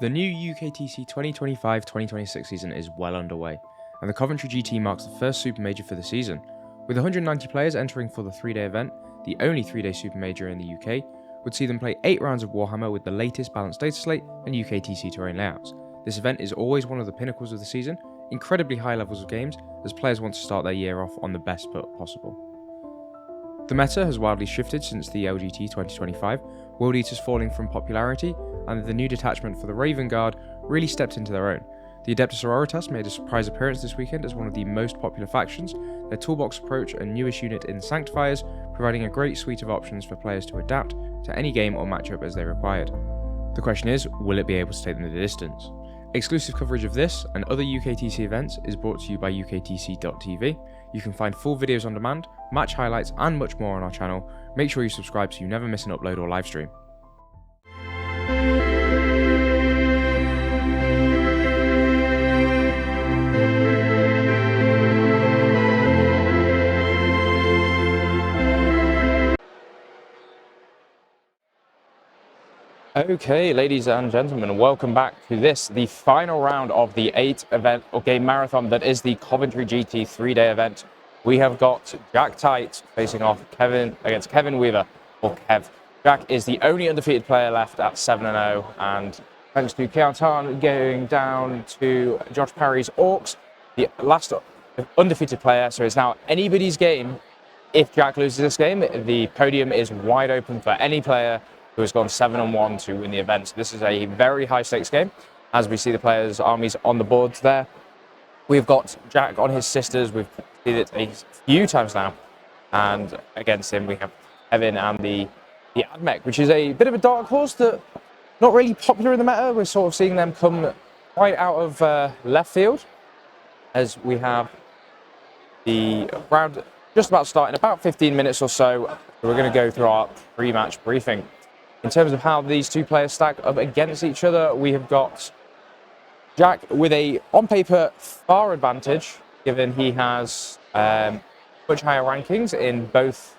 The new UKTC 2025-2026 season is well underway, and the Coventry GT marks the first supermajor for the season. With 190 players entering for the 3-day event, the only 3-day supermajor in the UK, would see them play 8 rounds of Warhammer with the latest balanced data slate and UKTC terrain layouts. This event is always one of the pinnacles of the season, incredibly high levels of games, as players want to start their year off on the best foot possible. The meta has wildly shifted since the LGT 2025, World Eaters falling from popularity, and the new detachment for the Raven Guard really stepped into their own. The Adeptus made a surprise appearance this weekend as one of the most popular factions, their toolbox approach and newest unit in Sanctifiers, providing a great suite of options for players to adapt to any game or matchup as they required. The question is, will it be able to take them the distance? Exclusive coverage of this and other UKTC events is brought to you by UKTC.tv. You can find full videos on demand, match highlights and much more on our channel. Make sure you subscribe so you never miss an upload or live stream. Okay, ladies and gentlemen, welcome back to this, the final round of the 8 event or game marathon that is the Coventry GT 3-day event. We have got Jack Tite facing off against Kevin Weaver, or Kev. Jack is the only undefeated player left at 7-0, and thanks to Keartan going down to Josh Parry's Orcs, the last undefeated player, so it's now anybody's game. If Jack loses this game, the podium is wide open for any player who has gone 7-1 to win the event. So this is a very high stakes game, as we see the players' armies on the boards there. We've got Jack on his sisters. We've seen it a few times now, and against him we have Evan and the Mech, which is a bit of a dark horse that not really popular in the meta. We're sort of seeing them come right out of left field, as we have the round just about to start in about 15 minutes or so. We're going to go through our pre-match briefing. In terms of how these two players stack up against each other, we have got Jack with a, on paper, far advantage, given he has much higher rankings in both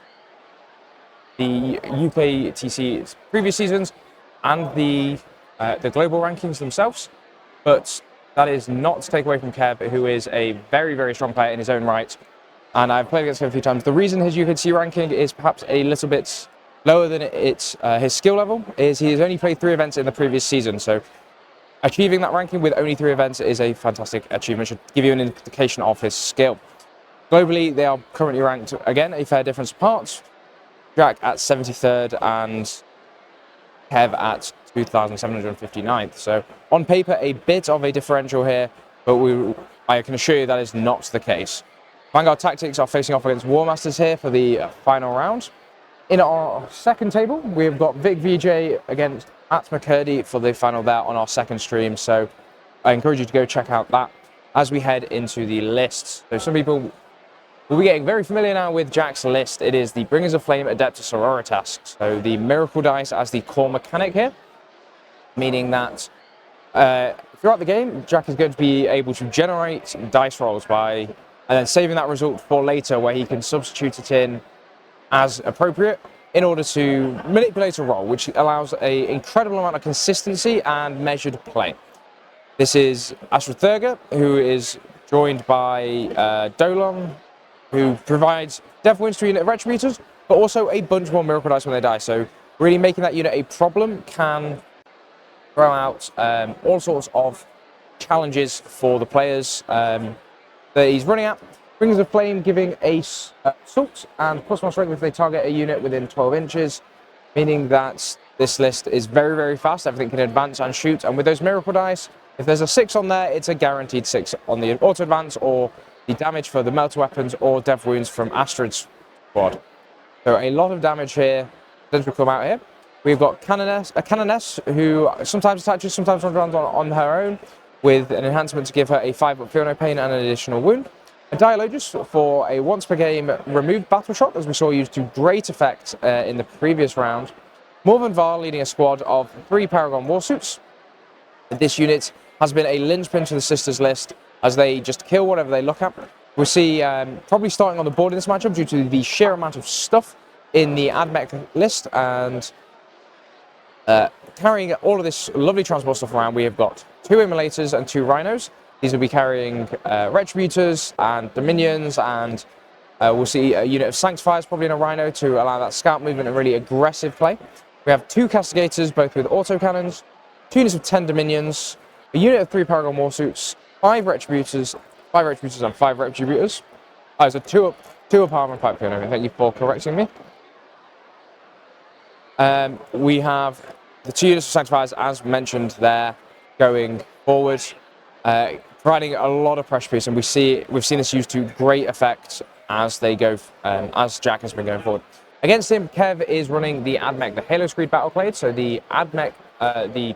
the UKTC previous seasons and the global rankings themselves. But that is not to take away from Kev, who is a very, very strong player in his own right. And I've played against him a few times. The reason his UKTC ranking is perhaps a little bit lower than his skill level is he has only played 3 events in the previous season. So achieving that ranking with only 3 events is a fantastic achievement. Should give you an indication of his skill. Globally, they are currently ranked, again, a fair difference apart. Jack at 73rd and Kev at 2,759th. So on paper, a bit of a differential here, but I can assure you that is not the case. Vanguard Tactics are facing off against War Masters here for the final round. In our second table, we've got Vic VJ against Mechanicus for the final there on our second stream. So I encourage you to go check out that as we head into the lists. So some people will be getting very familiar now with Jack's list. It is the Bringers of Flame Adeptus Sororitas. So the Miracle Dice as the core mechanic here, meaning that throughout the game, Jack is going to be able to generate dice rolls and then saving that result for later, where he can substitute it in as appropriate in order to manipulate a roll, which allows an incredible amount of consistency and measured play. This is Astrid Thurger, who is joined by Dolon, who provides Death Wounds to unit of Retributors, but also a bunch more Miracle Dice when they die. So really making that unit a problem can throw out all sorts of challenges for the players that he's running at. Bringers of Flame giving Ace assault and +1 strength if they target a unit within 12 inches, meaning that this list is very, very fast. Everything can advance and shoot, and with those Miracle Dice, if there's a 6 on there, it's a guaranteed 6 on the auto advance or the damage for the melter weapons or Death Wounds from Astrid's squad. So a lot of damage here since we come out here. We've got a Canoness who sometimes attaches, sometimes runs on her own, with an enhancement to give her a 5-up Feel No Pain and an additional wound. A Dialogus for a once per game removed battle shot, as we saw used to great effect in the previous round. Morven Var leading a squad of 3 Paragon Warsuits. This unit has been a linchpin to the Sisters list, as they just kill whatever they look at. We'll see probably starting on the board in this matchup due to the sheer amount of stuff in the Admech list, and carrying all of this lovely transport stuff around, we have got 2 immolators and 2 rhinos. These will be carrying retributors and dominions, and we'll see a unit of sanctifiers probably in a rhino to allow that scout movement and really aggressive play. We have 2 castigators, both with autocannons, 2 units of 10 dominions, a unit of 3 paragon warsuits, 5 retributors, and 5 retributors. Oh, so 2 up armor and pipe cleaner. Thank you for correcting me. We have the 2 units of sanctifiers, as mentioned there, going forward, providing a lot of pressure piece, and we've seen this used to great effect as they go, as Jack has been going forward. Against him, Kev is running the Admech, the Haloscreed battle Clade, so the Admech, the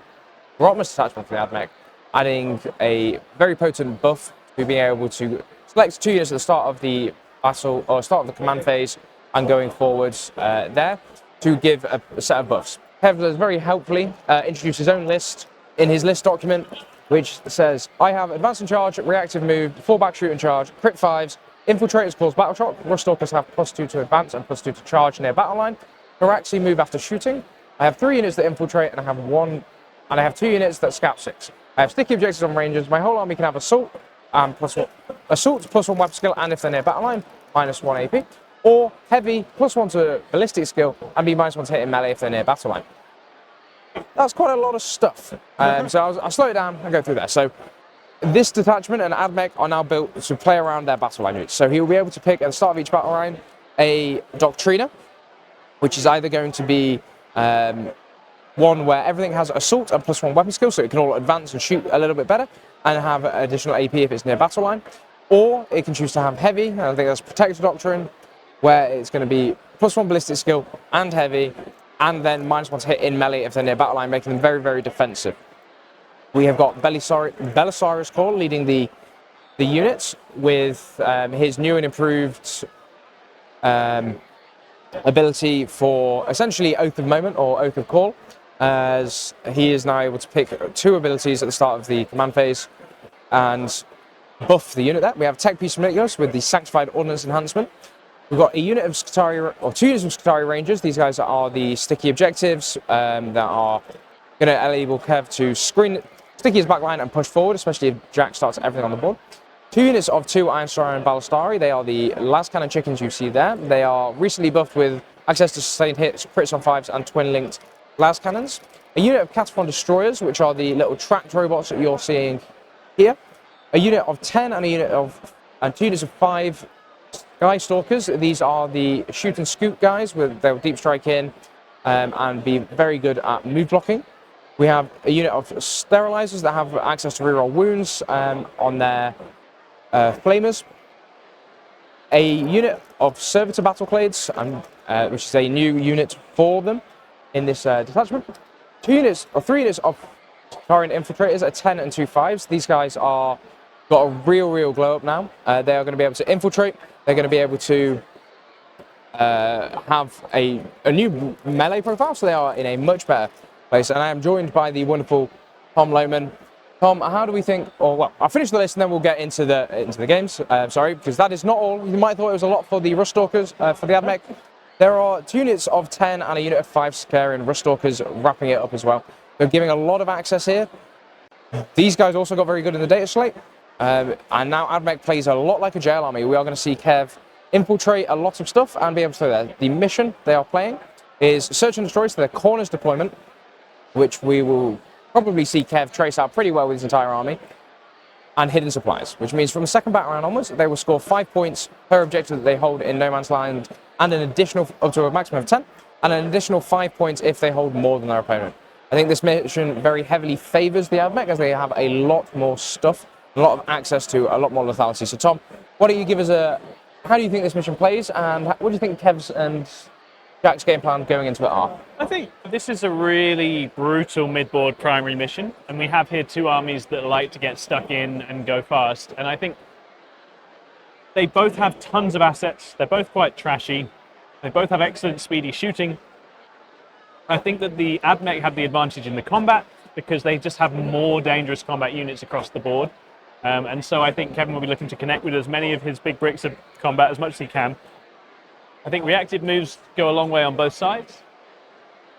Rotmus attachment for the Admech, adding a very potent buff to being able to select 2 units at the start of the battle, or start of the command phase, and going forwards there to give a set of buffs. Kev has very helpfully introduced his own list in his list document, which says, I have advance and charge, reactive move, fallback shoot and charge, crit 5s, infiltrators cause battle shock, ruststalkers have +2 to advance and +2 to charge near battle line, Thoraxi move after shooting. I have 3 units that infiltrate, and I have 2 units that scout 6. I have sticky objectives on rangers. My whole army can have assault, assault +1 weapon skill, and if they're near battle line, -1 AP. Or heavy, +1 to ballistic skill, and be -1 to hit in melee if they're near battle line. That's quite a lot of stuff. So I'll slow it down and go through there. So this detachment and Admech are now built to play around their battle line routes. So he'll be able to pick at the start of each battle line a Doctriner, which is either going to be one where everything has assault and +1 weapon skill, so it can all advance and shoot a little bit better and have additional AP if it's near battle line. Or it can choose to have heavy, and I think that's Protector Doctrine, where it's going to be +1 ballistic skill and heavy, and then -1 to hit in melee if they're near battle line, making them very, very defensive. We have got Belisarius Core leading the units with his new and improved ability for essentially Oath of Moment or Oath of Call, as he is now able to pick 2 abilities at the start of the command phase and buff the unit there. We have Tech Piece Mechanicus with the Sanctified Ordnance Enhancement. We've got a unit of Skitari, or 2 units of Skitari Rangers. These guys are the sticky objectives that are going to enable Kev to screen sticky his backline and push forward, especially if Jack starts everything on the board. 2 units of 2 Iron Star and Ballistari. They are the las cannon chickens you see there. They are recently buffed with access to sustained hits, crits on 5s, and twin-linked las cannons. A unit of Catapult Destroyers, which are the little tracked robots that you're seeing here. A unit of 10 and 2 units of 5 Sky Stalkers. These are the shoot and scoot guys. They'll deep strike in and be very good at move blocking. We have a unit of Sterilizers that have access to reroll wounds on their Flamers. A unit of Servitor Battle Clades, which is a new unit for them in this detachment. 3 units of current Infiltrators at 10 and 2 5s. These guys are got a real glow up now. They are going to be able to infiltrate. They're going to be able to have a new melee profile, so they are in a much better place. And I am joined by the wonderful Tom Lohman. Tom, how do we think? Or well, I'll finish the list and then we'll get into the games. Sorry, because that is not all. You might have thought it was a lot for the Ruststalkers for the Admech. There are 2 units of 10 and a unit of 5 Scarian Ruststalkers wrapping it up as well. They're giving a lot of access here. These guys also got very good in the data slate. And now Admech plays a lot like a jail army. We are going to see Kev infiltrate a lot of stuff and be able to play there. The mission they are playing is Search and Destroy, so their corners deployment, which we will probably see Kev trace out pretty well with his entire army, and Hidden Supplies, which means from the second battle round onwards, they will score 5 points per objective that they hold in No Man's Land, and an additional, up to a maximum of 10, and an additional 5 points if they hold more than their opponent. I think this mission very heavily favours the Admech, as they have a lot more stuff, a lot of access to a lot more lethality. So Tom, why don't you give us how do you think this mission plays, and what do you think Kev's and Jack's game plan going into it are? I think this is a really brutal mid-board primary mission, and we have here 2 armies that like to get stuck in and go fast, and I think they both have tons of assets. They're both quite trashy. They both have excellent speedy shooting. I think that the Admech have the advantage in the combat because they just have more dangerous combat units across the board. And so I think Kevin will be looking to connect with as many of his big bricks of combat as much as he can. I think reactive moves go a long way on both sides.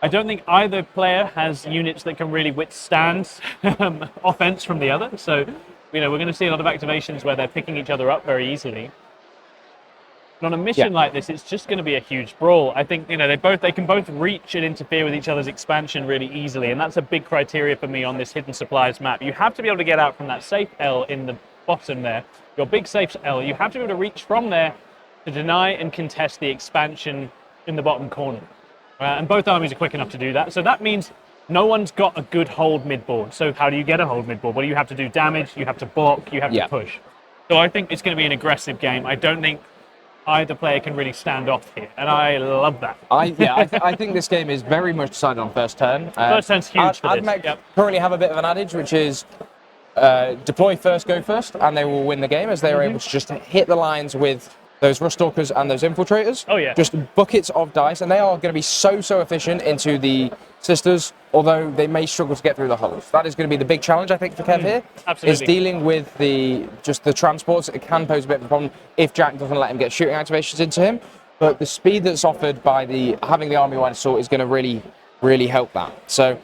I don't think either player has units that can really withstand offense from the other. So, we're going to see a lot of activations where they're picking each other up very easily. But on a mission like this, it's just going to be a huge brawl. I think they can both reach and interfere with each other's expansion really easily, and that's a big criteria for me on this hidden supplies map. You have to be able to get out from that safe L in the bottom there, your big safe L. You have to be able to reach from there to deny and contest the expansion in the bottom corner. And both armies are quick enough to do that. So that means no one's got a good hold mid-board. So how do you get a hold mid-board? Well, you have to do damage, you have to block, you have to push. So I think it's going to be an aggressive game. I don't think either player can really stand off here, and I love that. I think this game is very much decided on first turn. First turn's huge for this. Mech currently have a bit of an adage, which is deploy first, go first, and they will win the game as they are able to just hit the lines with those Rust Stalkers and those Infiltrators. Oh yeah. Just buckets of dice, and they are going to be so efficient into the Sisters, although they may struggle to get through the holes. That is going to be the big challenge, I think, for Kev here. Absolutely. Is dealing with the transports. It can pose a bit of a problem if Jack doesn't let him get shooting activations into him. But the speed that's offered by having the army-wide assault is going to really help that. So I think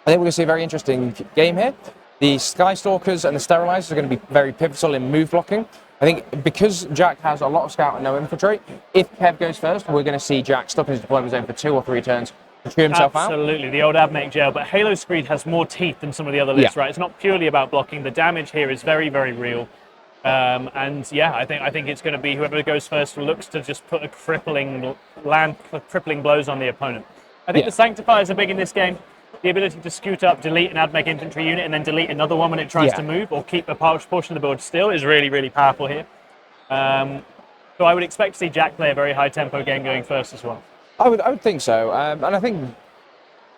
we're going to see a very interesting game here. The Sky Stalkers and the Sterilizers are going to be very pivotal in move blocking. I think because Jack has a lot of scout and no infiltrate, if Kev goes first, we're going to see Jack stuck in his deployment zone for 2 or 3 turns to chew himself out. Absolutely, the old Admech jail. But Haloscreed has more teeth than some of the other lists, right? It's not purely about blocking. The damage here is very real. And yeah, I think it's going to be whoever goes first looks to just put a crippling blows on the opponent. I think the Sanctifiers are big in this game. The ability to scoot up, delete an Admech infantry unit, and then delete another one when it tries to move, or keep a portion of the board still, is really powerful here. So I would expect to see Jack play a very high tempo game going first as well. I would think so, and I think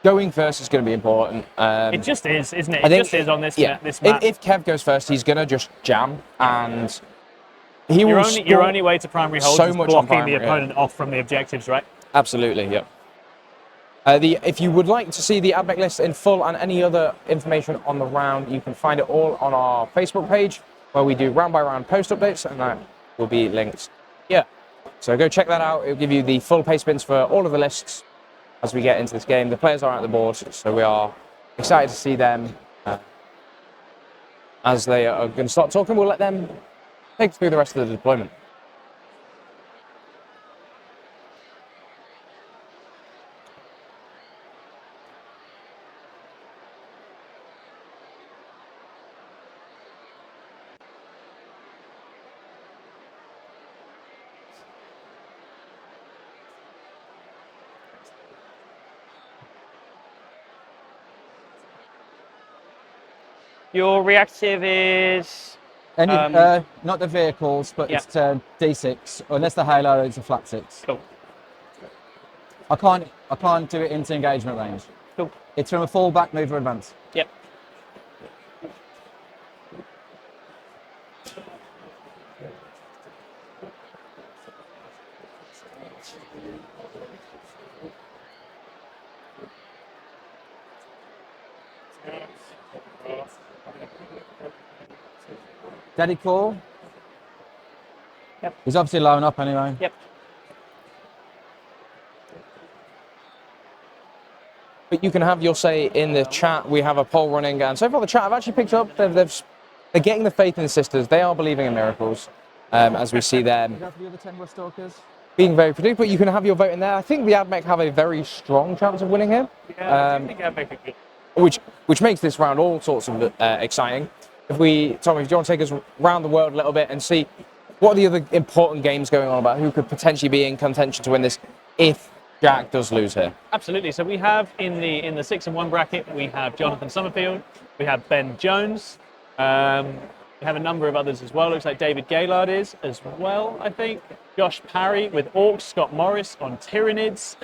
going first is going to be important. It just is, isn't it? It just is on this map. If Kev goes first, he's going to just jam, and he will. Your only way to primary hold is blocking the opponent off from the objectives, right? Absolutely, yeah. If you would like to see the Admech list in full and any other information on the round, you can find it all on our Facebook page, where we do round-by-round post updates, and that will be linked here. So go check that out. It'll give you the full pace spins for all of the lists as we get into this game. The players are at the board, so we are excited to see them as they are going to start talking. We'll let them take us through the rest of the deployment. Your reactive is... not the vehicles, but it's D6, unless the Halo is a flat 6. Cool. I can't do it into engagement range. Cool. It's from a fallback, move, or advance. Yep. Daddy call. Yep. He's obviously low up anyway. Yep. But you can have your say in the chat. We have a poll running, and so far the chat have actually picked up. They're getting the faith in the Sisters. They are believing in miracles, as we see them The other 10 Rust Stalkers. being very predictable. You can have your vote in there. I think the Admech have a very strong chance of winning here. Yeah, I think Admech are good. Which makes this round all sorts of exciting. Tommy, if you want to take us around the world a little bit and see what are the other important games going on about who could potentially be in contention to win this if Jack does lose here. Absolutely. So we have in the 6-1 bracket, we have Jonathan Summerfield, we have Ben Jones, we have a number of others as well. Looks like David Gaylard is as well, I think. Josh Parry with Orcs, Scott Morris on Tyranids,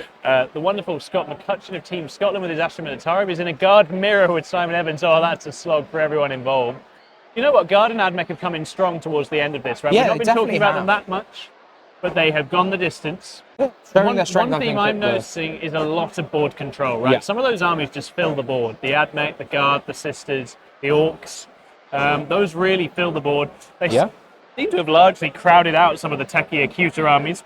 the wonderful Scott McCutcheon of Team Scotland with his Astra Militarum. He's in a guard mirror with Simon Evans. Oh, that's a slog for everyone involved. You know what? Guard and Admech have come in strong towards the end of this, right? Yeah, We've not been talking about them that much, but they have gone the distance. One theme I'm noticing is a lot of board control, right? Yeah. Some of those armies just fill the board. The Admech, the Guard, the Sisters, the Orcs. Those really fill the board. They seem to have largely crowded out some of the techier, cuter armies.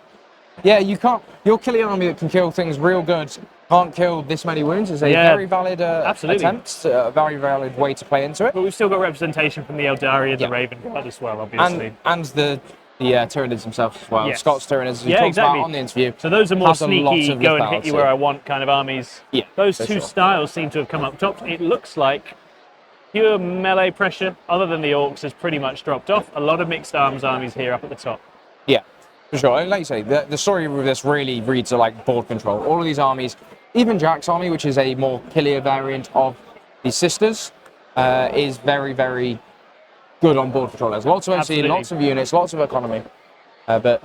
Yeah, you can't. Your killing army that can kill things real good can't kill this many wounds is a Yeah, very valid absolutely. attempt, a very valid way to play into it. But we've still got representation from the Eldari and Yeah. the Raven Guard as well, obviously. And the Tyranids themselves as well. Yes. Scott's Tyranids, as we Yeah, talked exactly. about on the interview. So those are more has a lot sneaky, of go and hit you lethality. where I want kind of armies. Yeah, those for two sure. styles seem to have come up top. It looks like pure melee pressure, other than the Orcs, has pretty much dropped off. A lot of mixed arms armies here up at the top. Yeah, for sure. And like you say, the story with this really reads like board control. All of these armies, even Jack's army, which is a more killier variant of the Sisters, is very, very good on board control. There's lots of OC, Absolutely. lots of units, lots of economy. But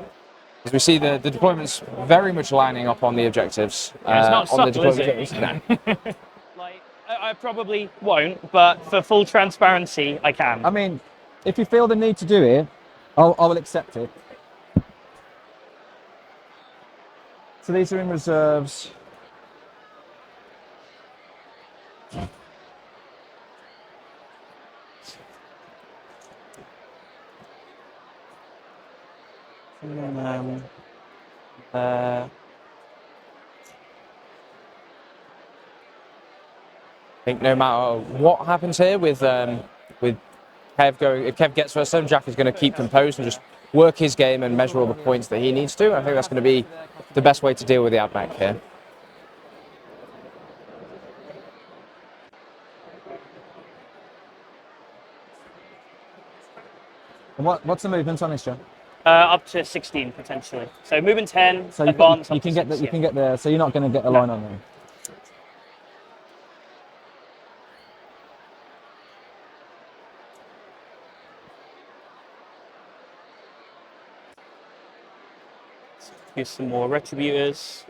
as we see, the deployment's very much lining up on the objectives. Yeah, it's not on the subtle, is deployment it? No. Like, I probably won't, but for full transparency, I can. I mean, if you feel the need to do it, I will accept it. So these are in reserves. And then, I think no matter what happens here with Kev going, if Kev gets first turn, Jack is going to keep composed and just work his game and measure all the points that he needs to. I think that's going to be the best way to deal with the Admech here. And what's the movement on this, John? up to 16 potentially. So moving 10, So advance. you up can to get 6, you can get there. So you're not going to get a line on there. Use some more retributors.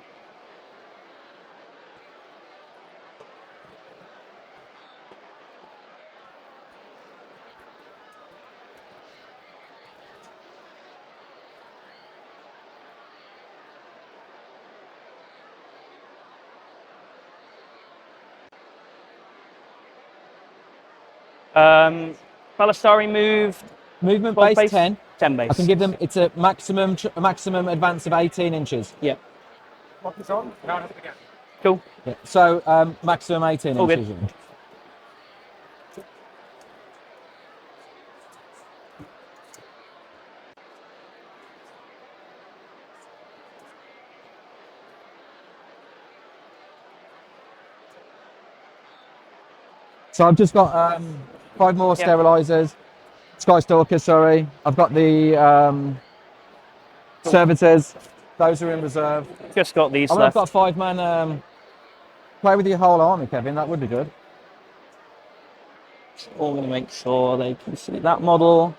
Balastari move. Movement Well, base 10. 10 base. I can give them. It's a maximum advance of 18 inches. Yeah. Focus on. Now have it again. Cool. Yeah. So maximum 18 All good. inches. So I've just got 5 more Yep. sterilizers. Sky Stalkers, sorry. I've got the servitors. Those are in reserve. Just got these I mean, I've left. got a 5-man. Play with your whole army, Kevin. That would be good. All going to make sure they can see that model.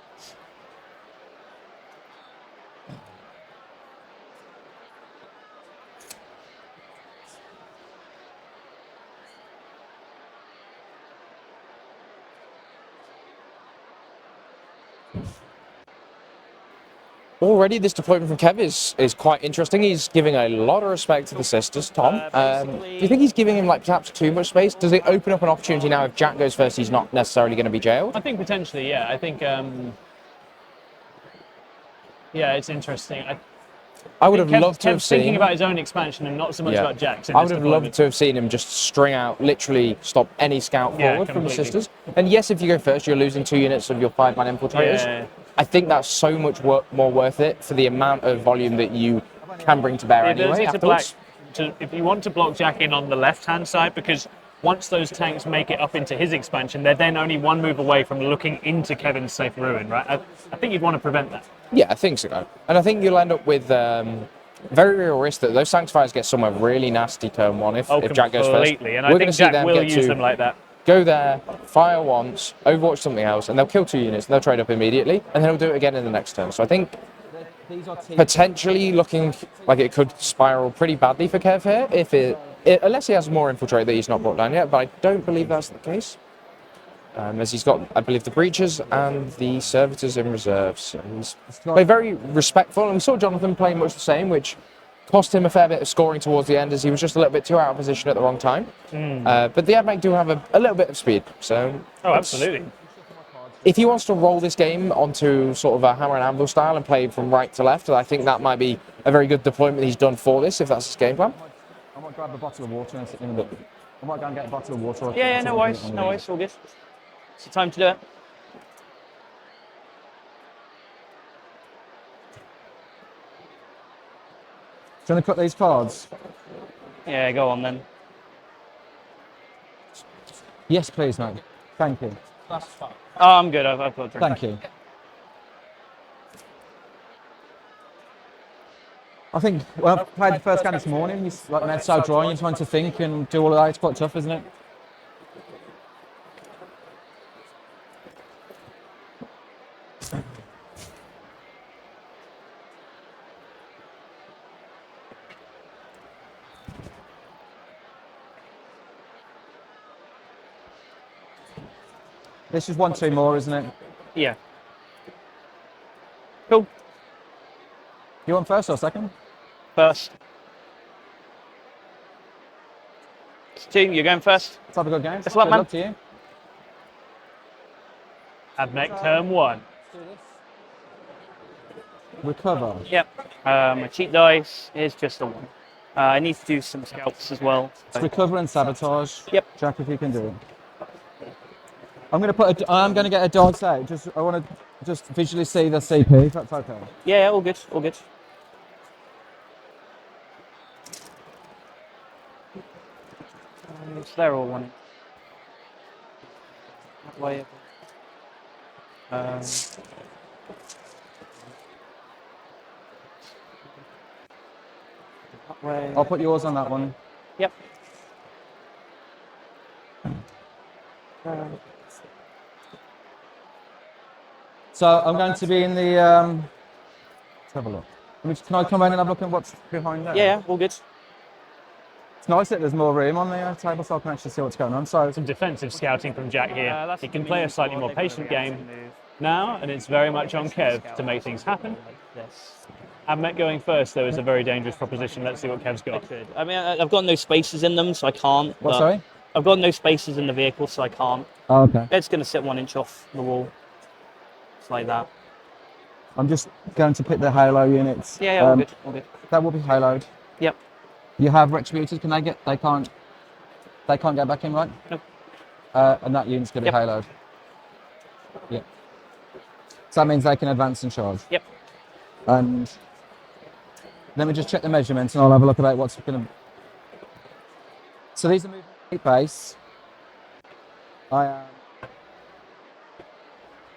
Already, this deployment from Kev is quite interesting. He's giving a lot of respect to the Sisters, Tom. Do you think he's giving him like perhaps too much space? Does it open up an opportunity now if Jack goes first, he's not necessarily going to be jailed? I think potentially, yeah. I think, yeah, it's interesting. I would have Kev's loved to have thinking seen. about his own expansion and not so much about Jack's. I would have loved to have seen him just string out, literally stop any scout Yeah, forward from the completely. Sisters. And yes, if you go first, you're losing 2 units of your 5-man infiltrators. Yeah. I think that's so much more worth it for the amount of volume that you can bring to bear The anyway. ability to black, Afterwards. if you want to block Jack in on the left-hand side, because once those tanks make it up into his expansion, they're then only 1 move away from looking into Kevin's safe ruin, right? I think you'd want to prevent that. Yeah, I think so. And I think you'll end up with very real risk that those Sanctifiers get somewhere really nasty turn 1 if Jack goes first. Completely. And I We're think gonna see Jack them will get use to them like that. go there, fire once, overwatch something else, and they'll kill 2 units, and they'll trade up immediately, and then he'll do it again in the next turn. So I think potentially looking like it could spiral pretty badly for Kev here, unless he has more infiltrate that he's not brought down yet, but I don't believe that's the case. As he's got, I believe, the breaches and the servitors in reserve. So he's played very respectful, and we saw Jonathan playing much the same, which cost him a fair bit of scoring towards the end as he was just a little bit too out of position at the wrong time. But the Admech do have a little bit of speed. So Oh, absolutely. if he wants to roll this game onto sort of a hammer and anvil style and play from right to left, I think that might be a very good deployment he's done for this, if that's his game plan. I might grab a bottle of water in a bit. I might go and get a bottle of water. Yeah, no worries, no worries, all good. It's the time to do it. Do you want to cut these cards? Yeah, go on then. Yes, please, mate. Thank you. Oh, I'm good. I've got a drink. Thank you. I think, well, I played the first game this morning. It's like made so dry, and you're trying to think and do all of that. It's quite tough, isn't it? This is 1-2 more, isn't it? Yeah. Cool. You want first or second? First. Stu, you're going first. Let's have a good game. Best of luck, Good man. luck to you. Have Mech turn 1. Recover. Yep. My cheat dice is just a 1. I need to do some scalps as well. It's recover and sabotage. Yep. Jack, if you can do it. I'm going to get a dice out. I want to just visually see the CP, if that's okay. Yeah, all good, all good. So they're all one. That way. That way. I'll put yours on that one. Yep. So I'm going to be in the. Let's have a look. Can I come in and have a look at what's behind there? Yeah, all good. It's nice that there's more room on the table, so I can actually see what's going on. So Some defensive scouting from Jack here. He can play a slightly more patient game Move. now, and it's very much on Kev to make things happen. This. And Mech going first, though, is a very dangerous proposition. Let's see what Kev's got. I mean, I've got no spaces in them, so I can't. what? but Sorry. I've got no spaces in the vehicle, so I can't. Oh, okay. It's going to sit 1 inch off the wall. It's like that. I'm just going to pick the halo units. Yeah, all good, all good. That will be haloed. Yep. You have retributors. Can they get? They can't get back in, right? Nope. And that unit's going to be Yep. haloed. Yep. So that means they can advance and charge. Yep. And let me just check the measurements, and I'll have a look about what's going to. So these are moving at base. I am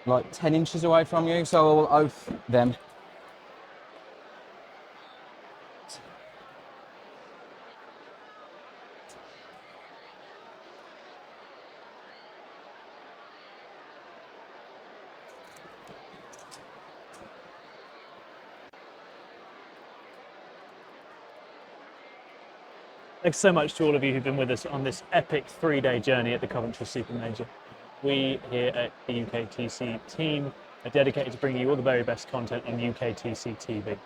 like 10 inches away from you, so I will oath them. Thanks so much to all of you who've been with us on this epic 3-day journey at the Coventry Supermajor. We here at the UKTC team are dedicated to bringing you all the very best content on UKTC TV. If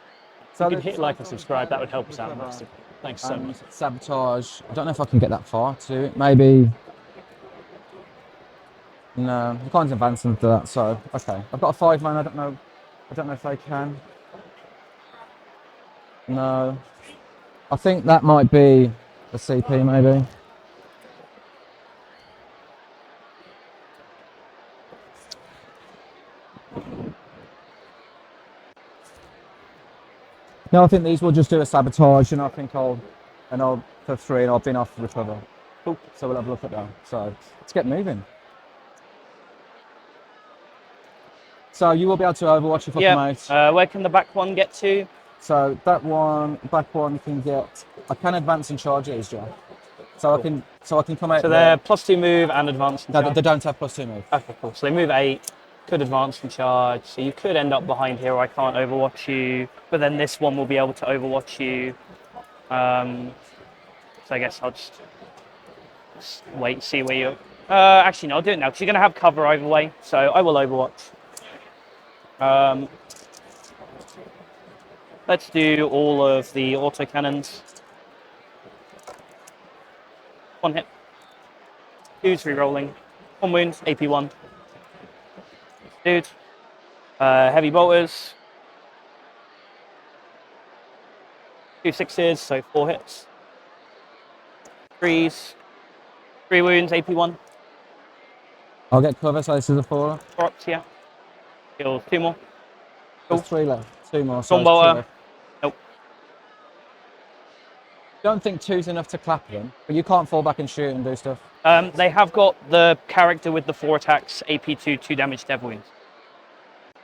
you could hit like and subscribe, that would help us out massively. Thanks so much. Sabotage. I don't know if I can get that far to do it. Maybe. No, I can't advance into that. So okay, I've got a 5-man. I don't know if they can. No, I think that might be a CP maybe. No, I think these will just do a sabotage, and I think I'll for 3, and I'll bin off recover. Cool. So we'll have a look at that. So let's get moving. So you will be able to overwatch if I come out. Yeah. Where can the back one get to? So that one, back one can get. I can advance and charge these, Joe. So I can come out. So there. they're +2 move and advance and No, charge. they don't have +2 move. Okay, cool. So they move 8, could advance and charge. So you could end up behind here. I can't overwatch you, but then this one will be able to overwatch you. So I guess I'll just wait, see where you. Actually, no, I'll do it now because you're going to have cover either way. So I will overwatch. Let's do all of the autocannons. 1 hit. 2's re-rolling. 1 wound, AP 1. Dude. Heavy bolters. 2 6s, so 4 hits. Freeze. 3 wounds, AP1. I'll get cover, so this is a 4. Procs, yeah. Kills 2 more. There's Cool. 3 left. 2 more, so Storm there's 2 bolter. left. Nope. Don't think 2's enough to clap them, but you can't fall back and shoot and do stuff. They have got the character with the 4 attacks, AP2, 2 damage, dev wounds.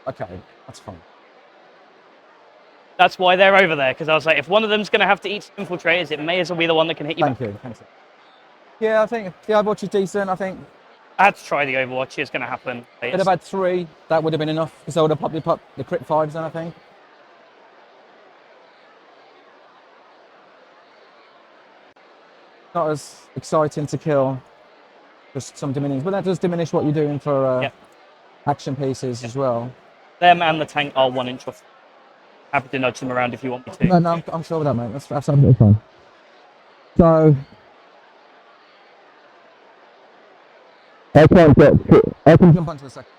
Okay, that's fine. That's why they're over there, because I was like, if one of them's going to have to eat some infiltrators, it may as well be the one that can hit you Thank back. you. Thanks. Yeah, I think the Overwatch is decent. I think I had to try the Overwatch, it's going to happen. if I'd have had 3, that would have been enough, because I would have probably put the crit 5s then, I think. Not as exciting to kill, just some diminish, but that does diminish what you're doing for action pieces as well. Them and the tank are 1 inch off. Happy to nudge them around if you want me to. No, I'm sure with that, mate. That's absolutely fine. So I can jump onto the second.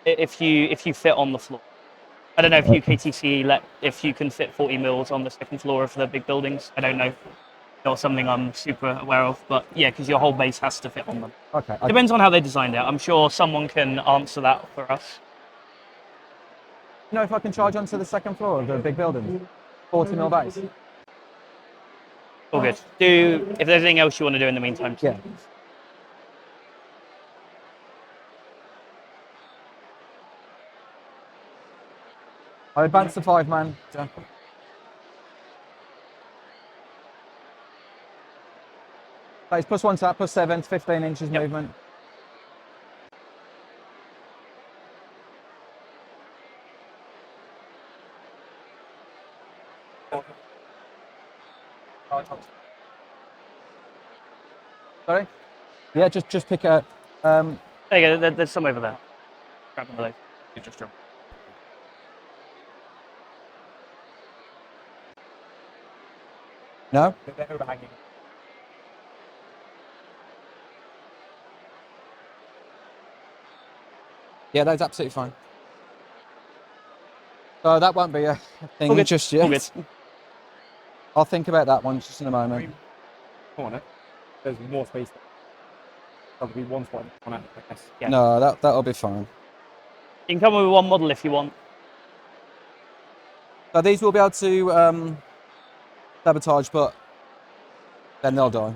If you fit on the floor. I don't know if UKTC if you can fit 40 mils on the second floor of the big buildings. I don't know. Not something I'm super aware of, but yeah, because your whole base has to fit on them. Okay. Depends on how they designed it. I'm sure someone can answer that for us. You know if I can charge onto the second floor of the big building? 40 mil base? All good. If there's anything else you want to do in the meantime. Yeah. I advanced the 5-man. Yeah. Base +1 to that, +7, 15 inches movement. Sorry? Yeah, just pick a. There you go. There's some over there. Grab one of those. You just jump. No? They're overhanging. Yeah, that's absolutely fine. So that won't be a thing just yet. All good. I'll think about that one just in a moment. Corner. There's more space. There'll be one spot on it, I guess. Yeah. No, that'll be fine. You can come with 1 model if you want. So these will be able to sabotage, but then they'll die.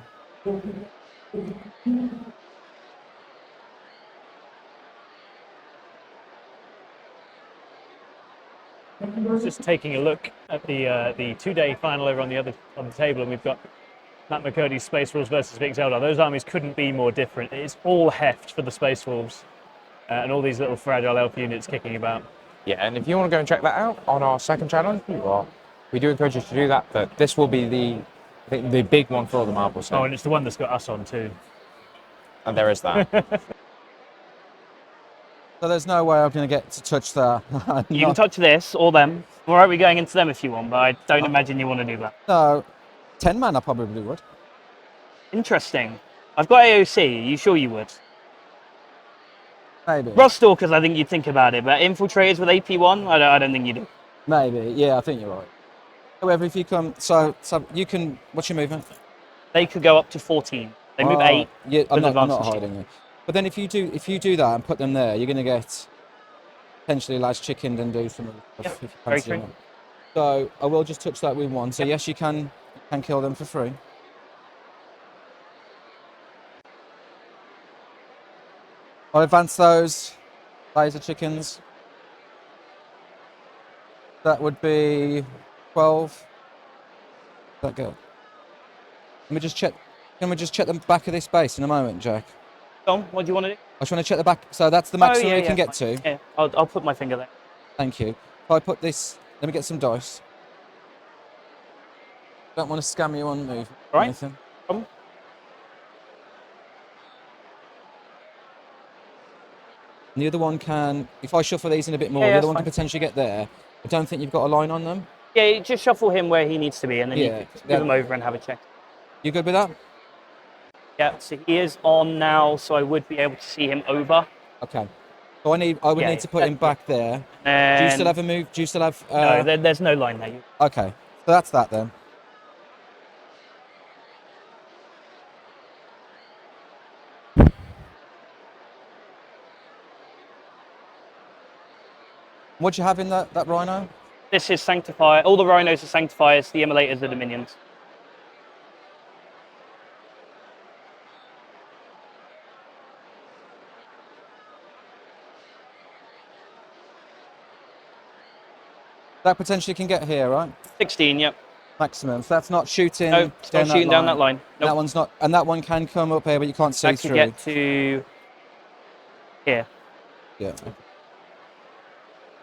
Just taking a look at the 2-day final over on the table, and we've got Matt McCurdy's Space Wolves versus Vic Zeldar. Those armies couldn't be more different. It's all heft for the Space Wolves, and all these little fragile elf units kicking about. Yeah, and if you want to go and check that out on our second channel, we do encourage you to do that. But this will be the big one for all the marbles. Oh, and it's the one that's got us on too. And there is that. So there's no way I'm going to get to touch that. You can touch this or them. We're already going into them if you want, but I don't imagine you want to do that. No, 10-man I probably would. Interesting. I've got AOC. Are you sure you would? Maybe. Rostalkers, I think you'd think about it, but infiltrators with AP1, I don't think you do. Maybe. Yeah, I think you're right. However, if you come, so you can. What's your movement? They could go up to 14. They move 8. Yeah, I'm with not advanced hiding it. But then if you do that and put them there, you're going to get potentially large chickened and do some of the stuff. Yep, if you very fancy true. them. So I will just touch that with 1. So yes, you can kill them for free. I'll advance those laser chickens. That would be 12. That go. Let me just check. Can we just check the back of this base in a moment, Jack? Tom, what do you want to do? I just want to check the back. So that's the maximum we can get fine. to. Yeah, I'll put my finger there. Thank you. If I put this, let me get some dice. Don't want to scam you on move. All right. Anything. Problem? And the other one can, if I shuffle these in a bit more, Yeah, the other one that's can fine. potentially get there. I don't think you've got a line on them. Yeah, just shuffle him where he needs to be, and then you Yeah, can move him over and have a check. You good with that? Yeah, so he is on now, so I would be able to see him over. Okay. So I would need to put him back there. Do you still have a move? Do you still have? No, there's no line there. Okay. So that's that then. What do you have in that Rhino? This is Sanctifier. All the Rhinos are Sanctifiers. The Immolators are the Minions. That potentially can get here, right? 16, yep. Maximum. So that's not shooting. No, it's not shooting down that line. That Nope. one's not, and that one can come up here, but you can't see That could through. get to here. Yeah.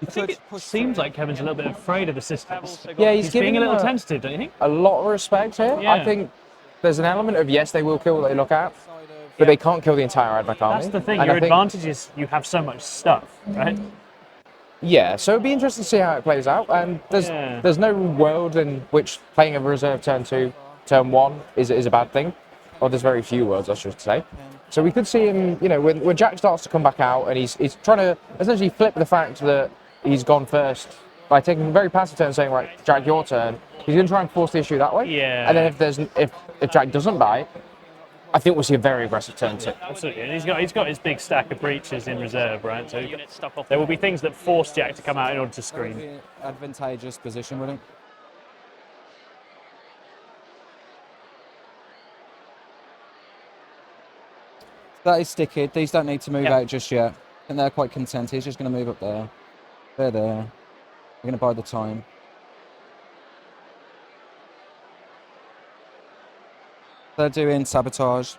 I think it seems like Kevin's a little bit afraid of the systems. Yeah, He's giving being a little them tentative, don't you think? a lot of respect here. Yeah. I think there's an element of, yes, they will kill what they look at, but they can't kill the entire Admech army. That's the thing. And Your I think- advantage is you have so much stuff, right? Yeah, so it'd be interesting to see how it plays out. And there's no world in which playing a reserve turn 2, turn 1 is a bad thing. Or there's very few worlds, I should say. So we could see him, you know, when Jack starts to come back out and he's trying to essentially flip the fact that he's gone first by taking a very passive turn, saying, right, Jack, your turn. He's going to try and force the issue that way. Yeah. And then if Jack doesn't bite, I think we'll see a very aggressive turn 2. Absolutely. And he's got his big stack of breaches in reserve, right? So there will be things that force Jack to come out in order to screen. Advantageous position, wouldn't it? That is sticky. These don't need to move out just yet. And they're quite content. He's just going to move up there. They're there. We're going to bide the time. They're doing sabotage.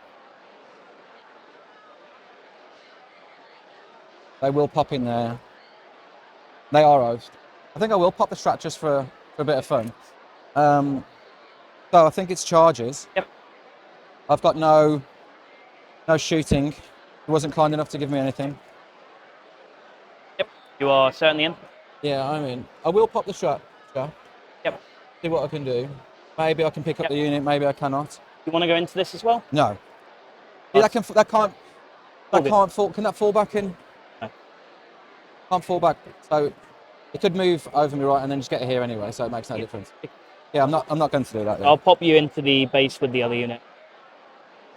They will pop in there. They are host. I think I will pop the strat just for a bit of fun. So I think it's charges. Yep. I've got no shooting. He wasn't kind enough to give me anything. Yep. You are certainly in. Yeah, I'm in. I will pop the strat. Yep. See what I can do. Maybe I can pick up the unit. Maybe I cannot. You want to go into this as well? No. Yeah, that can't fall. Can that fall back in? No. Can't fall back. So it could move over me right and then just get here anyway. So it makes no difference. Yeah, I'm not going to do that. Then. I'll pop you into the base with the other unit.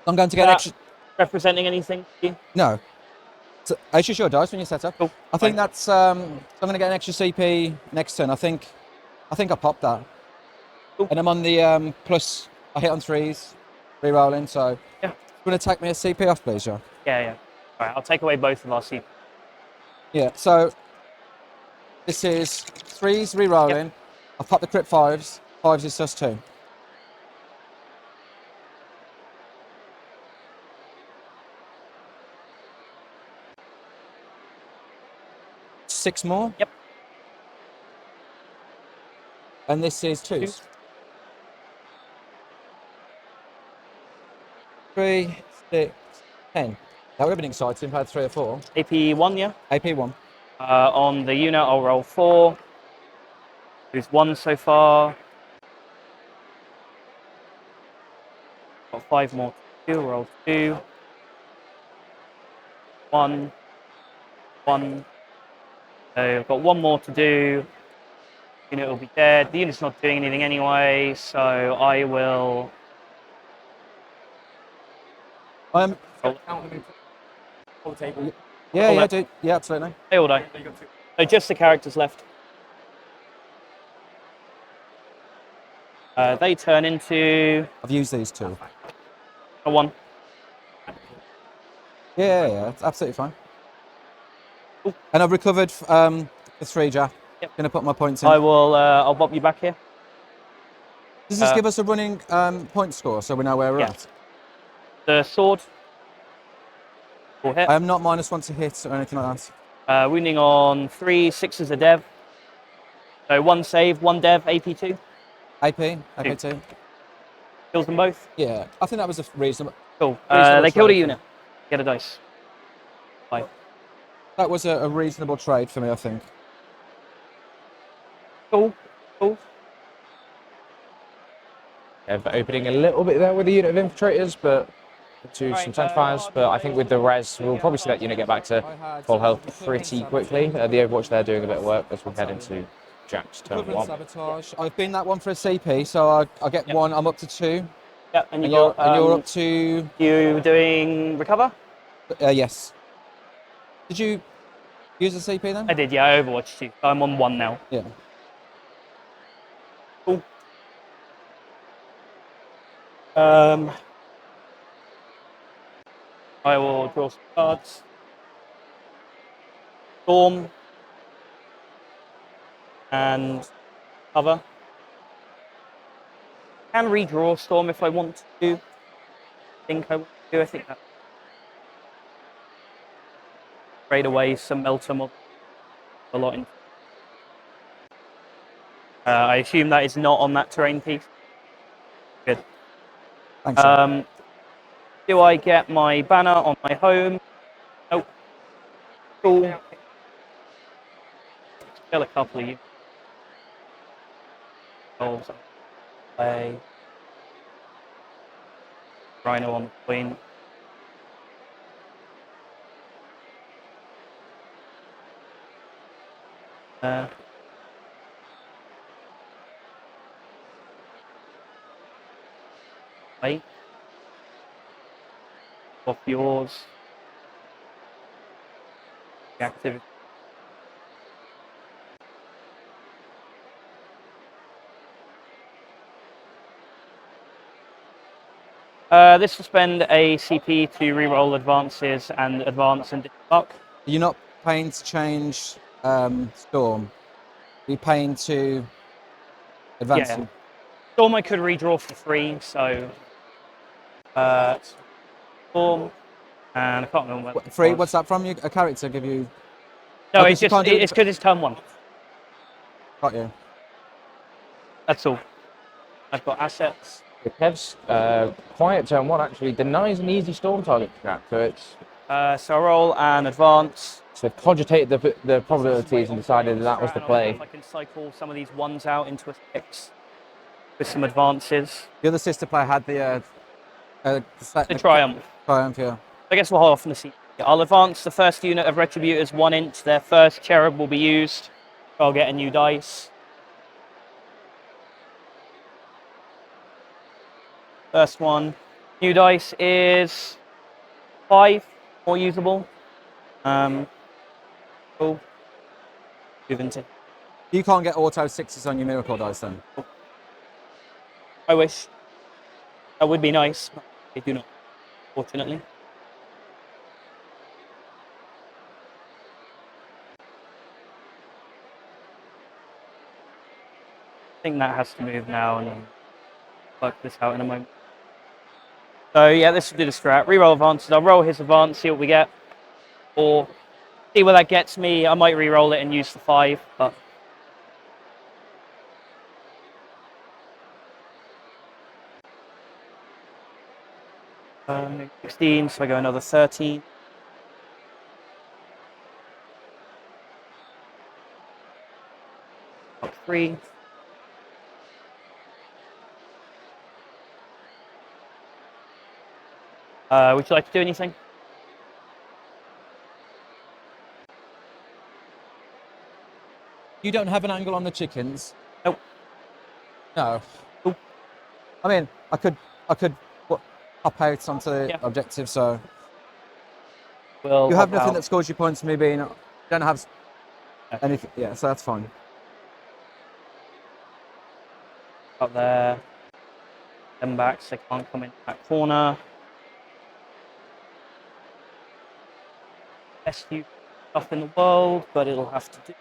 I'm going to get extra. Representing anything? No. So, it's just your dice when you set up. Cool. I think that's. I'm going to get an extra CP next turn. I think I popped that. Cool. And I'm on the plus. I hit on 3s, re-rolling. So yeah. You want to take me a CP off, please, John? Yeah. All right, I'll take away both of our CP. Yeah. So this is 3s re-rolling. Yep. I've popped the crit 5s. 5s is sus 2. Six more. Yep. And this is 2s. 3, 6, 10. That would have been exciting if I had 3 or 4. AP1, yeah? AP1. On the unit, I'll roll 4. There's 1 so far. Got 5 more to do. Roll 2. 1. 1. So I've got 1 more to do. Unit will be dead. The unit's not doing anything anyway, so I will. Yeah, dude. Yeah, absolutely. They all die. So just the characters left. They turn into I've used these 2. a 1. Yeah, it's absolutely fine. Cool. And I've recovered the 3, Jack. Yep. Gonna put my points in. I will. I'll bob you back here. Does this give us a running point score so we know where we're at? The sword. Will hit. I am not -1 to hit or anything like that. Wounding on 3, 6 is a dev. So 1 save, 1 dev, AP2. AP2. Kills them both. Yeah, I think that was a reasonable. Cool. Reasonable They killed a trade. unit. Get a dice. 5. That was a reasonable trade for me, I think. Cool. Yeah, but opening a little bit there with the unit of infiltrators, but to some Sanctifiers. But I think with the res, we'll probably see that unit get back to full health pretty quickly. The Overwatch there doing a bit of work as we head into Jack's turn 1. Sabotage. I've been that one for a CP, so I get 1. I'm up to 2. Yeah, and And you're you're up to. You doing recover? Yes. Did you? Use the CP then? I did, yeah, I Overwatched 2. I'm on 1 now. Yeah. Cool. I will draw some cards. Storm. And cover. Can redraw Storm if I want to. I think that trade away some Melter mod a lot in. I assume that is not on that terrain piece. Good. Thanks. Sir. Do I get my banner on my home? Nope. Cool. Still a couple of you. Play. Rhino on the queen. Wait. Off yours. Activity. This will spend a CP to reroll advances and advance and buck. You're not paying to change Storm. You're paying to advance. Yeah. Storm I could redraw for free, so Storm and I can't remember what Free? What's that from? You a character give you? No, Okay, it's so you just can't do it- it's because it's turn 1. Got you. That's all. I've got assets. Kev's quiet turn 1 actually denies an easy storm target to Jack, so it's. So I roll and advance. So they've cogitated the probabilities and decided that was the play. If I can cycle some of these 1s out into a 6 with some advances. The other sister player had the Triumph. Triumph, yeah. I guess we'll hold off on the seat. I'll advance the first unit of Retributors 1 inch. Their first cherub will be used. I'll get a new dice. First one. New dice is 5, more usable. Cool. Move into. You can't get auto 6s on your miracle dice then. I wish. That would be nice, but they do not, fortunately. I think that has to move now and then work this out in a moment. So yeah, this will do the strat. Reroll advances. I'll roll his advance, see what we get. Or see where that gets me. I might re-roll it and use the 5, but 16, so I go another 13. Up 3. Would you like to do anything? You don't have an angle on the chickens? Nope. No. Cool. I mean, I could hop out onto the objective, so We'll you have hop nothing out. that scores you points for me being. You don't have anything. Yeah, so that's fine. Up there. Them back, so they can't come in that corner. Best you stuff in the world, but it'll have to do.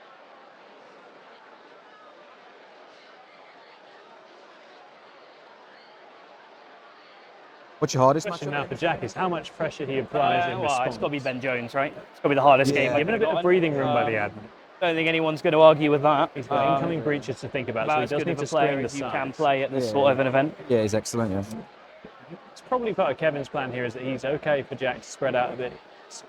What's your hardest Question matchup? now for Jack is how much pressure he applies in Well, response. it's got to be Ben Jones, right? It's got to be the hardest game. Given a bit of breathing room by the admin. Don't think anyone's going to argue with that. He's got incoming breaches to think about, so he as does good need of a to player screen the as you can sides. play at this sort of an event. Yeah, he's excellent. Yeah. It's probably part of Kevin's plan here is that he's okay for Jack to spread out a bit,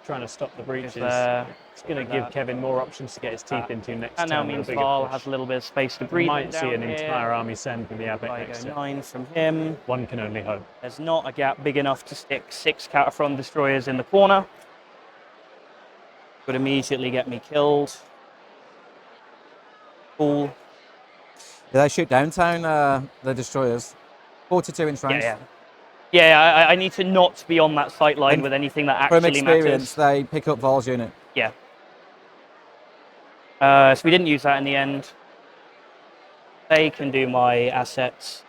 trying to stop the breaches. It's going to give Kevin more options to get his teeth into next And turn. now means Val has a little bit of space to breathe. We might see an down here. entire army send from the Abbot I next go turn. 9 from him. One can only hope. There's not a gap big enough to stick 6 Cataphren destroyers in the corner. Would immediately get me killed. Cool. Yeah, they shoot downtown the destroyers. 42-inch range. Yeah, I need to not be on that sight line And with anything that From actually experience, matters. they pick up Val's unit. Yeah. So we didn't use that in the end. They can do my assets.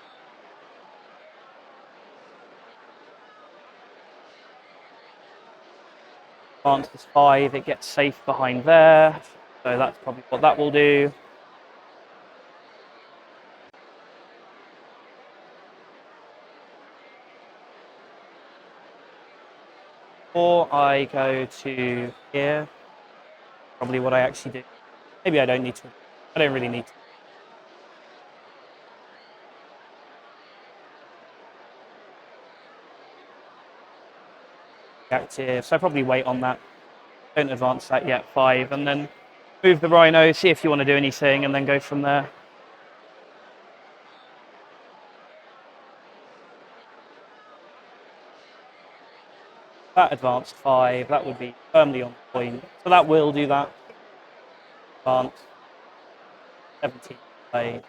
Advance is 5, it gets safe behind there. So that's probably what that will do. Or I go to here. Probably what I actually do. Maybe I don't need to. I don't really need to. Active. So I probably wait on that. Don't advance that yet. 5, and then move the Rhino. See if you want to do anything, and then go from there. That advanced 5. That would be firmly on point. So that will do that. Advance 17. Play.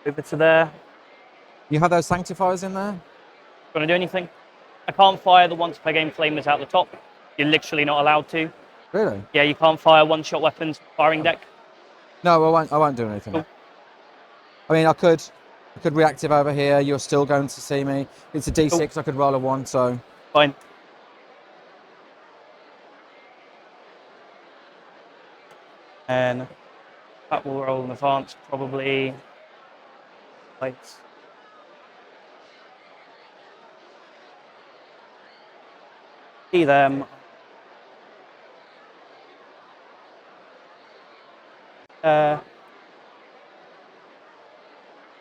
Over to there. You have those sanctifiers in there? Want to do anything? I can't fire the once per game flamers out the top. You're literally not allowed to. Really? Yeah, you can't fire one-shot weapons firing deck. No, I won't. I won't do anything. Cool. I mean, I could reactive over here. You're still going to see me. It's a D6. Cool. I could roll a 1. So Fine. And that will roll in advance, probably. Lights. See them.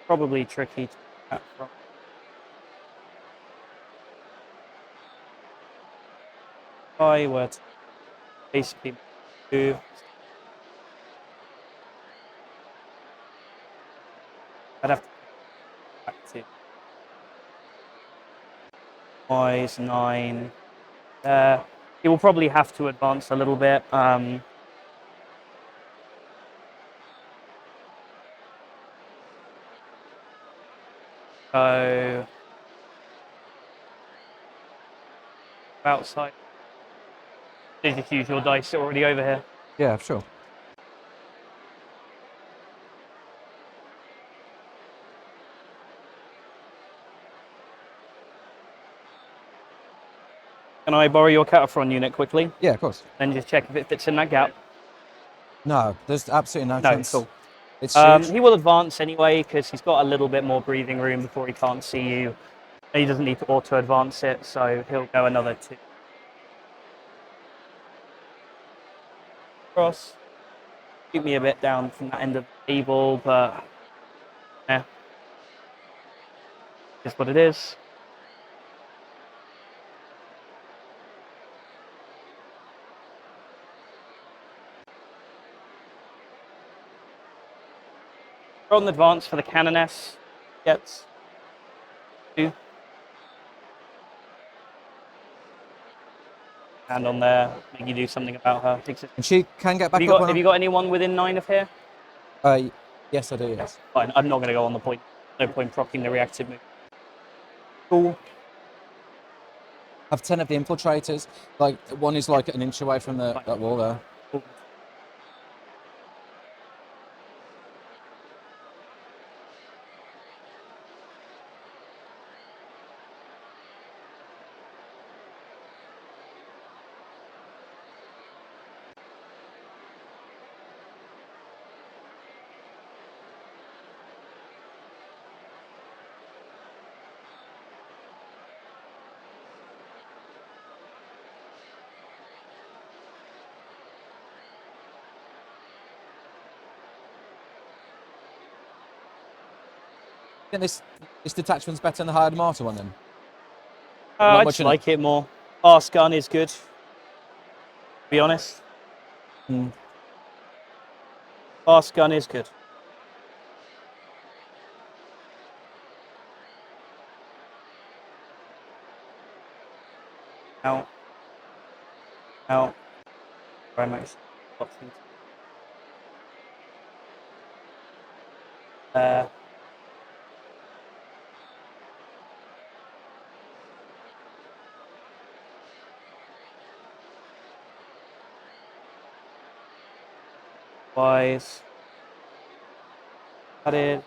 Probably tricky to get from. If I were to basically move, I'd have to go back to noise 9 there. He will probably have to advance a little bit. So outside. Did you use your dice already over here? yeah, sure. Can I borrow your Cataphren unit quickly? Yeah, of course. Then just check if it fits in that gap. No, there's absolutely no No, chance. cool. It's huge. He will advance anyway because he's got a little bit more breathing room before he can't see you. And he doesn't need to auto advance it, so he'll go another 2. Cross. Keep me a bit down from that end of the table, but yeah, it's what it is. Roll an advance for the Canoness. Gets 2. Hand on there, make you do something about her. And she can get Have back you up. got, have you got anyone within 9 of here? Yes, I do. Yes. Fine, I'm not going to go on the point. No point proccing the reactive move. Cool. I have 10 of the infiltrators. Like one is like an inch away from that wall there. Cool. I think this detachment's better than the hired martyr one then. I much just in it. like it more. Fast gun is good, to be honest. Hmm. Fast gun is good. Out. Out. Very much. There. wise. Added.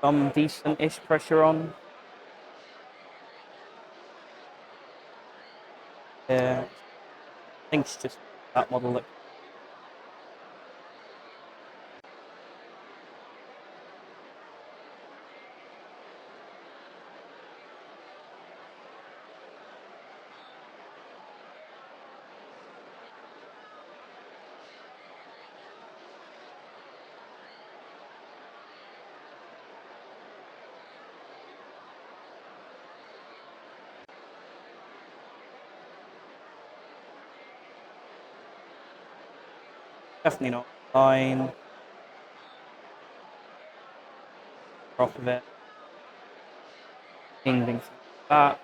Some decent-ish pressure on. Yeah, I think it's just that model that. Definitely not line. Off of it. Anything like that.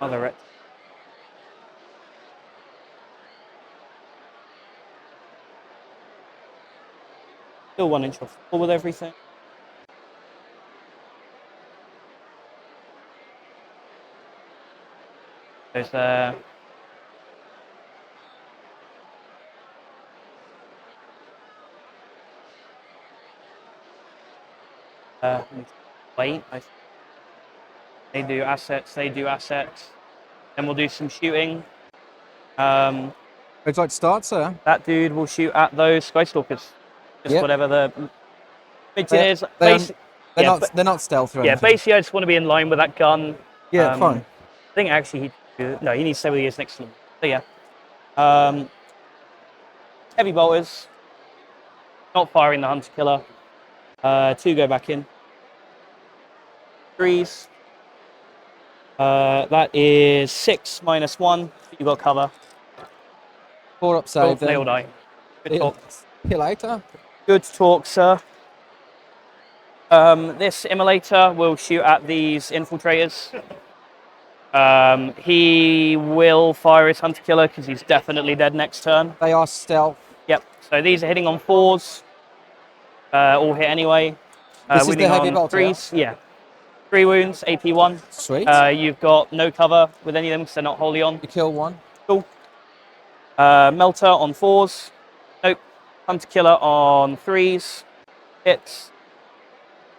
Other rect. Still 1 inch off full with everything. Goes there. Wait, they do assets, they do assets. Then we'll do some shooting. Would you like to start, sir? That dude will shoot at those Skystalkers. Just Yep. whatever the rating is. They're, Yeah, they're not stealth or yeah, anything. basically I just want to be in line with that gun. Yeah, fine. I think actually no, he needs to stay where he is next to them. So yeah. Heavy bolters. Not firing the hunter killer. 2 go back in. 3s. That is 6 minus 1. You got cover. 4 up save then. Nailed eye. Good talk. See you later. Good talk, sir. This immolator will shoot at these infiltrators. He will fire his hunter killer because he's definitely dead next turn. They are stealth. Yep. So these are hitting on 4s. All hit anyway. This is the heavy on bolter, 3s. Yeah. 3 wounds, AP1. Sweet. You've got no cover with any of them because they're not wholly on. You kill 1. Cool. Melter on 4s. Nope. Hunter killer on 3s. Hits.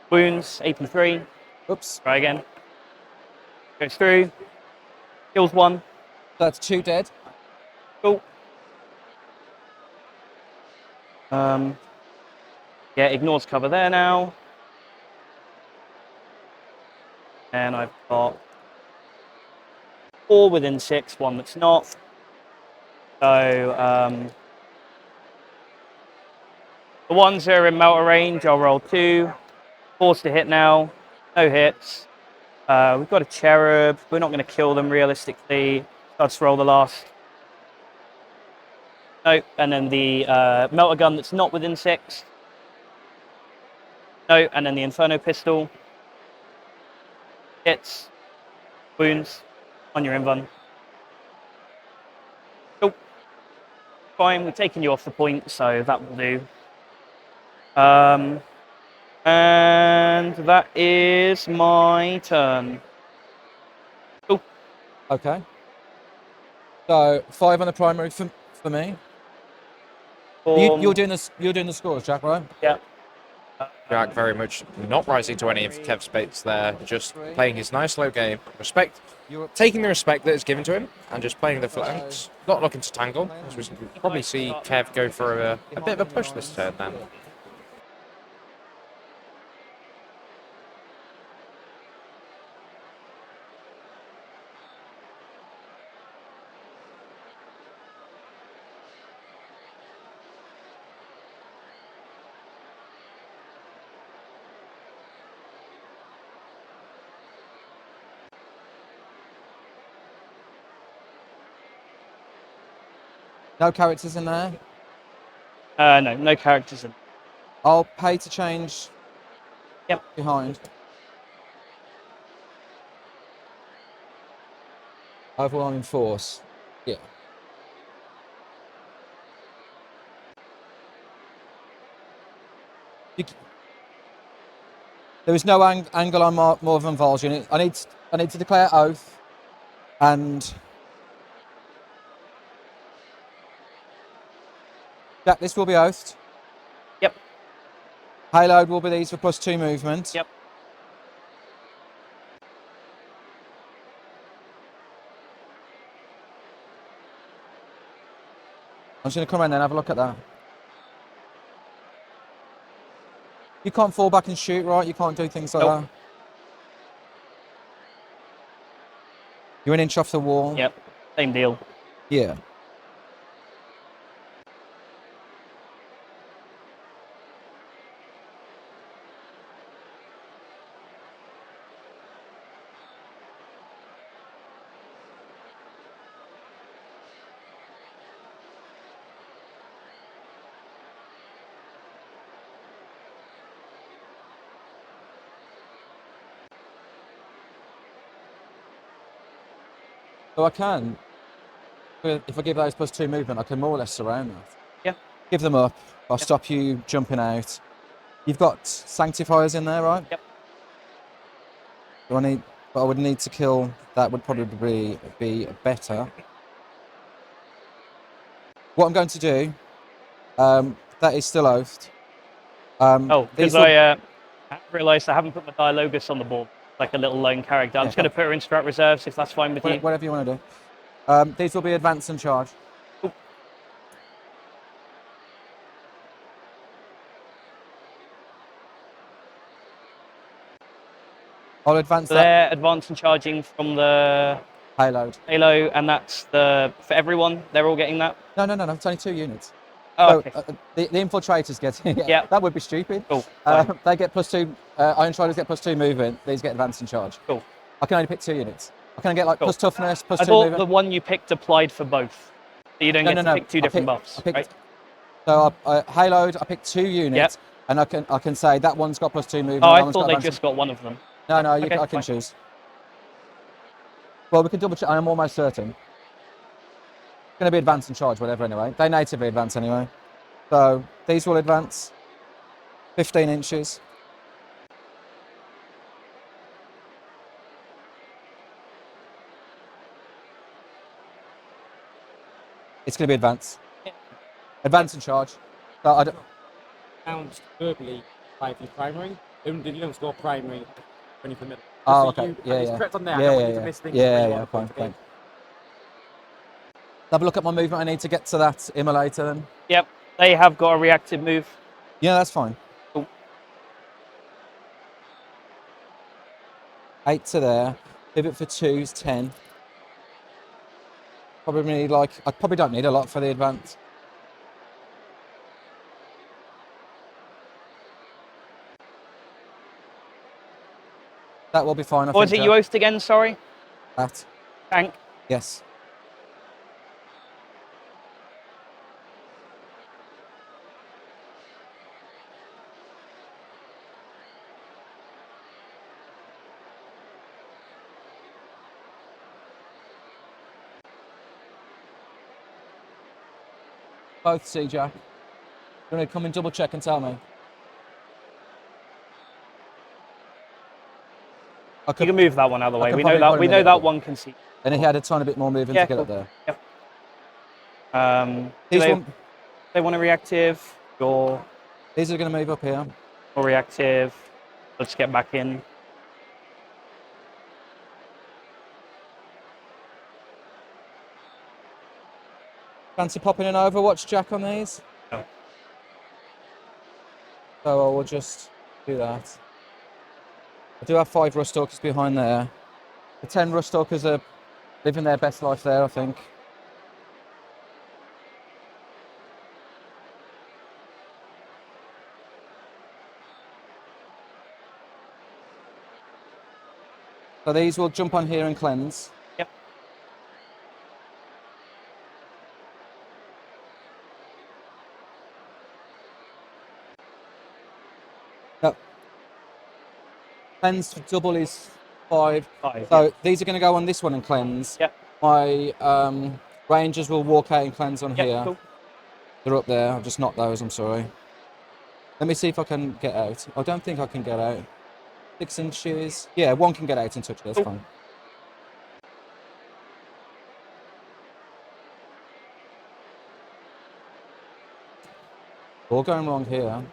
Wounds, AP3. Oops. Try again. Goes through. Kills 1. That's 2 dead. Cool. Yeah, ignores cover there now. And I've got 4 within 6, 1 that's not. So the ones that are in melter range, I'll roll 2. Forced to hit now. No hits. We've got a cherub. We're not going to kill them realistically. I'll just roll the last. Nope. And then the melter gun that's not within 6. No. And then the Inferno pistol. Hits. Wounds on your invuln. Cool. Fine. We've taken you off the point, so that will do. And that is my turn. Cool. Okay. So 5 on the primary for me. You're doing this. You're doing the scores, Jack, right? Yeah. Jack very much not rising to any of Kev's baits there, just playing his nice low game. Respect, taking the respect that is given to him, and just playing the flanks. Not looking to tangle, as we can probably see Kev go for a bit of a push this turn then. No characters in there. No, no characters in. I'll pay to change Yep. behind. Overwhelming force. Yeah. There is no angle on more than Val's unit. I need to declare oath, and Jack, this will be oathed. Yep. Payload will be these for +2 movement. Yep. I'm just going to come around there and have a look at that. You can't fall back and shoot, right? You can't do things like Nope. that. You're an inch off the wall. Yep. Same deal. Yeah. So I can, if I give those +2 movement, I can more or less surround that. Yeah. Give them up. I'll Yep. stop you jumping out. You've got sanctifiers in there, right? Yep. Do I need? But I would need to kill. That would probably be better. What I'm going to do, that is still oathed. Oh, because these will- I realised I haven't put my Dialogus on the board, like a little lone character. I'm just going to put her in strat reserves if that's fine with you. whatever you want to do. These will be advance and charge. Cool. I'll advance So that they're advanced and charging from the payload. Halo, and that's for everyone. They're all getting that. No. It's only 2 units. Oh, So okay. the infiltrators get. Yeah. That would be stupid. Cool. Fine. They get +2. Iron Striders get +2 movement. These get advance and charge. Cool. I can only pick 2 units. I can get like Cool. plus toughness, +2 I thought movement. the one you picked applied for both. So you don't get to pick two different buffs, right? So Haloed, I picked 2 units, and I can say that one's got +2 movement. Oh, that I one's thought got they advance- just got one of them. No, Okay, I can fine. choose. Well, we can double check. I'm almost certain. It's going to be advance and charge, whatever. Anyway, they natively advance anyway. So these will advance 15 inches. It's going to be advance. Yeah. Advance and charge. So I don't, Counts verbally by the primary. You don't score primary when you're for middle. Oh, So okay. you- Yeah, and it's yeah. correct on there. I Yeah, don't want yeah, you to yeah. miss things. Yeah, when you yeah, want to fine, put fine. Have a look at my movement. I need to get to that immolator then. Yep. They have got a reactive move. Yeah, that's fine. Cool. 8 to there. Pivot for 2 is 10. Probably need like, I probably don't need a lot for the advance. That will be fine. I What was think, it you host again? Sorry. That. Tank. Yes. Both see, Jack. You want to come and double check and tell me? I You could, can move that one out of the I way. could We know probably that. put We him in know there. that one can see. and he had a tiny bit more movement Yeah, to get cool. up there. Yep. These, They want a reactive. You're these are going to move up here. reactive. Let's get back in. Fancy popping an Overwatch, Jack, on these? No. So I will just do that. I do have 5 Rustalkers behind there. The 10 Rustalkers are living their best life there, I think. So these will jump on here and cleanse. Yep. Cleanse double is 5. 5. So Yeah. these are going to go on this one and cleanse. Yep. My Rangers will walk out and cleanse on Yep. here. Cool. They're up there. I've just knocked those. I'm sorry. Let me see if I can get out. I don't think I can get out. 6 inches. Yeah, one can get out and touch it. That's Cool. fine. All going wrong here.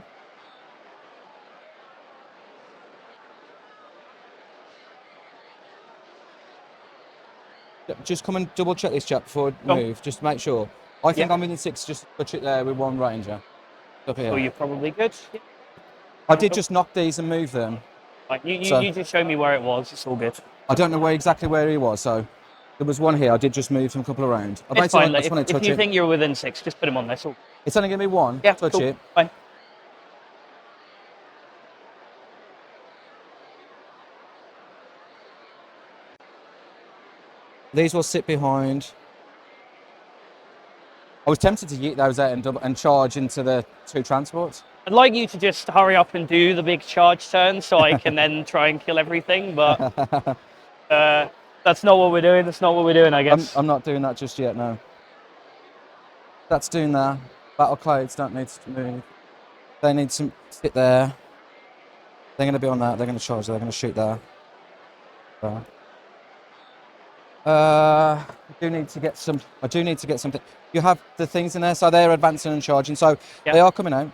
Just come and double check this chap before I Go on. move. Just make sure. I think Yep. I'm within 6. Just touch it there with one Ranger. Up here. So you're probably good. Yeah. I did just knock these and move them. Like, So- you just show me where it was. It's all good. I don't know exactly where he was, so there was one here. I did just move him a couple of rounds. I It's basically fine. I just want to If touch you it. think you're within 6, just put him on there. It's all. It's only going to be one. Yeah. Touch Cool. it. Fine. These will sit behind. I was tempted to yeet those out and charge into the 2 transports. I'd like you to just hurry up and do the big charge turn so I can then try and kill everything, but that's not what we're doing. That's not what we're doing, I guess. I'm not doing that just yet, no. That's doing that. Battle Clades don't need to move. They need to sit there. They're going to be on that. They're going to charge. They're going to shoot there. There. I do need to get some. I do need to get something. You have the things in there, so they're advancing and charging. So Yep. they are coming out.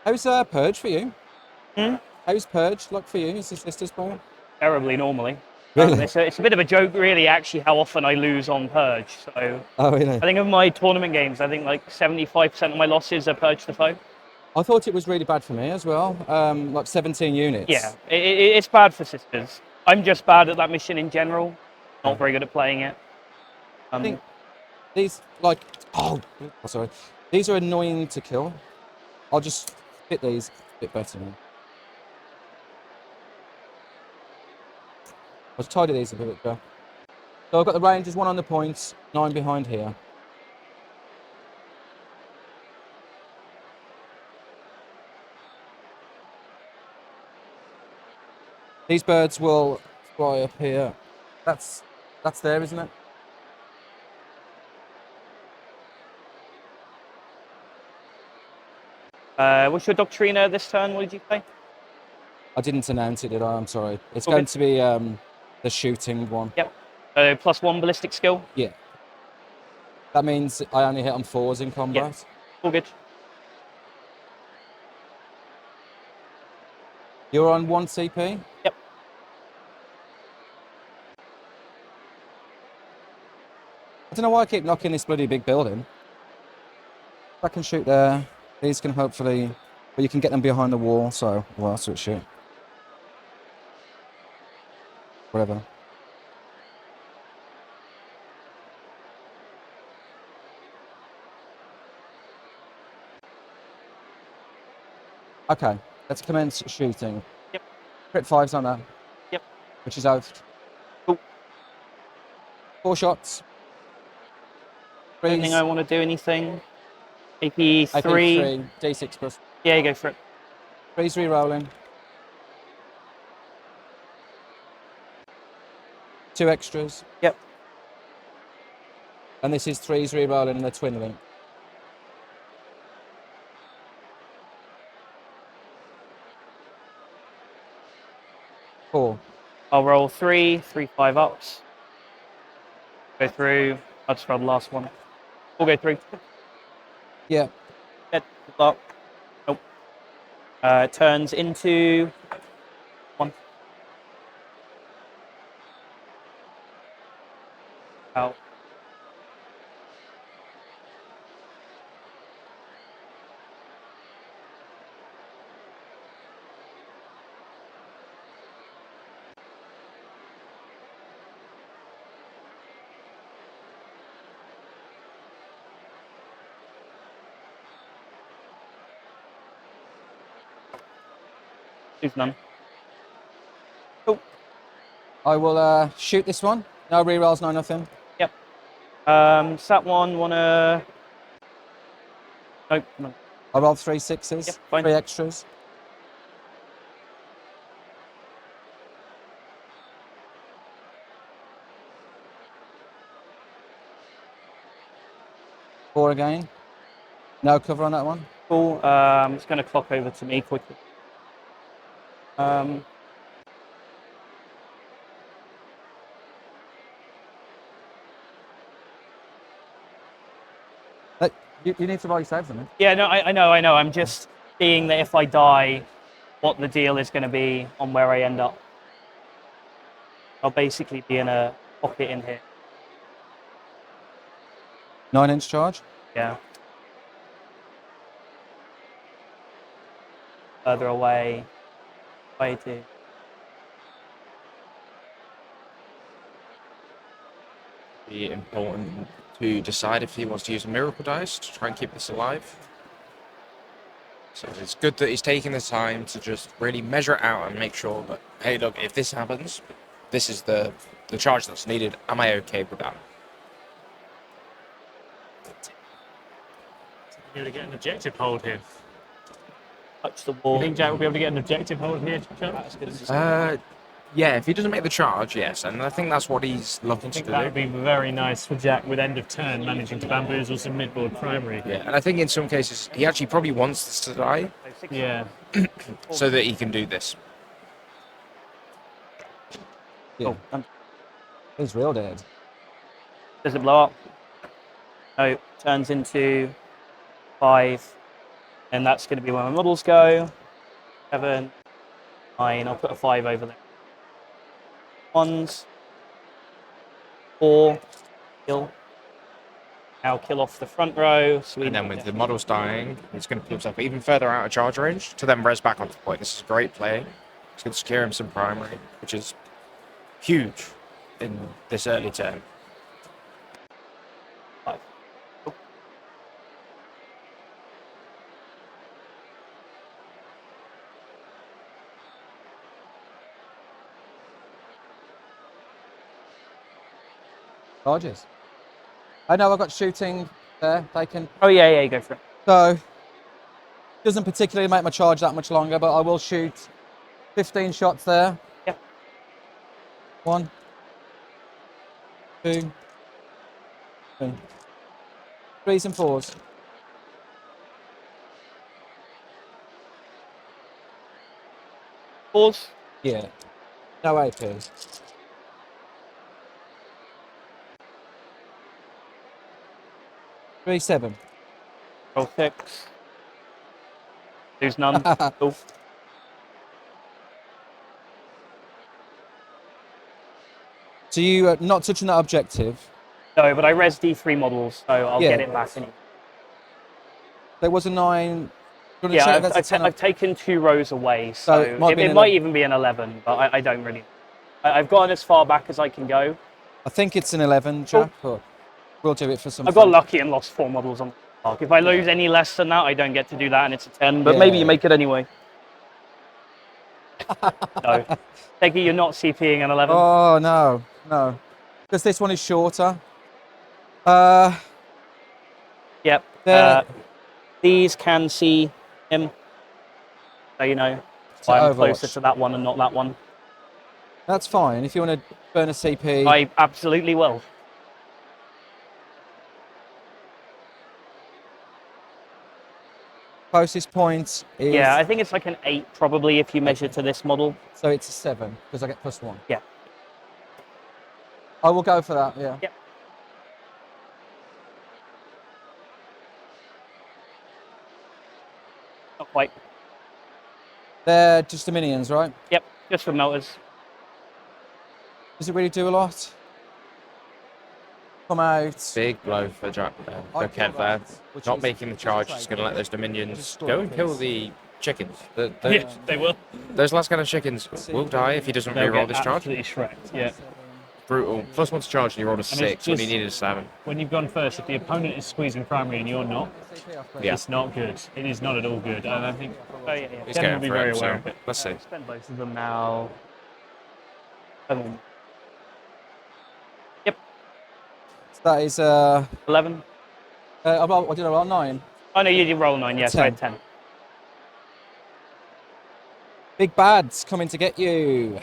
How's Purge for you? How's Purge like for you? Is this Sisters player? Terribly normally. Really? It's a bit of a joke, really, actually, how often I lose on Purge. So Oh, really? I think of my tournament games, I think like 75% of my losses are Purge the foe. I thought it was really bad for me as well. Like 17 units. Yeah, it's bad for Sisters. I'm just bad at that mission in general. Not very good at playing it. I think these like sorry. These are annoying to kill. I'll just hit these a bit better now. I'll tidy these a bit better. So I've got the Rangers, 1 on the points, 9 behind here. These birds will fly up here. That's there, isn't it? What's your Doctrina this turn? What did you say? I didn't announce it, did I? I'm sorry. It's Okay. going to be the shooting one. Yep. +1 ballistic skill. Yeah. That means I only hit on 4s in combat. All good. You're on 1 CP? Yep. I don't know why I keep knocking this bloody big building. I can shoot there. These can hopefully... But you can get them behind the wall, so... Well, that's what shoot. Whatever. Okay, let's commence shooting. Yep. Crit 5's on that. Yep. Which is out. Cool. 4 shots. Don't think I want to do anything. AP 3. D6 plus. Yeah, you go for it. 3's re-rolling. 2 extras. Yep. And this is 3's re-rolling and the twin link. Four. I'll roll 3, 5 ups. Go through. I'll just roll the last one. We'll go through. Yeah. Good luck. Nope. It turns into 1. Out. Lose none. Cool. I will shoot this one. No rerolls, no nothing. Yep. Sat one, wanna... Nope. No. I rolled 3 6s, Yep, fine. 3 extras. Four again. No cover on that one. Cool. It's gonna clock over to me quickly. You need to roll your saves on it. Yeah, no, I know. I'm just seeing that if I die, what the deal is going to be on where I end up. I'll basically be in a pocket in here. 9-inch charge. Yeah. Further away. Way to. Be important to decide if he wants to use a miracle dice to try and keep this alive. So it's good that he's taking the time to just really measure it out and make sure that, hey, look, if this happens, this is the charge that's needed. Am I okay with that? You're going to get an objective hold here. Touch the You wall. think Jack will be able to get an objective hold here, Chuck? Yeah, if he doesn't make the charge, yes, and I think that's what he's looking I to think do. that would be very nice for Jack with end of turn, managing to bamboozle some mid-board primary. Yeah, and I think in some cases he actually probably wants this to die Yeah. so that he can do this. Yeah. He's real dead. Does it blow up? No, turns into 5. And that's going to be where my models go. 7, 9. I'll put a 5 over there. 1s. 4. Kill. Now kill off the front row. Sweet. And then with the models dying, he's going to put himself even further out of charge range to then res back onto the point. This is a great play. It's going to secure him some primary, which is huge in this early turn. 5. Charges. I know I've got shooting there. They can. Oh, yeah, go for it. So, doesn't particularly make my charge that much longer, but I will shoot 15 shots there. Yeah. 1, 2, 3. 3s and 4s. Pause. Yeah. No AP. 3 7. Roll 6. Lose none. Cool. So you not touching that objective. No, but I res D3 models, so I'll Yeah. get it back anyway. There was a 9. Do you wanna Yeah, check if that's a 10 I've taken 2 rows away, so it might be it an might 11. even be an 11, but I don't really. I've gotten as far back as I can go. I think it's an 11, Jack, but we'll do it for some I got fun. lucky and lost 4 models on the park. If I lose any less than that, I don't get to do that, and it's a 10. But maybe Yeah. you make it anyway. No, take it you're not CPing an 11. Oh, no. Because this one is shorter. Yep. There- These can see him, so you know. So I'm Overwatch. closer to that one and not that one. That's fine. If you want to burn a CP. I absolutely will. Closest point is. Yeah, I think it's like an 8 probably if you measure to this model. So it's a 7 because I get +1. Yeah. I will go for that, yeah. Yep. Not quite. They're just the minions, right? Yep, just for melters. Does it really do a lot? Come out. Big blow for Jack there. I For kill Kev there. that, which Not is- making the which is charge, great. just going to let those Dominions Just go and kill score, the chickens. Yeah, they will. Those last kind of chickens will die if he doesn't They'll reroll get this charge. absolutely shreked, yeah. Brutal. +1 to charge and he rolled a it's 6 when he just- needed a 7. When you've gone first, if the opponent is squeezing primary and you're not, Yeah. it's not good. It is not at all good. And I think Oh, yeah. He's Ken going will be for very it, aware so of it. let's see. Spend both of them now. That is 11. what did I roll? 9. Oh no, you did roll 9. Yeah, sorry, 10. Big bad's coming to get you.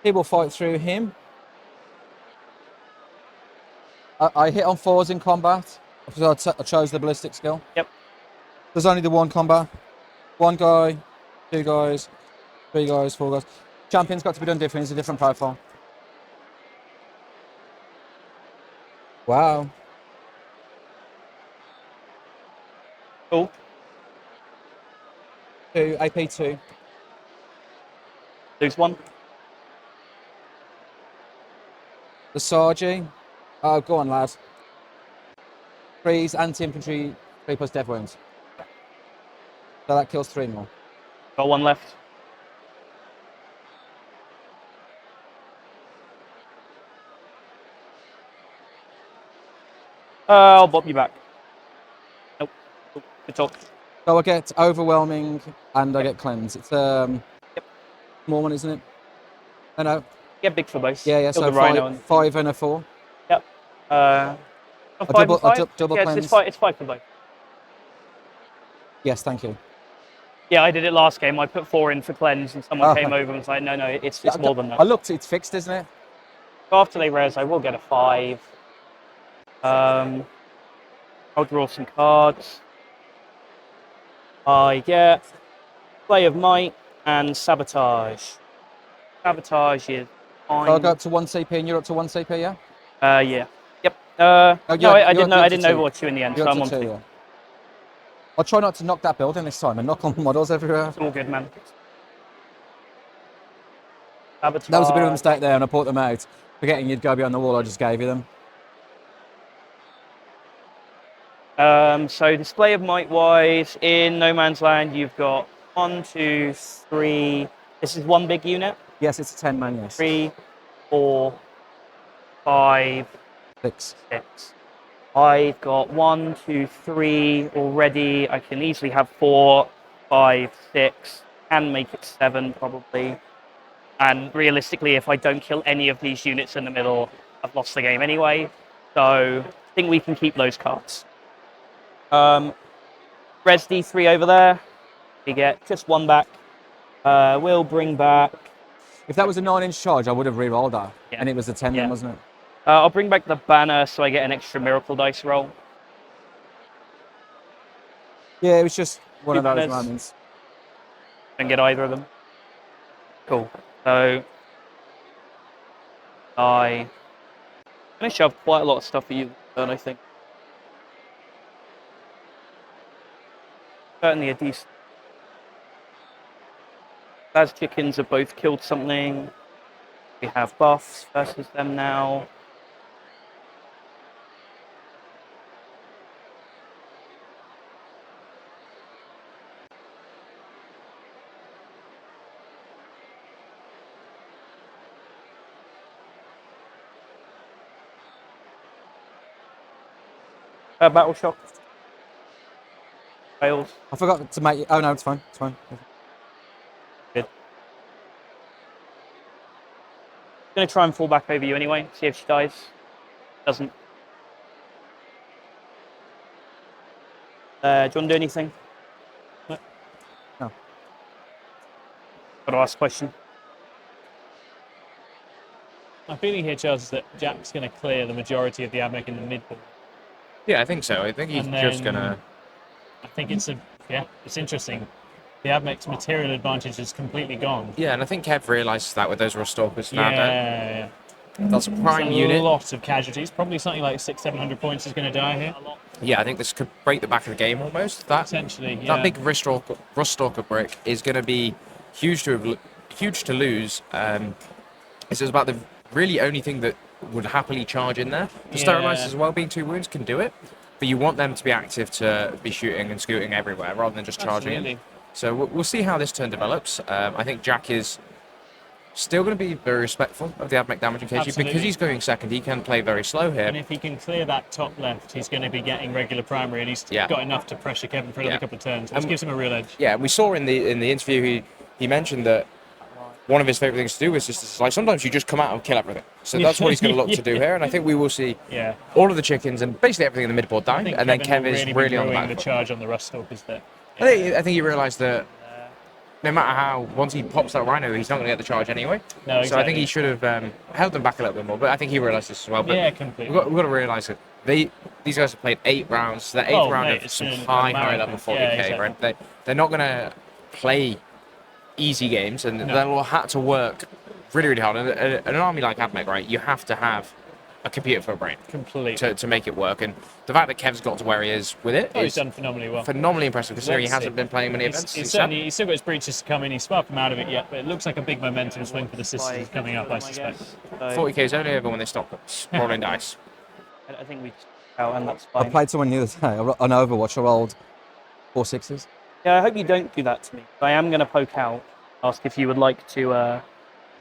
He will fight through him. I hit on 4s in combat because I chose the ballistic skill. Yep. There's only the one combat. 1 guy, 2 guys, 3 guys, 4 guys. Champion's got to be done different. It's a different profile. Wow. Cool. 2, AP 2. Lose 1. The Sargi. Oh, go on, lad. 3's anti-infantry, 3 plus death wounds. So that kills 3 more. Got 1 left. I'll bop you back. Nope. Cool. Good talk. So I get overwhelming and I get cleanse. It's small one, isn't it? No. Get big for both. Yeah. Kill So the rhino 5 and a 4. Yep. A 5 double- and 5? a double yeah, cleanse. it's 5 for both. Yes, thank you. Yeah, I did it last game. I put 4 in for cleanse, and someone came over and was like, "No, it's more than that." I looked. It's fixed, isn't it? After they res, I will get a 5. I'll draw some cards. I get Play of Might and Sabotage. Sabotage is fine. So I'll go up to 1 CP and you're up to 1 CP, yeah? Yeah. Yep. No, I didn't overwatch you in the end, You're so up I'm on to 2, 2. yeah. I'll try not to knock that building this time and knock on models everywhere. It's all good, man. Sabotage. That was a bit of a mistake there and I brought them out. Forgetting you'd go behind the wall, I just gave you them. So display of might wise, in No Man's Land, you've got 1, 2, 3. This is 1 big unit. Yes, it's a 10-man, yes. 3, 4, 5, 6. 6. I've got 1, 2, 3 already. I can easily have 4, 5, 6. Can make it 7 probably. And realistically, if I don't kill any of these units in the middle, I've lost the game anyway. So I think we can keep those cards. Res D3 over there. We get just 1 back. We'll bring back. If that was a 9-inch charge, I would have re-rolled that. Yeah. And it was a 10 then, wasn't it? I'll bring back the banner so I get an extra miracle dice roll. Yeah, it was just one of those Banners. moments. Don't get either of them. Cool. So I'm going to shove quite a lot of stuff at you, I think. Certainly a decent. Baz chickens have both killed something. We have buffs versus them now. Battle shock. Fails. I forgot to make... Oh, no, it's fine. It's fine. Good. Gonna try and fall back over you anyway, see if she dies. Doesn't. Do you want to do anything? No. Got to ask a question. My feeling here, Charles, is that Jack's going to clear the majority of the AdMech in the midboard. Yeah, I think so. I think he's And just then- gonna. I think it's interesting. The AdMech's material advantage is completely gone. Yeah, and I think Kev realises that with those Rust Stalkers now. Yeah. That's a prime It's a unit. lot of casualties. Probably something like 600-700 points is going to die here. Yeah, I think this could break the back of the game almost. That Potentially, yeah. that big Rust Stalker brick is going to be huge to lose. This is about the really only thing that would happily charge in there. The Sterilizers as well, being 2 wounds, can do it. But you want them to be active to be shooting and scooting everywhere rather than just charging in. Absolutely. So we'll see how this turn develops. I think Jack is Still going to be very respectful of the Admech damage in KG. Because Absolutely. he's going second, he can play very slow here. And if he can clear that top left, he's going to be getting regular primary, and he's got enough to pressure Kevin for another couple of turns, which gives him a real edge. Yeah, we saw in the interview he mentioned that one of his favourite things to do is just like sometimes you just come out and kill everything. So that's what he's going to look to do here, and I think we will see all of the chickens and basically everything in the midboard dying, and then Kev is really on the back. The charge on the rust stalkers there. I think he realised that no matter how, once he pops that rhino, he's not going to get the charge anyway. No, exactly. So I think he should have held them back a little bit more, but I think he realised this as well. But yeah, completely. We've got to realise that these guys have played 8 rounds, so that 8th round of some high level 40k, right? They're not going to play easy games, and they'll have to work really, really hard. And an army like Admech, right, you have to have a computer for a brain to make it work. And the fact that Kev's got to where he is with it is he's done phenomenally well. Phenomenally impressive, considering he hasn't been playing many events. He's still got his breaches to come in. He's far from out of it yet, but it looks like a big momentum swing for the systems coming up, I suspect. 40k is only over when they stop rolling dice. I think we and that's fine. I played someone the other day on Overwatch. I rolled 4 6s. Yeah, I hope you don't do that to me. I am going to poke out, ask if you would like to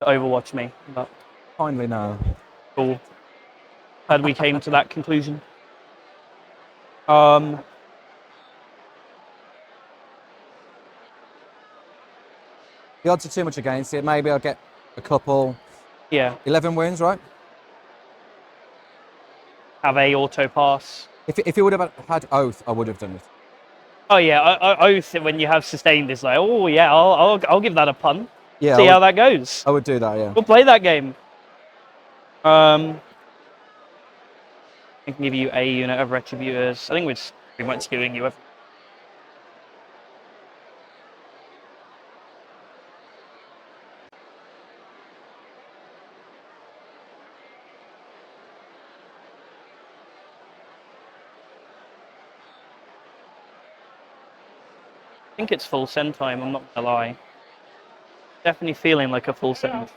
Overwatch me. But Kindly no. cool. Glad we came to that conclusion. The odds are too much against it. Maybe I'll get a couple. Yeah. 11 wounds, right? Have a auto pass. If you would have had Oath, I would have done it. Oh yeah, Oath when you have sustained is like, oh yeah, I'll give that a punt. Yeah. See how that goes. I would do that, yeah. We'll play that game. I can give you a unit of Retributors. I think we're just pretty much giving you everything. I think it's full send time, I'm not gonna lie. Definitely feeling like a full send.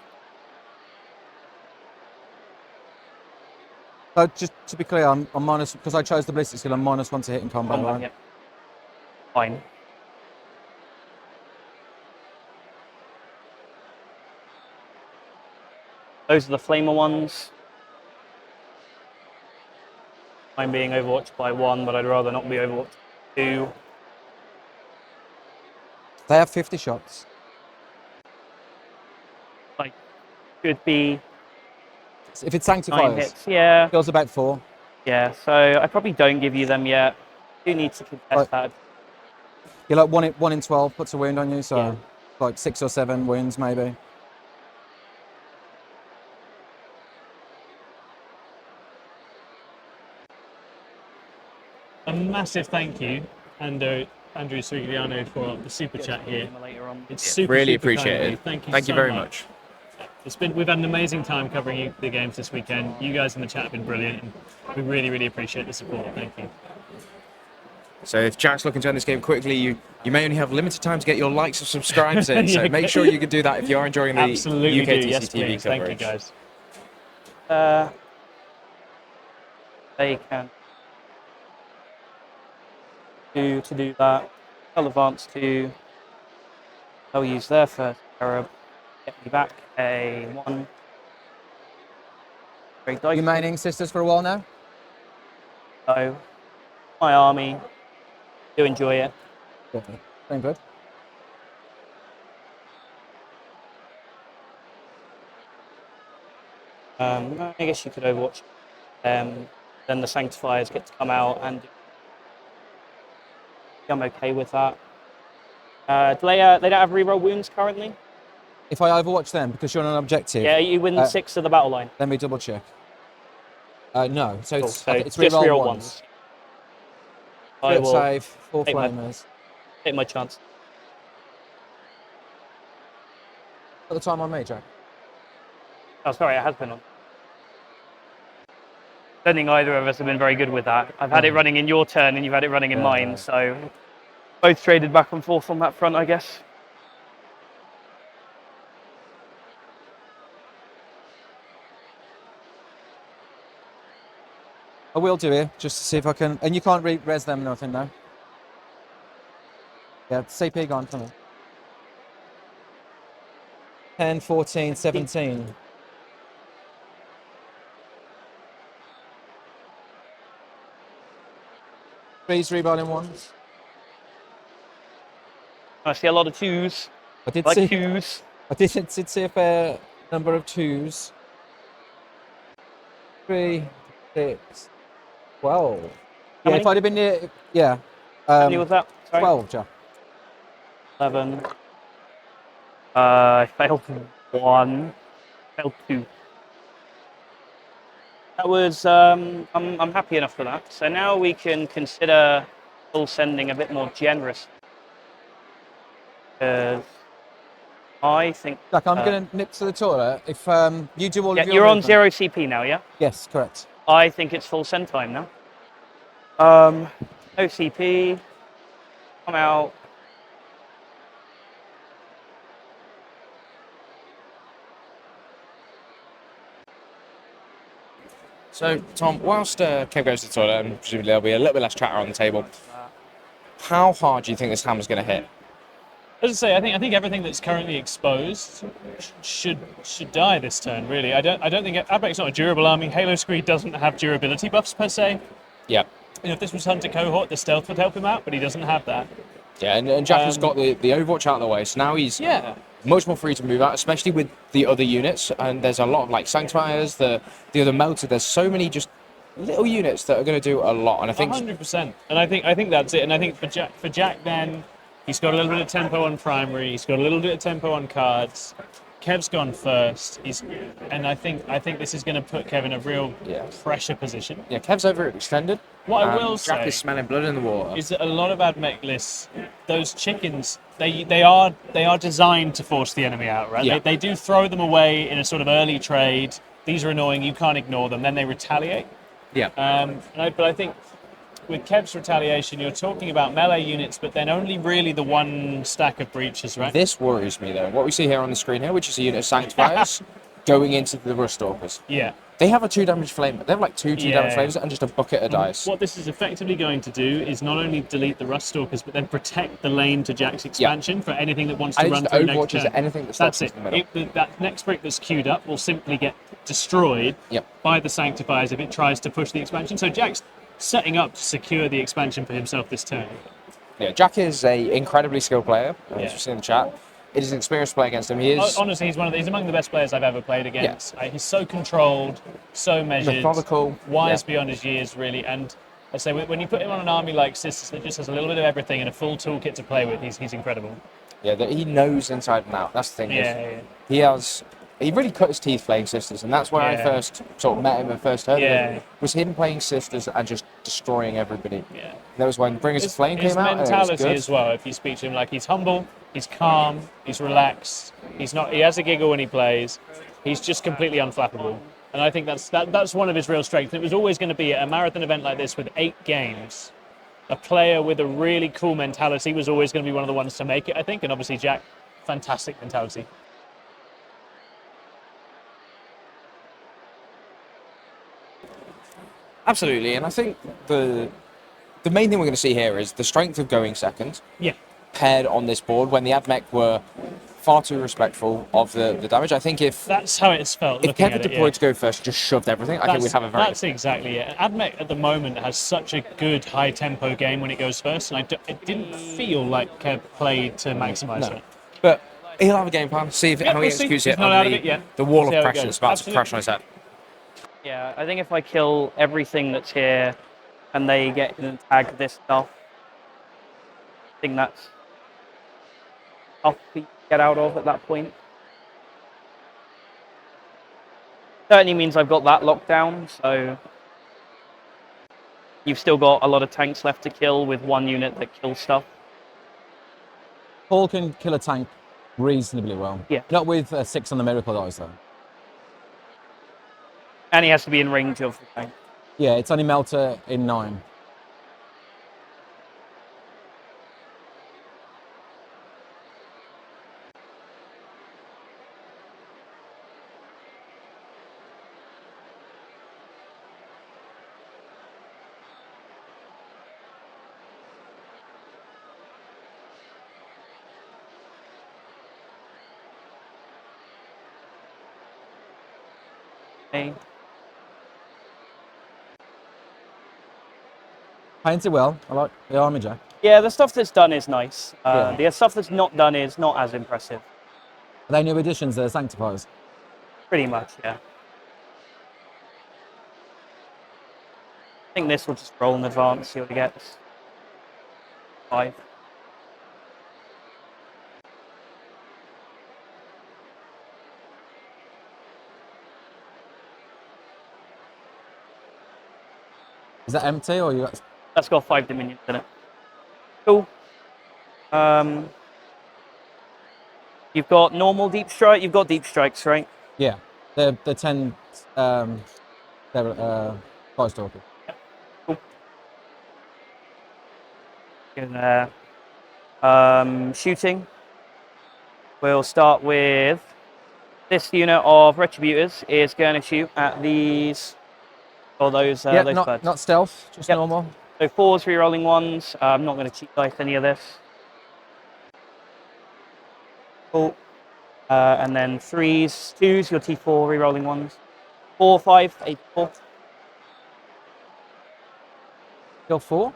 So just to be clear, I'm minus, because I chose the ballistic skill, I'm -1 to hit in combat, right? Yep. Fine. Those are the flamer ones. I'm being overwatched by 1, but I'd rather not be overwatched by 2. They have 50 shots. Like, could be If it's 9 sanctifiers, hits. Yeah. feels about 4. Yeah, so I probably don't give you them yet. Do need to contest that. You're like 1 in 12 puts a wound on you, so Yeah. like 6 or 7 wounds maybe. A massive thank you, Andrew Srigliano, for the super chat here. Later on. It's super, Really super kind appreciate of you. it. Thank you Thank so you very much. We've had an amazing time covering the games this weekend. You guys in the chat have been brilliant, and we really, really appreciate the support. Thank you. So if Jack's looking to end this game quickly, you may only have limited time to get your likes or subscribes in. So make sure you can do that if you are enjoying the Absolutely UKTC do. Yes, TV please. coverage. Thank you, guys. They can to do that. I'll advance to. I'll use their first Arab. Get me back a 1. Great dice. You maining sisters for a while now? So, my army. Do enjoy it. Yeah. Doing good. I guess you could Overwatch. Then the Sanctifiers get to come out, and I'm okay with that. Do they don't have reroll wounds currently? If I overwatch them, because you're on an objective, Yeah, you win 6 of the battle line. let me double check. No, so Cool. it's, So it's just reroll reroll ones. I Crit will save, 4 take my- flamers. take my chance. At the time on me, Jack. Oh, sorry, it has been on. I don't think either of us have been very good with that. I've had it running in your turn, and you've had it running in mine, so both traded back and forth on that front, I guess. I will do it, just to see if I can, and you can't res them nothing now. Yeah, CP gone for me. 10, 14, 17. Threes, reballing ones. I see a lot of twos. I did I like see. twos. I did see a fair number of twos. 3, 6, 12. How Yeah, many? if I'd have been near, yeah. How many was that? Sorry. 12, Jack. 11. I failed 1. Failed 2. That was, I'm happy enough for that. So now we can consider full sending a bit more generous. Because I think. Jack, I'm going to nip to the toilet. If you do all Yeah, of your you're on movement. 0 CP now, yeah? Yes, correct. I think it's full send time now. No CP. Come out. So, Tom, whilst Kev goes to the toilet, and presumably there'll be a little bit less chatter on the table, how hard do you think this hammer's going to hit? As I say, I think everything that's currently exposed should die this turn. Really, I don't think Admech's not a durable army. Haloscreed doesn't have durability buffs per se. Yeah. You know, if this was Hunter Cohort, the stealth would help him out, but he doesn't have that. Yeah, and Jack has got the Overwatch out of the way, so now he's much more free to move out, especially with the other units. And there's a lot of like Sanctifiers, the other Melter. There's so many just little units that are going to do a lot. And I think 100%. And I think that's it. And I think for Jack, then he's got a little bit of tempo on primary. He's got a little bit of tempo on cards. Kev's gone first. And I think this is going to put Kev in a real pressure position. Yeah, Kev's overextended. What I will Jack say is smelling blood in the water. is that a lot of Admech lists, those chickens, they are designed to force the enemy out, right? Yeah. They do throw them away in a sort of early trade. These are annoying. You can't ignore them. Then they retaliate. Yeah. But I think with Kev's retaliation, you're talking about melee units, but then only really the one stack of breaches, right? This worries me though. What we see here on the screen here, which is a unit of Sanctifiers going into the Rust Stalkers. Yeah. They have a 2 damage flame. They have like two damage flames and just a bucket of dice. What this is effectively going to do is not only delete the Rust Stalkers, but then protect the lane to Jack's expansion for anything that wants to And run just through next Overwatches turn. anything that stops That's us in the middle. That next brick that's queued up will simply get destroyed by the Sanctifiers if it tries to push the expansion. So Jack's setting up to secure the expansion for himself this turn. Yeah, Jack is a incredibly skilled player, as you see in the chat. It is an experienced play against him. He is Honestly, he's among the best players I've ever played against. He's so controlled, so measured, methodical, wise beyond his years, really. And I say when you put him on an army like Sisters that just has a little bit of everything and a full toolkit to play with, he's incredible. Yeah, that he knows inside and out. That's the thing. Yeah. He really cut his teeth playing Sisters, and that's when I first sort of met him and first heard of him. Was him playing Sisters and just destroying everybody. Yeah. That was when Bringers of Flame came out. His mentality as well. If you speak to him, like he's humble, he's calm, he's relaxed. He has a giggle when he plays. He's just completely unflappable. And I think that's one of his real strengths. It was always going to be at a marathon event like this with 8 games. A player with a really cool mentality was always going to be one of the ones to make it, I think. And obviously Jack, fantastic mentality. Absolutely, and I think the main thing we're going to see here is the strength of going second. Yeah. Paired on this board when the Admech were far too respectful of the damage. I think if that's how it's felt. If Kev had deployed to go first, just shoved everything, I think we'd have a very. That's exactly it. Admech at the moment has such a good high tempo game when it goes first, and it didn't feel like Kev played to maximise it. But he'll have a game plan. See how he executes it on the wall of pressure that's about to crash on his head. Yeah, I think if I kill everything that's here and they get and tag this stuff, I think that's tough to get out of at that point. Certainly means I've got that locked down, so you've still got a lot of tanks left to kill with one unit that kills stuff. Paul can kill a tank reasonably well. Yeah. Not with 6 on the Miracle Dice though. And he has to be in range of the tank. Yeah, it's only Melter in 9. Okay. Painted well. I like the army jack. Yeah, the stuff that's done is nice. Yeah. The stuff that's not done is not as impressive. Are they new additions? They're sanctifiers. Pretty much, yeah. I think this will just roll in advance, see what he gets. 5. Is that empty or you got? That's got 5 dominions in it. Cool. You've got normal deep strike. You've got deep strikes, right? Yeah. The 10 they're fire stalkers. Cool. In there. Shooting. We'll start with this unit of retributors is going to shoot at these or those Yeah, those not birds. not stealth, just Yep. normal. So 4s, re-rolling 1s. I'm not going to cheat dice any of this. Cool. And then 3s, 2s, your T4, re-rolling 1s. 4, 5, 8, 4. Kill 4?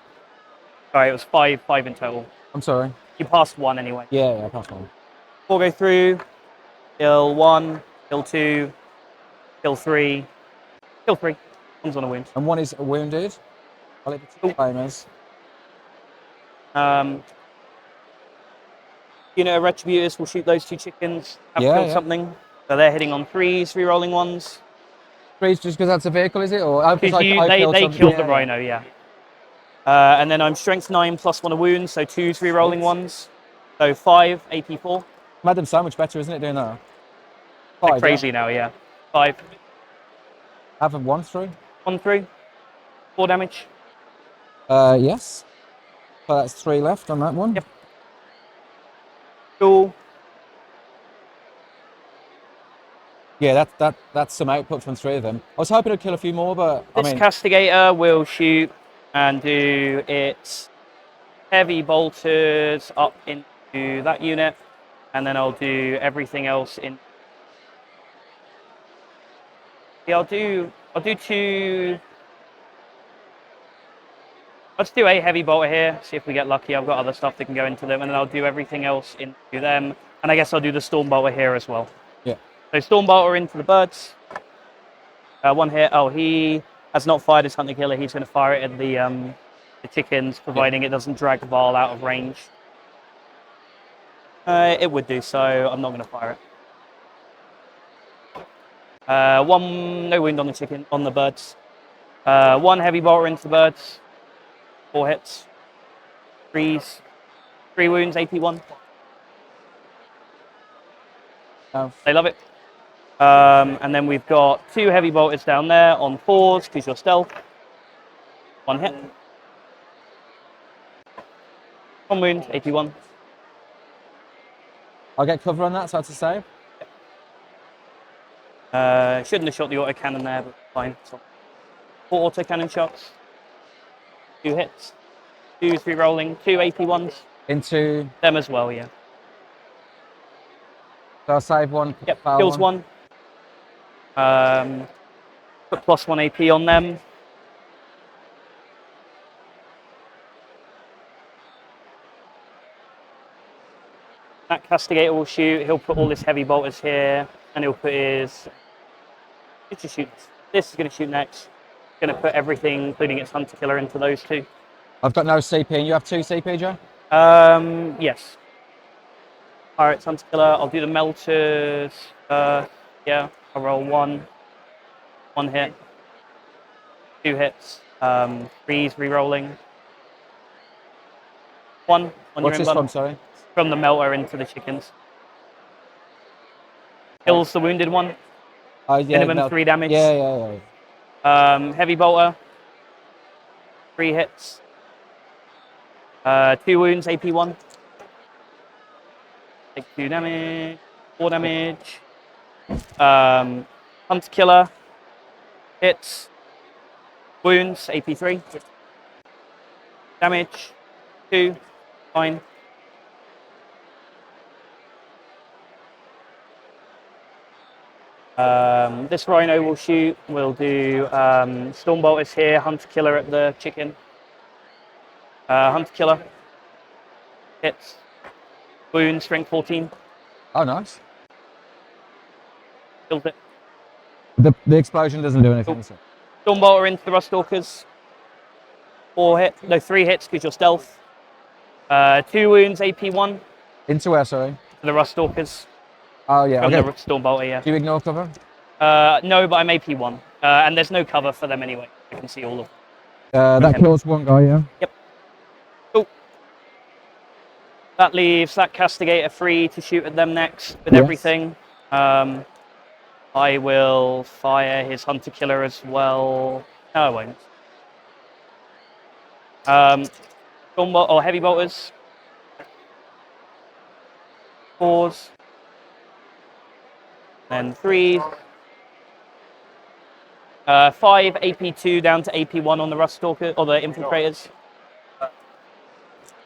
Sorry, it was 5 in total. I'm sorry. You passed 1 anyway. Yeah, pass on. 4 go through. Kill 1, kill 2, kill 3, kill 3. One's on a wound. And one is wounded. I'll leave the two flamers. Unit of retributors will shoot those 2 chickens. Have Yeah, killed yeah. something. So they're hitting on 3s, re-rolling 1s. Three's just because that's a vehicle, is it? Or Because I they something. killed Yeah, the yeah. rhino, yeah. And then I'm strength 9 plus 1 a wound, so 2s, re-rolling 1s. So 5, AP 4. Madam's so much better, isn't it, doing that? They're 5, crazy yeah. now, yeah. 5. Have a 1 through? 1 through. 4 damage. Yes. So that's 3 left on that one. Yep. Cool. Yeah, that's some output from 3 of them. I was hoping to kill a few more, but This I mean, castigator will shoot and do its heavy bolters up into that unit, and then I'll do everything else in. Yeah, I'll do 2. Let's do a heavy bolter here. See if we get lucky. I've got other stuff that can go into them, and then I'll do everything else into them. And I guess I'll do the storm bolter here as well. yeah. So storm bolter into the birds. 1 hit. Oh, he has not fired his hunter killer. He's going to fire it at the chickens, providing it doesn't drag Val out of range. It would do so. I'm not going to fire it. 1 no wound on the chicken on the birds. 1 heavy bolter into the birds. 4 hits. 3s. 3 wounds. AP 1. No. They love it. And then we've got 2 heavy bolters down there on 4s because you're stealth. 1 hit. 1 wound. AP 1. I'll get cover on that, so that's a save. Shouldn't have shot the autocannon there, but fine. So 4 autocannon shots. 2 hits. 2s re-rolling. 2 AP 1s. Into, Them as well, yeah. so I'll save 1. Yep, Foul kills 1. Put plus 1 AP on them. That castigator will shoot. He'll put all his heavy bolters here, and he'll put his. It just shoots. This is going to shoot next. Going to put everything, including its hunter killer, into those 2. I've got no CP, and you have 2 CP, Joe? Yes. Pirates hunter killer. I'll do the melters. Yeah. I'll roll 1. 1 hit. 2 hits. 3s re-rolling. 1 on What's your this inbound. from, sorry? From the melter into the chickens. Kills the wounded one. Oh, yeah. Minimum 3 damage. Yeah. Heavy bolter. 3 hits. 2 wounds, AP 1. Take 2 damage. 4 damage. Hunter killer. Hits. Wounds, AP 3. Damage. 2. Fine. This Rhino will shoot. We'll do Stormbolt is here. Hunter Killer at the chicken. Hunter Killer. Hits. Wound, strength 14. Oh, nice. Kills it. The explosion doesn't do anything. So. Stormbolter into the Ruststalkers. 3 hits because you're stealth. 2 wounds, AP 1 Into where, sorry? to the Ruststalkers. Oh, yeah. From Okay. the Stormbolter, yeah. Do you ignore cover? No, but I'm AP 1. And there's no cover for them anyway. I can see all of That Okay. kills one guy, yeah. Yep. Cool. That leaves that Castigator free to shoot at them next with Yes. everything. I will fire his Hunter Killer as well. No, I won't. Stormbolt or Heavy Bolters. 4s. And 3s. 5 AP2 down to AP1 on the Ruststalker or the Infiltrators.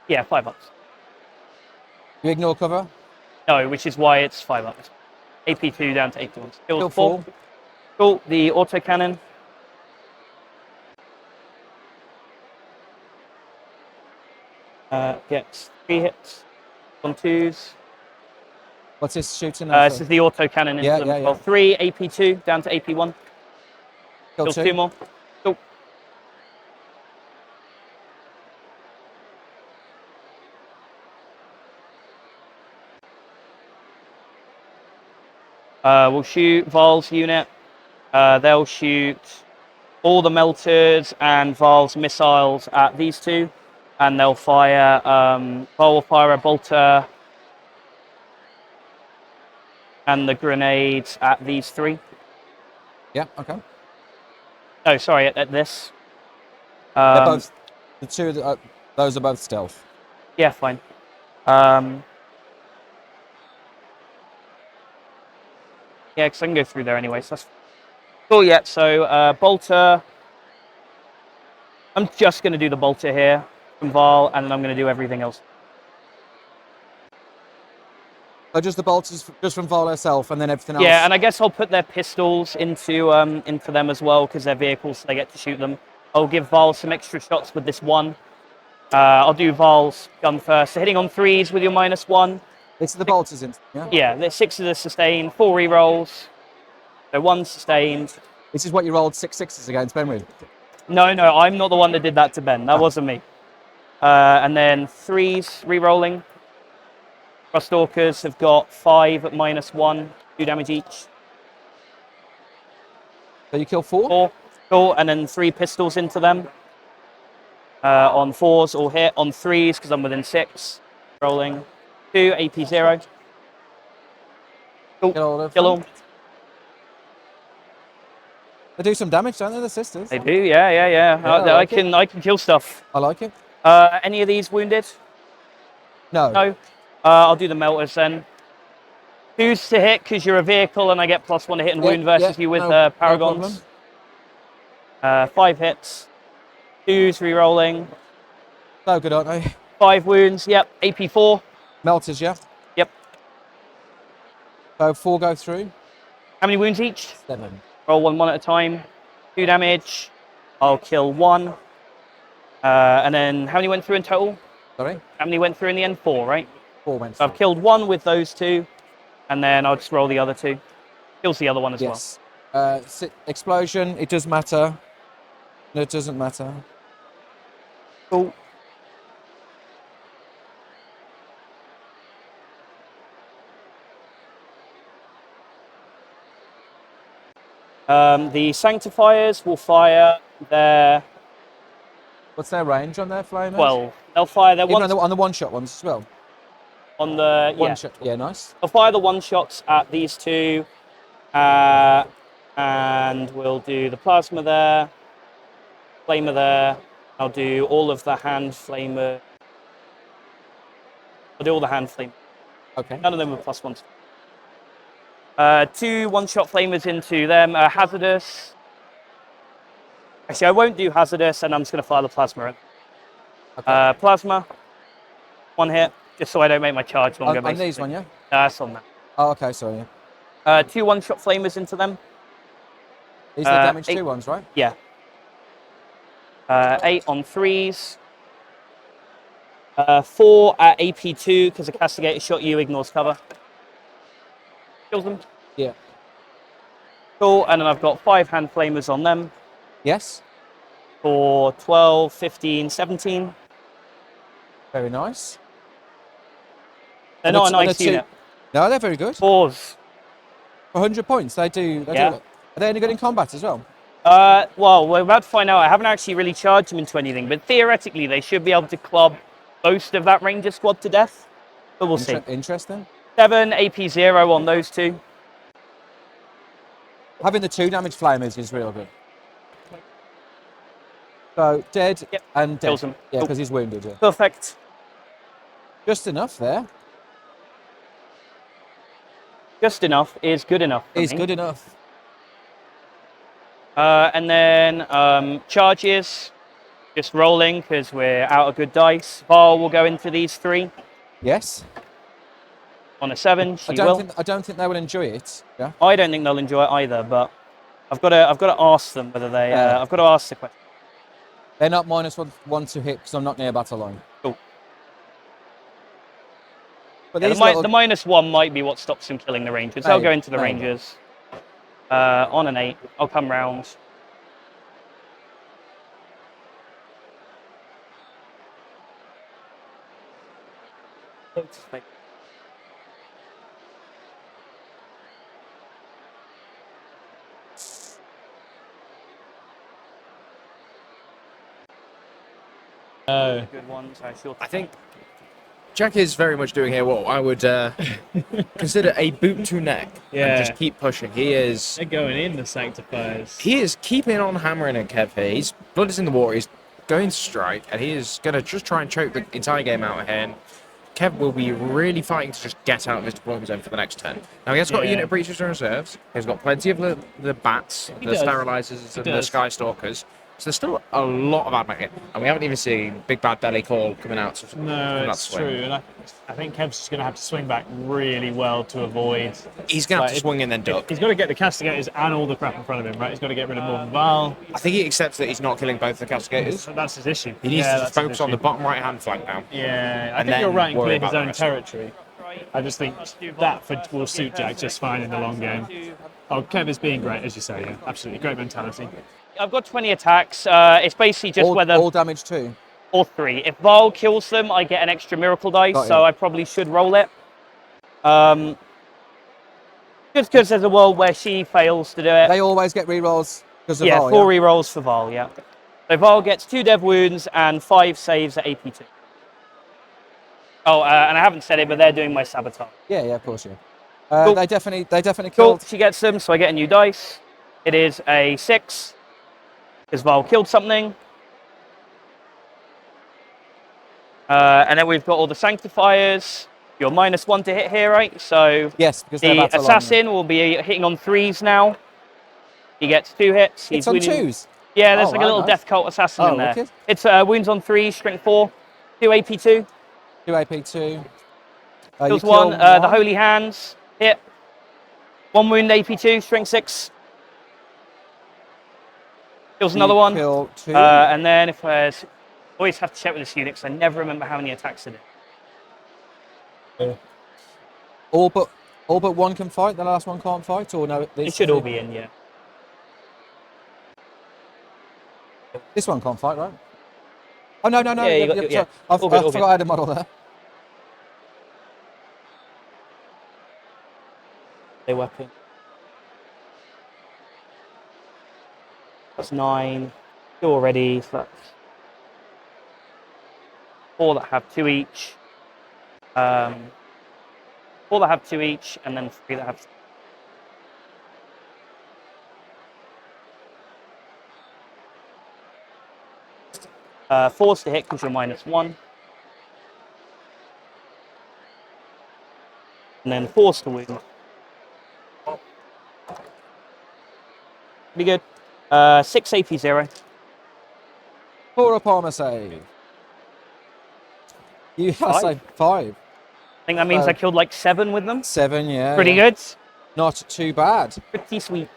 Yeah, 5 ups. You ignore cover? No, which is why it's 5 ups. AP2 down to AP1. Kill Kills 4. Cool. The autocannon. Gets 3 hits on 2s. What's this shooting? This is the autocannon into Yeah, them yeah, as well. yeah. 3 AP2 down to AP1. Kill Kills 2 two. more. Cool. We'll shoot Val's unit. They'll shoot all the melters and Val's missiles at these 2. And they'll fire, Val will fire a bolter and the grenades at these 3. Yeah, okay. No, sorry, at this. They're both, the two, those are both stealth. Yeah, fine. Yeah, because I can go through there anyway, so that's cool. Yeah, so bolter. I'm just going to do the bolter here from Val, and then I'm going to do everything else. So just the bolters, just from Vol herself, and then everything else? Yeah, and I guess I'll put their pistols into them as well, because they're vehicles, so they get to shoot them. I'll give Val some extra shots with this 1. I'll do Val's gun first. So hitting on 3s with your -1. This is the bolters in, yeah? Yeah, the 6s are sustained, 4 rerolls. So 1 sustained. This is what you rolled 6 6s against Ben with? No, I'm not the one that did that to Ben. That wasn't me. And then 3s rerolling. Ruststalkers have got 5 at -1, 2 damage each. So you kill 4? 4. Cool, and then 3 pistols into them. On 4s, all hit. On 3s, because I'm within 6. Rolling. 2, AP0. Cool, Kill all of kill them. all. They do some damage, don't they, the sisters? They do, yeah. I like I can kill stuff. I like it. Any of these wounded? No. No. I'll do the melters then. 2s to hit because you're a vehicle and I get +1 to hit and wound versus you with no Paragons. 5 hits. 2s re-rolling. So good, aren't they? 5 wounds, yep. AP4. Melters, yeah? Yep. So 4 go through? How many wounds each? 7. Roll one at a time. 2 damage. I'll kill 1. And then how many went through in total? Sorry? How many went through in the end? 4, right? 4 went So through. I've killed 1 with those 2. And then I'll just roll the other 2. Kills the other one as Yes. Explosion, it does matter. No, it doesn't matter. well. Cool. The Sanctifiers will fire their What's their range on their flamers? 12. They'll fire their Even one on the one-shot ones as well? on the One yeah. shot. Yeah, nice. They'll fire the 1-shots at these 2, and we'll do the plasma there, flamer there. I'll do all of the hand flamer. I'll do all the hand flamer. Okay. None of them are +1s. 2 1-shot flamers into them. Hazardous. Actually, I won't do hazardous, and I'm just going to fire the plasma in. Okay. Plasma. 1 hit, just so I don't make my charge longer. On these basically. one, yeah? That's on that. Oh, okay, sorry. 2 one-shot flamers into them. These are the damage 8 2 ones, right? Yeah. 8 on 3s. 4 at AP2 because a castigator shot you, ignores cover. Kills them. Yeah. Cool, and then I've got 5 hand flamers on them Yes. for 12, 15, 17. Very nice. They're And not a the t- and the nice two- unit. No, they're very good. 4s. For 100 points, they do. Yeah. Are they any good in combat as well? Well, we're about to find out. I haven't actually really charged them into anything, but theoretically they should be able to club most of that Ranger squad to death. But we'll see. Interesting. 7 AP0 on those 2. Having the 2 damage flamers is real good. So dead Yep. and dead. Kills him. Yeah, Cool. because he's wounded. Yeah. Perfect. Just enough there. Just enough is good enough for Is me. good enough. And then charges, just rolling because we're out of good dice. Val will go into these 3 Yes. on a 7. She I don't will. think they will enjoy it. Yeah. I don't think they'll enjoy it either, but I've got to ask them whether they. I've got to ask the question. They're not -1 to hit because I'm not near battle line. Cool. But Yeah, these the -1 might be what stops him killing the Rangers. I'll go into the Rangers. On an 8. I'll come round. Good ones, I sure. I think Jack is very much doing here what I would consider a boot to neck. Yeah. And just keep pushing. He is They're going in, the Sanctifiers. He is keeping on hammering at Kev here. His blood is in the water. He's going to strike, and he is going to just try and choke the entire game out of here. And Kev will be really fighting to just get out of his deployment zone for the next 10. Now, he has got a unit of breaches and reserves. He's got plenty of the bats, the does. sterilizers, and the does. sky stalkers. So there's still a lot of admech here. And we haven't even seen Big Bad Belly Call coming out. From No, that it's swing. true. And I think Kev's just going to have to swing back really well to avoid. He's going to have to Like, swing and then duck. He's got to get the castigators and all the crap in front of him, right? He's got to get rid of Morgan Val. I think he accepts that he's not killing both the castigators. So that's his issue. He needs Yeah, to that's just his focus on issue. the bottom right-hand flank now. Yeah, I and think you're then right and worry clear about his the own rest. territory. I just think that will suit Jack just fine in the long game. Oh, Kev is being great, as you say. Yeah, absolutely great mentality. I've got 20 attacks. It's basically just whether all damage 2. or 3. If Val kills them, I get an extra miracle dice, Got so you. I probably should roll it. Just because there's a world where she fails to do it. They always get rerolls because of Yeah, Val, 4 rerolls for Val, yeah. So Val gets 2 dev wounds and 5 saves at AP2. Oh, and I haven't said it, but they're doing my sabotage. Yeah, of course, yeah. Cool. They definitely Cool, killed. she gets them, so I get a new dice. It is a 6, because Val killed something. And then we've got all the Sanctifiers. You're -1 to hit here, right? So Yes, because they're the battle Assassin will be hitting on 3s now. He gets 2 hits. It's on winning- 2s. Yeah, there's Oh, like wow, a little nice. Death Cult Assassin Oh, in there. wicked. It's wounds on 3, strength 4, 2 AP2. 2 AP2. Kills you one. kill The Holy Hands, hit. 1 wound AP2, strength 6. Kills another one. Kill 2. And then if there's... Always have to check with this unit because I never remember how many attacks it is. all but one can fight. The last one can't fight, or no? It should all be in, yeah. This one can't fight, right? Oh no! Yeah, you got- yeah. I All good, all forgot I had a model there. Their weapon. That's 9. 2 already, so that's 4 that have 2 each. 4 that have 2 each, and then 3 that have... Force to hit because you're -1. And then force to wound. Pretty good. 6 AP0. 4 up armor save. You have to say 5. I think that means I killed like 7 with them. 7, yeah. Pretty yeah. good. Not too bad. Pretty sweet.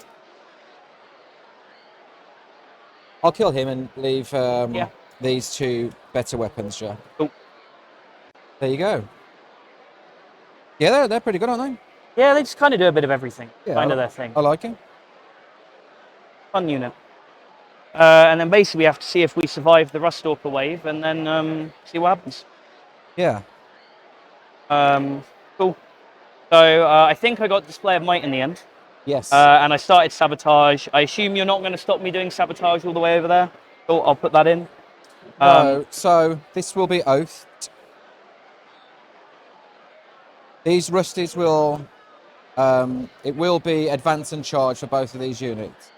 I'll kill him and leave Yeah. these two better weapons, Jack. Cool. There you go. Yeah, they're pretty good, aren't Yeah, they just kind of do a bit of everything. they? Yeah, Kind of their thing. I like it. Fun unit. And then basically we have to see if we survive the Ruststalker wave and then see what happens. Yeah. Cool. So I think I got Display of Might in the end. Yes. And I started Sabotage. I assume you're not going to stop me doing Sabotage all the way over there? Cool, I'll put that in. No, so this will be oathed. These Rusties will, it will be advance and charge for both of these units.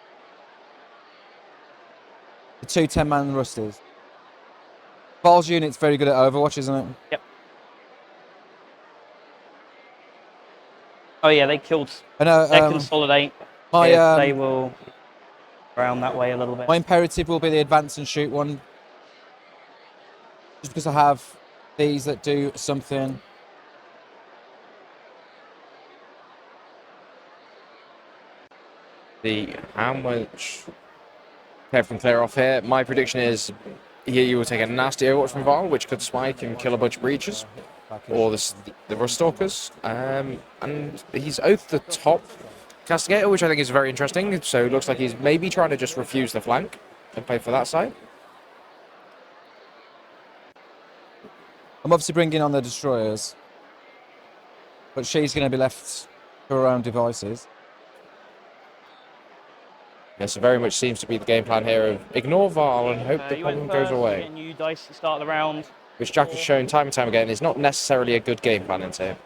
The two 10-man Rusties. Paul's unit's very good at Overwatch, isn't it? Yep. Oh yeah, they killed. I know. They consolidate. My They will around that way a little bit. my imperative will be the advance and shoot one. Just because I have these that do something. The how much Kev from clear off here. My prediction is here you will take a nasty Overwatch from Val, which could spike and kill a bunch of breaches, or the Ruststalkers. And he's oathed the top Castigator, which I think is very interesting. So it looks like he's maybe trying to just refuse the flank and play for that side. I'm obviously bringing on the destroyers, but she's going to be left to her own devices. Yes, it very much seems to be the game plan here of ignore Val and hope the You went problem goes first, away. you get new dice to start the round. Which Jack has shown time and time again is not necessarily a good game plan into him.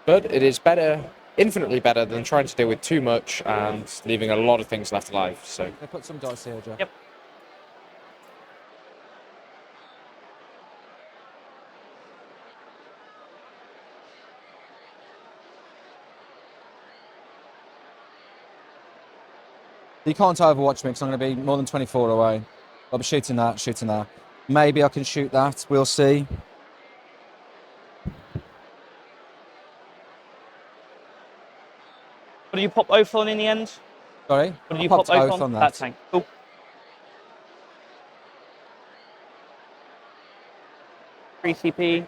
But it is better, infinitely better than trying to deal with too much and leaving a lot of things left alive. So They put some dice here, Jack. Yep. You can't overwatch me because I'm going to be more than 24 away. I'll be shooting that, shooting that. Maybe I can shoot that. We'll see. What did you pop Oath on in the end? Sorry? What did I you popped pop Oath oath on that. That tank. Cool. Free CP.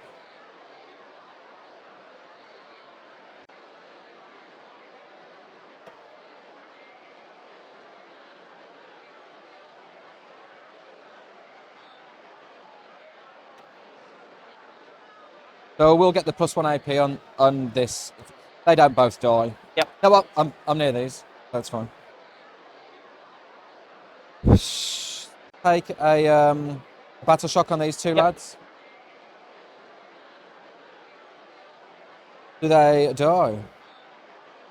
So we'll get the +1 AP on this. They don't both die. Yep. No, well, I'm near these. That's fine. Take a battle shock on these two lads. Do they die?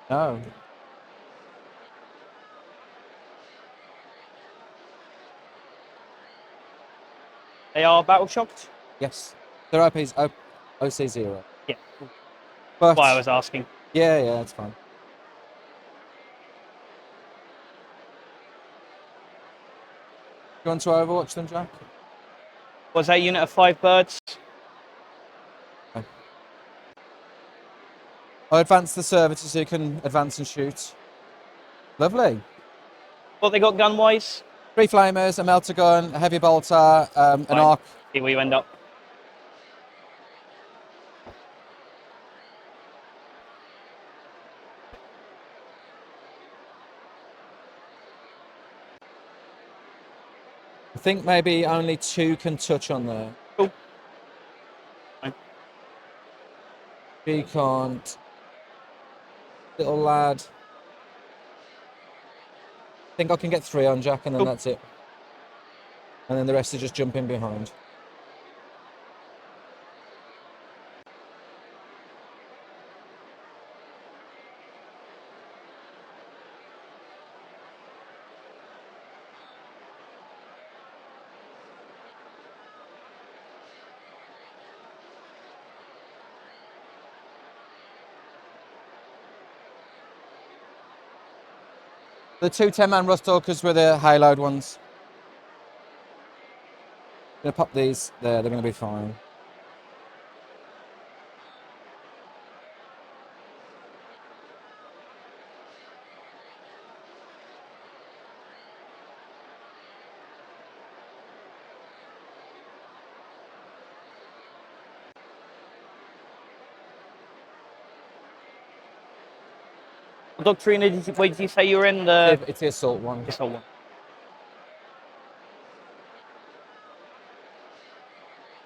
No. They are battle shocked. Yes. Their OP's OC0. Yeah. But That's why I was asking. yeah, that's fine. You want to Overwatch them, Jack? Was that unit of 5 birds? I'll advance the servitors so you can advance and shoot. Lovely. What they got gun wise? 3 flamers, a melter gun, a heavy bolter, an Fine. arc. See where you end up. I think maybe only 2 can touch on there. Cool. Fine. She can't. Little lad. I think I can get 3 on Jack and then Cool. that's it. And then the rest are just jumping behind. The 2 10-man Ruststalkers were the haloed ones. Gonna pop these there, they're gonna be fine. Doctrina, where did you say you were in? The It's the assault one. assault one.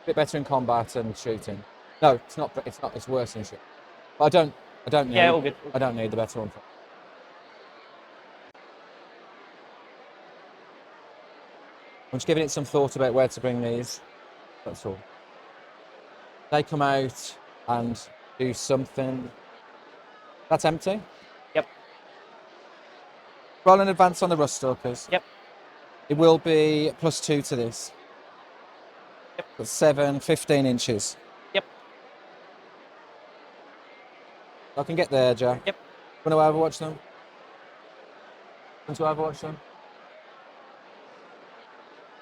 Bit better in combat and shooting. No, it's not. It's not. It's worse in shooting. But I don't need. Yeah, all good. I don't need the better one. I'm just giving it some thought about where to bring these. That's all. They come out and do something. That's empty. Yep. Roll an advance on the Rust Stalkers. Yep. It will be +2 to this. Yep. That's 7, 15 inches. Yep. I can get there, Jack. Yep. Want to overwatch them? Want to overwatch them?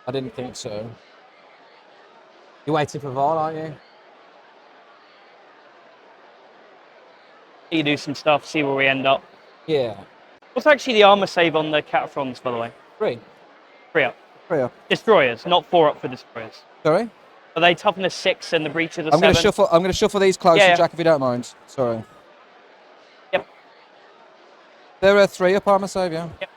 I didn't think so. You're waiting for Val, aren't you? You do some stuff, see where we end up. Yeah. What's actually the armor save on the Cataphrons, by the way? 3. 3 up. 3 up. Destroyers, not 4 up for destroyers. Sorry? Are they toughness 6 and the breaches are 7? I'm going to shuffle these closer, Yeah. Jack, if you don't mind. Sorry. Yep. They're a 3 up armor save, yeah. Yep.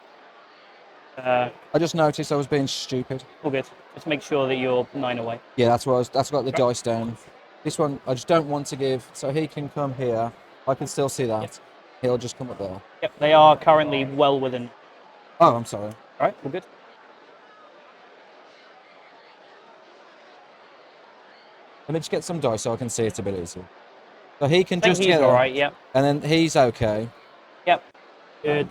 I just noticed I was being stupid. All good. Just make sure that you're 9 away. Yeah, that's what I got the dice down. This one I just don't want to give, so he can come here. I can still see that. Yep. He'll just come up there. Yep, they are currently well within. Oh, I'm sorry. All right, all good. Let me just get some dice so I can see it a bit easier. So he can I think just he's get all there, right. Yep. and then he's okay. Yep. Good.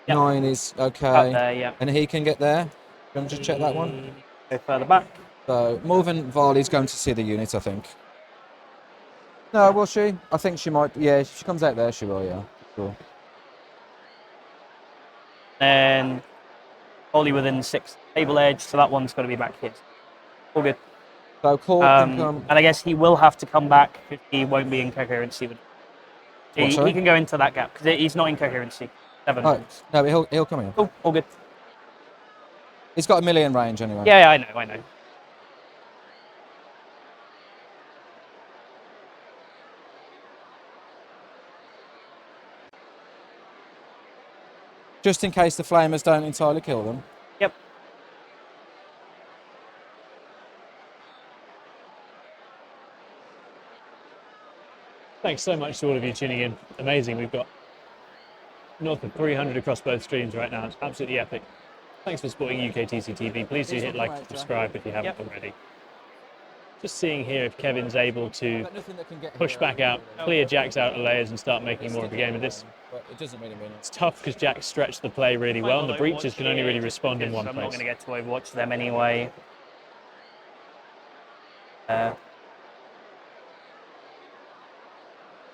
Yep. 9 is Up okay, there. Yeah. and he can get there. Can we just check that one? Go further back. So Morven Varley's going to see the unit, I think. No, will she? I think she might. Yeah, if she comes out there, she will. Yeah. Sure. And wholly within 6 table edge, so that one's got to be back here. All good. So Corp can come. And I guess he will have to come back because he won't be in coherency. He sorry? can go into that gap because he's not in coherency. 7 Oh, points. no, but he'll come in. Cool. All good. He's got 1,000,000 range anyway. Yeah, I know. I know. Just in case the flamers don't entirely kill them. Yep. Thanks so much to all of you tuning in. Amazing. We've got north of 300 across both streams right now. It's absolutely epic. Thanks for supporting UKTC TV. Please do hit like and subscribe if you haven't already. Just seeing here if Kevin's able to push back out, clear Jack's outer layers and start making more of a game of this. But it doesn't really mean It's tough because Jack stretched the play really well and the breaches can only really respond in one I'm not place. going to get to overwatch them anyway.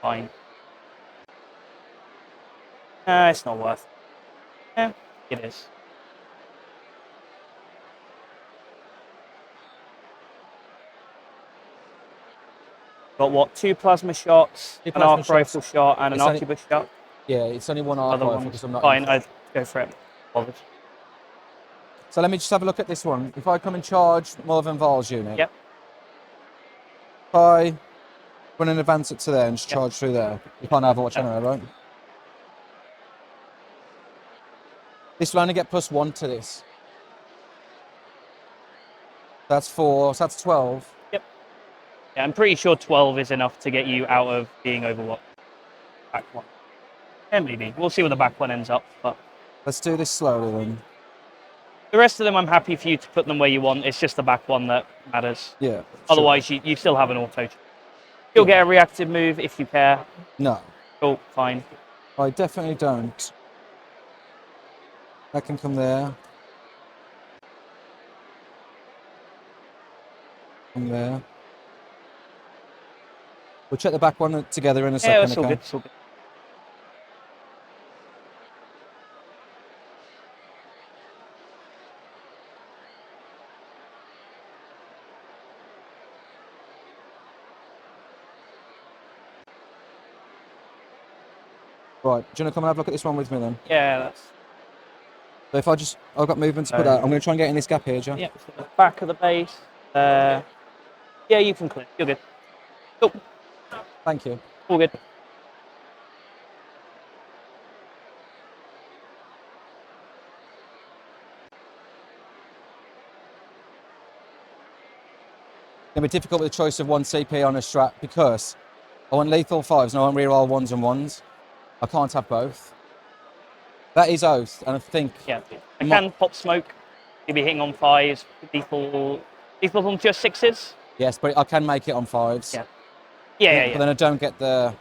Fine. It's not worth it. Yeah, it is. Got what? 2 plasma shots, Two an plasma arc rifle shots. shot, and an It's only- arquebus shot. Yeah, it's only one arc Other rifle ones. because I'm not. Fine, I'd go for it. Bothered. So let me just have a look at this one. If I come and charge Morven Val's unit. Yep. If I run an advance it to there and just Yep. charge through there. You can't overwatch anyway, right? This will only get +1 to this. That's 4, so that's 12. Yeah, I'm pretty sure 12 is enough to get you out of being overwatched. Back one. Yeah, maybe. We'll see where the back one ends up. But Let's do this slowly then. the rest of them, I'm happy for you to put them where you want. It's just the back one that matters. Yeah. sure. Otherwise, you still have an auto. You'll get a reactive move if you care. No, Cool, fine. I definitely don't. That can come there. Come there. We'll check the back one together in a Yeah, second, it's all okay? good. It's all good. Right, do you want to come and have a look at this one with me then? Yeah, that's. So if I've got movement to put out, I'm going to try and get in this gap here, Joe. Yeah, so the back of the base. Yeah, you can clear. You're good. Cool. Thank you. All good. gonna be difficult with the choice of 1 CP on a strat because I want lethal 5s and I want reroll 1s and 1s. I can't have both. That is Oath, and I think Yeah. I can pop smoke. You'll be hitting on 5s. Lethal on just 6s. yes, but I can make it on 5s. Yeah. Yeah. But then I don't get the.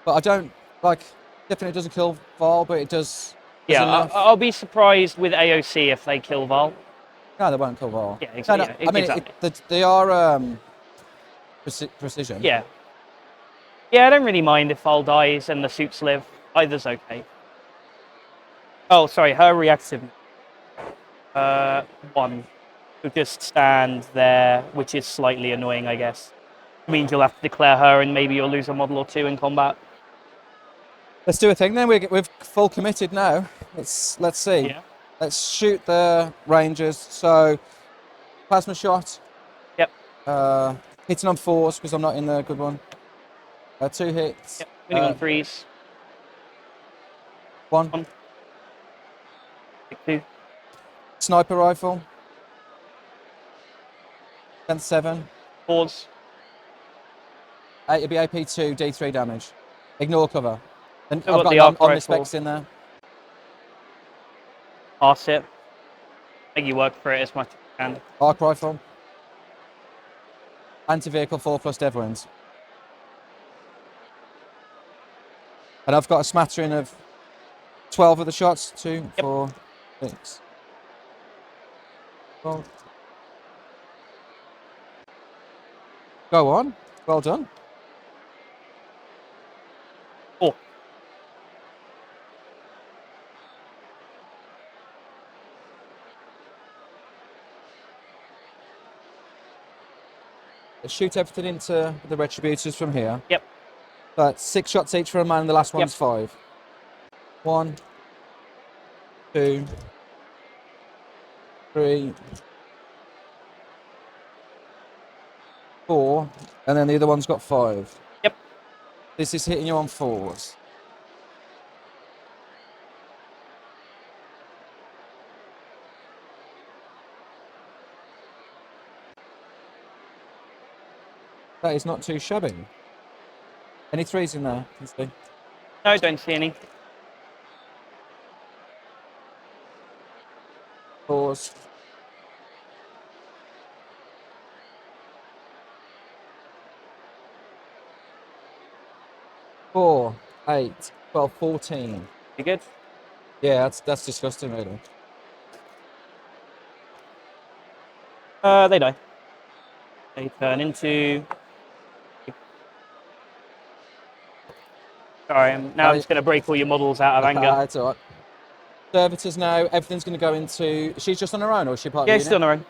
But I don't like. Definitely doesn't kill Val, but it does. Yeah, enough. I'll be surprised with AOC if they kill Val. No, they won't kill Val. Yeah, exactly. No, I mean, exactly. they are precision. Yeah. Yeah, I don't really mind if Val dies and the suits live. Either's okay. Oh, sorry, her reactive. 1. She'll just stand there, which is slightly annoying, I guess. Means you'll have to declare her and maybe you'll lose a model or 2 in combat. Let's do a thing then. We've full committed now. Let's see. Yeah. Let's shoot the Rangers. So plasma shot. Yep. Hitting on 4s because I'm not in the good one. 2 hits. Yep. Winning on 3s. 1. Pick 2. Sniper rifle. 10-7. 4s. It'll be AP2, D3 damage. Ignore cover. And Still I've got the got arc on the rifle. specs in there. Pass it. Make you work for it as much as you can. Arc rifle. Anti-vehicle 4+ dev wins. And I've got a smattering of 12 of the shots. 2, 4, 6. 12. Go on. Well done. 4. Let's shoot everything into the retributors from here. Yep. That's 6 shots each for a man, and the last one's 5. 1, 2, 3, 4, and then the other one's got 5. Yep. This is hitting you on 4s. That is not too shabby. Any 3s in there? Can see. No, don't see any. 4s. 4, 8, 12, 14. You good? Yeah, that's disgusting, really. They die. They turn into. Sorry, I'm just going to break all your models out of anger. That's all right. Servitors now, everything's going to go into. She's just on her own, or is she part Yeah, of the she's still on unit?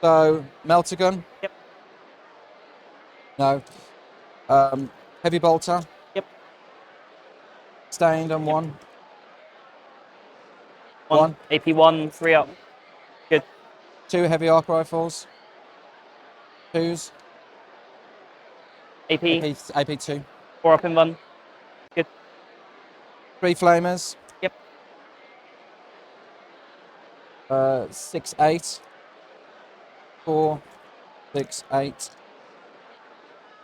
her own. So, melter gun? Yep. No. Heavy bolter? Yep. Stained on 1. 1. AP1, 3 up. Good. 2 heavy arc rifles. 2s. AP, AP2. 4 up in 1. 3 flamers. Yep. 6, 8. 4, 6, 8.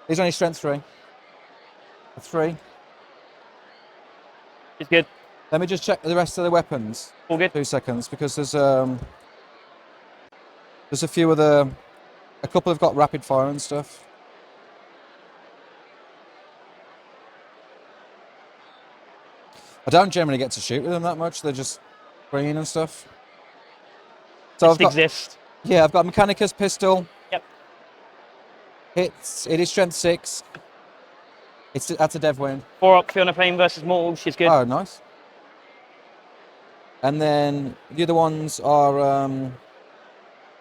These are only strength 3. 3. It's good. Let me just check the rest of the weapons. All good. 2 seconds, because there's a few of the. A couple have got rapid fire and stuff. I don't generally get to shoot with them that much. They're just green and stuff. So Just exist. Yeah, I've got a Mechanicus pistol. Yep. It is strength 6. That's a dev win. 4 up, Fiona Plane versus Mortal. She's good. Oh, nice. And then the other ones are. Let me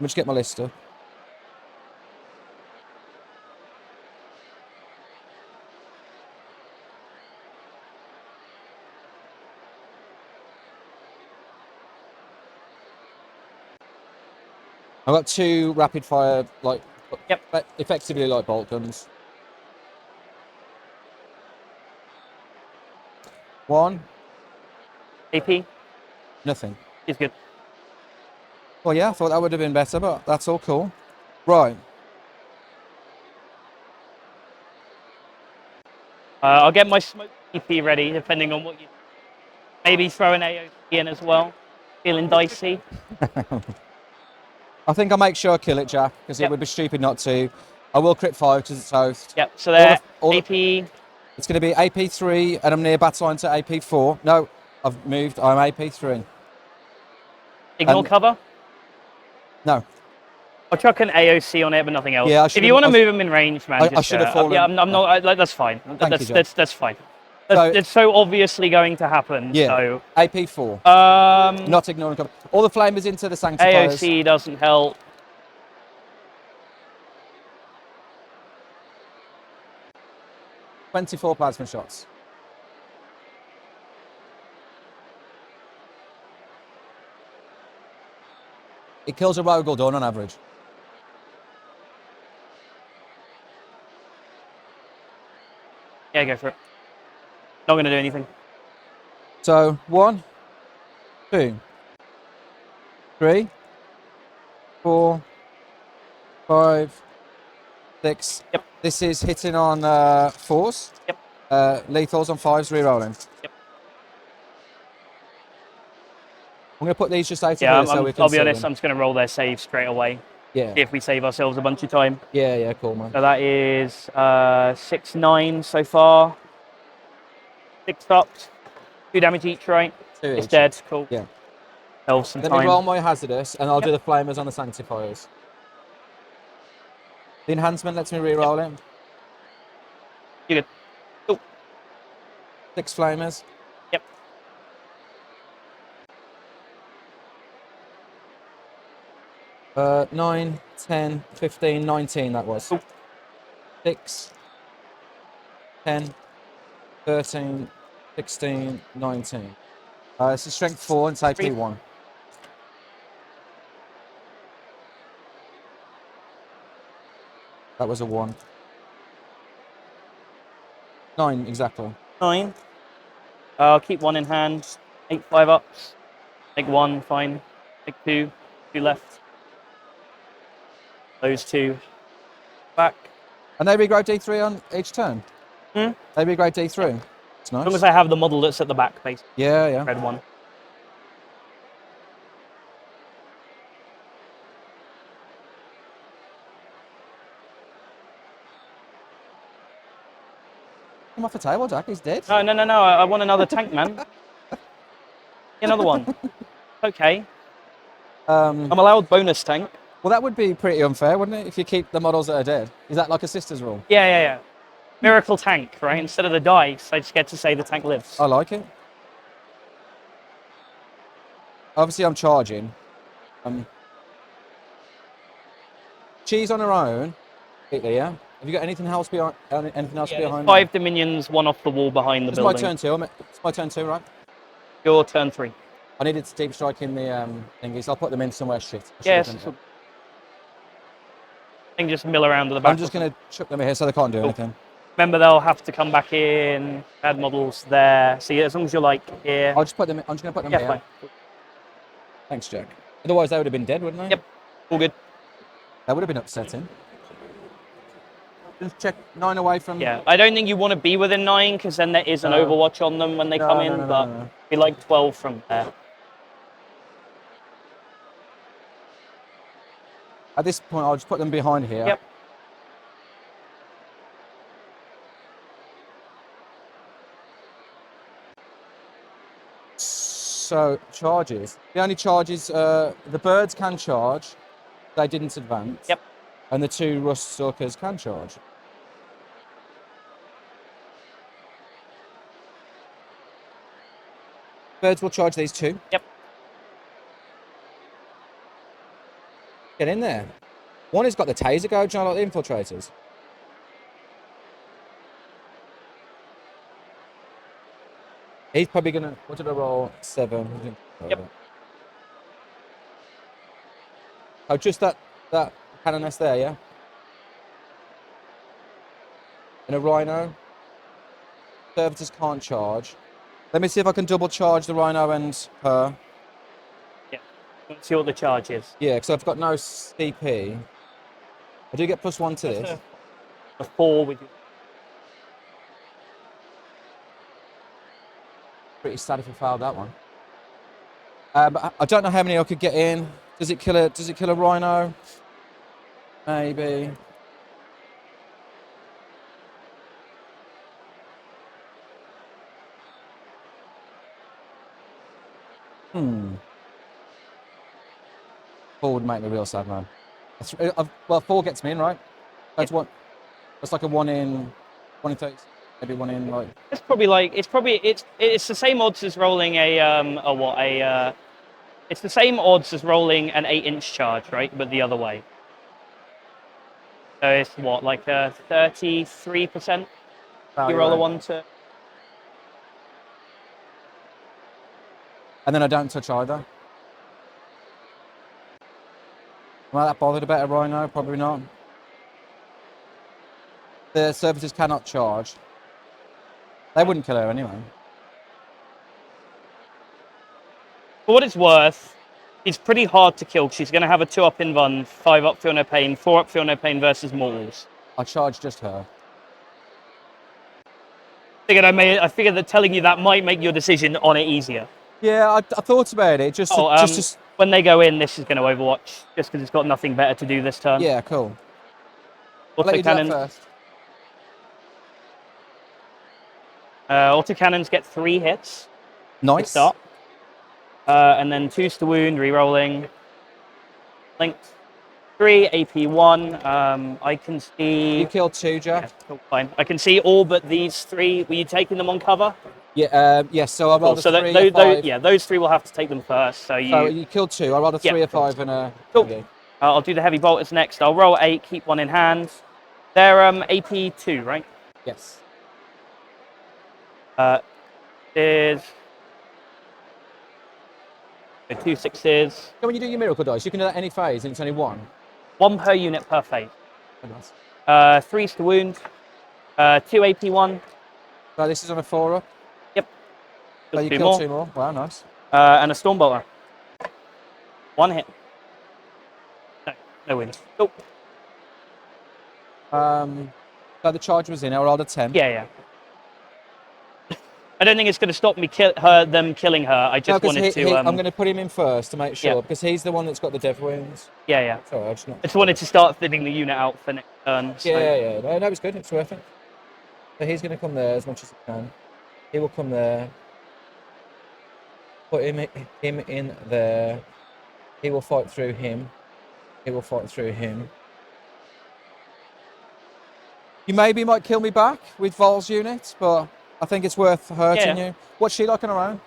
just get my list up. I've got 2 rapid fire, effectively like bolt guns. 1, AP, nothing. she's good. Well, yeah, I thought that would have been better, but that's all cool. Right. I'll get my smoke TP ready, depending on what you. Maybe throw an AOC in as well. Feeling dicey. I think I'll make sure I kill it, Jack, because it Yep. would be stupid not to. I will crit 5 because it's host. Yep. So they're all the- AP. It's going to be AP3, and I'm near battle line to AP4. No, I've moved. I'm AP3. Ignore cover. No. I'll chuck an AOC on it, but nothing else. Yeah, I If should've- you want I to sh- move them in range, man, I just should have fallen. Yeah, I'm not. That's fine. Thank you, Jack. That's fine. So- It's so obviously going to happen. Yeah. So AP4. Not ignoring cover. All the flamers into the sanctifiers. AOC doesn't help. $24 plasma shots. It kills a rogue all done on average. Yeah, go for it. Not going to do anything. So 1, 2, 3, 4, 5, 6. Yep. This is hitting on 4s. Yep. Lethals on 5s, re-rolling. Yep. I'm going to put these just out of Yeah, here so we can I'll be see honest. them. I'm just going to roll their save straight away. Yeah. See if we save ourselves a bunch of time. Yeah, cool, man. So that is 6-9 so far. 6 stops. 2 damage each, right? 2 It's each. dead. Cool. Yeah. Help some Let me time. roll my hazardous, and I'll do the flamers on the sanctifiers. The enhancement lets me re-roll it. You're good. Cool. 6 flamers. Yep. Uh, 9, 10, 15, 19 that was. Cool. 6, 10, 13, 16, 19. It's a strength 4 and safety 1. That was a 1. 9 exactly. 9. I'll keep 1 in hand. 8 5-ups. Take 1, fine. Take 2. 2 left. Those 2 back. And they regrow D3 on each turn? Hmm? They regrow D3? It's nice. As long as I have the model that's at the back, basically. Yeah. Red 1. Come off the table, Jack. He's dead. No. I want another tank, man. Another one. Okay. I'm allowed bonus tank. Well, that would be pretty unfair, wouldn't it? If you keep the models that are dead. Is that like a sister's rule? Yeah. Miracle tank, right? Instead of the dice, I just get to say the tank lives. I like it. Obviously, I'm charging. Cheese on her own. Yeah. Have you got anything else behind? Anything else behind? 5 dominions, 1 off the wall behind the It's my building. turn 2. It's my turn 2, right? Your turn 3. I needed to deep strike in the thingies. So I'll put them in somewhere shit. Yes. I think just mill around to the back. I'm just going to chuck them here so they can't do anything. Remember, they'll have to come back in. Add models there. See, as long as you're like here. I'll just put them. I'm just going to put them Yeah, here. fine. Thanks, Jack. Otherwise, they would have been dead, wouldn't they? Yep. All good. That would have been upsetting. Just check 9 away from. Yeah, I don't think you want to be within 9 because then there is an overwatch on them when they come in, but be like 12 from there. At this point, I'll just put them behind here. Yep. So, charges. The only charges, the birds can charge. They didn't advance. Yep. And the 2 rust suckers can charge. Birds will charge these 2. Yep. Get in there. One has got the taser gouge on, like the infiltrators. He's probably gonna. What did I roll? 7. Yep. Oh, just that cannon nest there, yeah. And a rhino. Servitors can't charge. Let me see if I can double charge the rhino and her. Yeah. Let's see what the charge is. Yeah, because I've got no CP. I do get +1 to That's this. a 4 with you. Pretty sad if I failed that one. But I don't know how many I could get in. Does it kill a rhino? Maybe. Hmm. 4 would make me real sad, man. Well, 4 gets me in, right? That's what. That's like a 1 in 30. Maybe 1 in like. It's probably like it's the same odds as rolling it's the same odds as rolling an 8-inch charge, right? But the other way. So it's what, like 33%? You roll a Right. 1 to. And then I don't touch either. Am I that bothered about a rhino? Probably not. The services cannot charge. They wouldn't kill her anyway. For what it's worth, it's pretty hard to kill. She's going to have a 2-up in run, 5-up feel no pain, 4-up feel no pain versus mortals. I charge just her. I figured that telling you that might make your decision on it easier. Yeah, I thought about it. Just when they go in, this is going to Overwatch, just because it's got nothing better to do this turn. Yeah, cool. I'll let you do that first. Autocannons get 3 hits. Nice. To start. And then 2 to wound, re-rolling. Linked. 3, AP1. I can see. You killed 2, Jack. Yeah, cool, fine. I can see all but these 3. Were you taking them on cover? Yeah. Yes. So I rolled a 3, a 5. Those 3 will have to take them first. So you killed 2. I rolled a 3, a 5, and a. Cool. I'll do the heavy bolters next. I'll roll 8, keep 1 in hand. They're AP2, right? Yes. There's 2 6s. When you do your miracle dice, you can do that any phase, and it's only 1. 1 per unit per phase. Oh, nice. 3s to wound. 2 AP1. So this is on a 4-up. Yep. So you killed 2 more. Wow, nice. And a Stormbolter. 1 hit. No win. Cool. So the charge was in. I rolled a 10. Yeah. I don't think it's going to stop me them killing her. I just wanted to. I'm going to put him in first to make sure because he's the one that's got the death wounds. Yeah. Sorry, I just wanted to start thinning the unit out for next turn. So. Yeah. No, it's good. It's worth it. So he's going to come there as much as he can. He will come there. Put him in there. He will fight through him. He will fight through him. You maybe might kill me back with Vol's unit, but I think it's worth hurting you. What's she like on her own?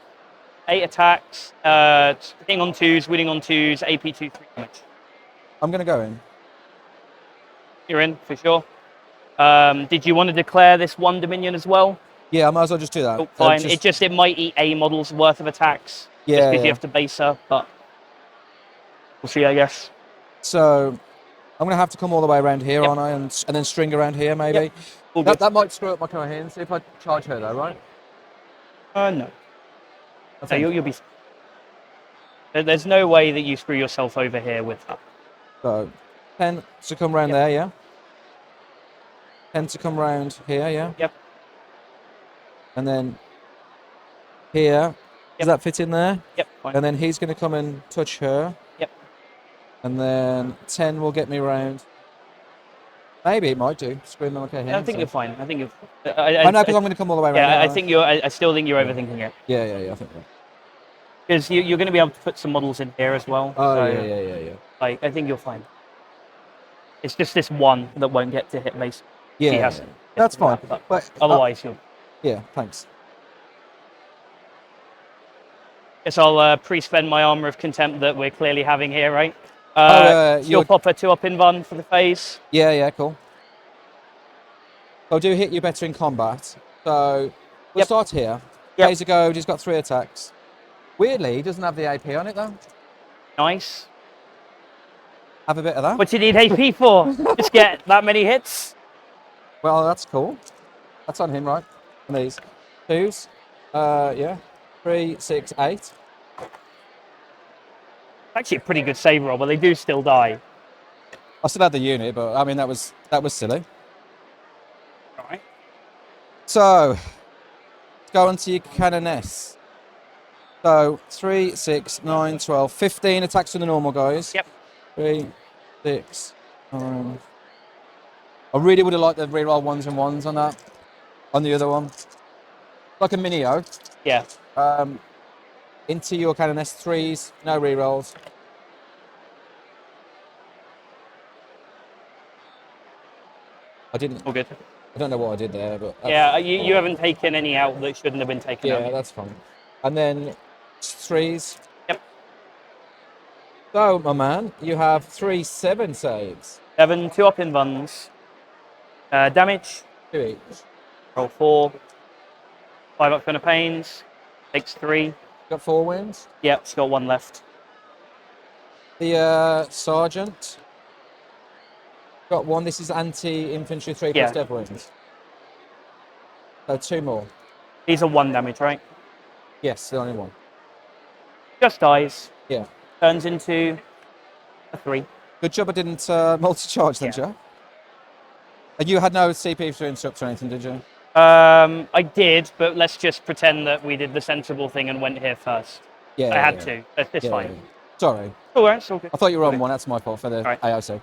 8 attacks, hitting on 2s, winning on 2s, AP2, 3 damage. I'm going to go in. You're in, for sure. Did you want to declare this 1 Dominion as well? Yeah, I might as well just do that. Oh, fine. It might eat a model's worth of attacks. Yeah. Just because you have to base her, but we'll see, I guess. So I'm going to have to come all the way around here, aren't I? And then string around here, maybe. Yep. That might screw up my coherence if I charge her, though, right? No. No, you'll be. There's no way that you screw yourself over here with her. So 10 to come round there, yeah? 10 to come round here, yeah? Yep. And then here. Does that fit in there? Yep. Fine. And then he's going to come and touch her. Yep. And then 10 will get me round. Maybe it might do. Scream them okay. I think you're fine. I think you're. I know because I'm going to come all the way around. Yeah, I still think you're overthinking it. Yeah. I think that. Because you're going to be able to put some models in here as well. Oh, so, yeah. Like, I think you're fine. It's just this one that won't get to hit base. Yeah, that's fine. But otherwise, you'll. Yeah, thanks. Guess I'll pre-spend my armor of contempt that we're clearly having here, right? You'll pop a 2-up in run for the phase. Yeah, cool. I'll do hit you better in combat. So we'll start here. Phase ago, he's got 3 attacks. Weirdly, he doesn't have the AP on it though. Nice. Have a bit of that. What do you need AP for? Just get that many hits? Well, that's cool. That's on him, right? And these 2s. 3, 6, 8. Actually a pretty good save roll, but they do still die. I still had the unit, but I mean that was silly. All right. So let's go on to your Canoness. So 3, 6, 9, 12, 15 attacks from the normal guys. Yep. 3, 6, 9. I really would have liked the reroll 1s and 1s on that. On the other one. Like a mini-o. Yeah. Into your Canoness 3s, no rerolls. I didn't. All good. I don't know what I did there, but Yeah, you haven't taken any out that shouldn't have been taken yeah, out. that's fine. And then 3s. Yep. So, my man, you have 3 7 saves. 7, 2 up in ones. Damage, 2 each. roll 4. 5 up Fiona Pains, takes 3. Got 4 wins. Yep, she's got 1 left. The sergeant got 1. This is anti-infantry 3 Yeah. plus dev wins. So 2 more. These are 1 damage, right? Yes, the only one. Just dies. Yeah. Turns into a 3. Good job I didn't multi-charge then, Yeah. Joe. And you had no CP to interrupt or anything, did you? I did, but let's just pretend that we did the sensible thing and went here first. Yeah. I had yeah. to. That's Yeah, fine. yeah. Sorry. All right, it's all good. I thought you were on Okay. 1. That's my fault for the Right. AOC.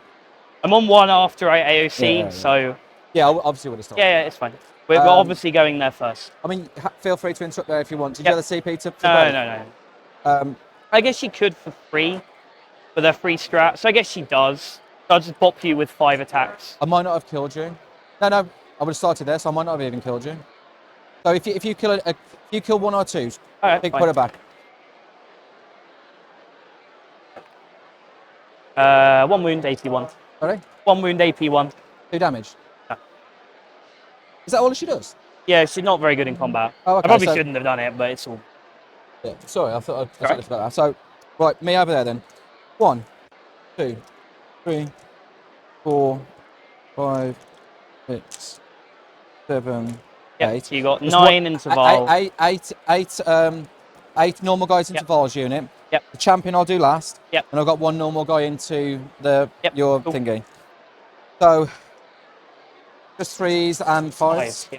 I'm on 1 after I AOC, Yeah. so Yeah, I obviously would have stopped. yeah, it's fine. We're obviously going there first. I mean, feel free to interrupt there if you want. Did Yep. you have the CP to for No, both? no, no. Um, I guess she could for free, for their free strat. So I guess she does. So I'll just bop you with 5 attacks. I might not have killed you. No, I would have started there, so I might not have even killed you. So if you kill if you kill 1 or 2, All right, put fine. it back. 1 wound, AP1. Sorry, 1 wound, AP1. 2 damage. Yeah. Is that all she does? Yeah, she's not very good in combat. Oh, I okay, probably so- shouldn't have done it, but it's all. Yeah. Sorry, I thought I Alright. totally forgot that. So, right, me over there then. 1, 2, 3, 4, 5, 6, 7, Yep, 8. so you got There's 9 into Val. Eight normal guys into Yep. Val's unit. Yep. The champion I'll do last. Yep. And I've got 1 normal guy into your cool. thingy. So just 3s and 5s. Yeah.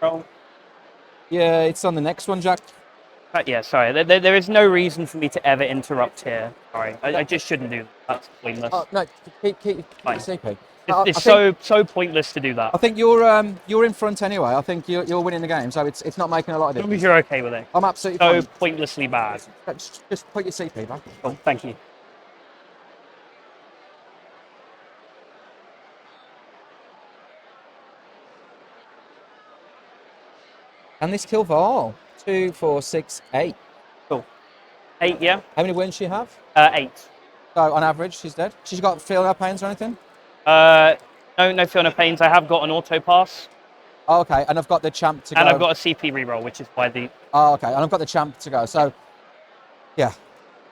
Roll. Yeah, it's on the next one, Jack. Yeah, sorry. There is no reason for me to ever interrupt here. Sorry, I just shouldn't do that. That's pointless. Oh, no, keep Fine. CP. It's so pointless to do that. I think you're in front anyway. I think you're winning the game, so it's not making a lot of As long as difference. you're okay with it. I'm absolutely So fine. pointlessly bad. Just put your CP back. Cool, thank you. And this kill Val. 2, 4, 6, 8. Cool. 8, yeah? How many wins she have? 8. So on average, she's dead. She's got feel no pains or anything? No Fiona Pains. I have got an auto pass, Oh, okay, and I've got the champ to go. and I've got a CP reroll, which is why the Oh, okay, and I've got the champ to go. So, yeah,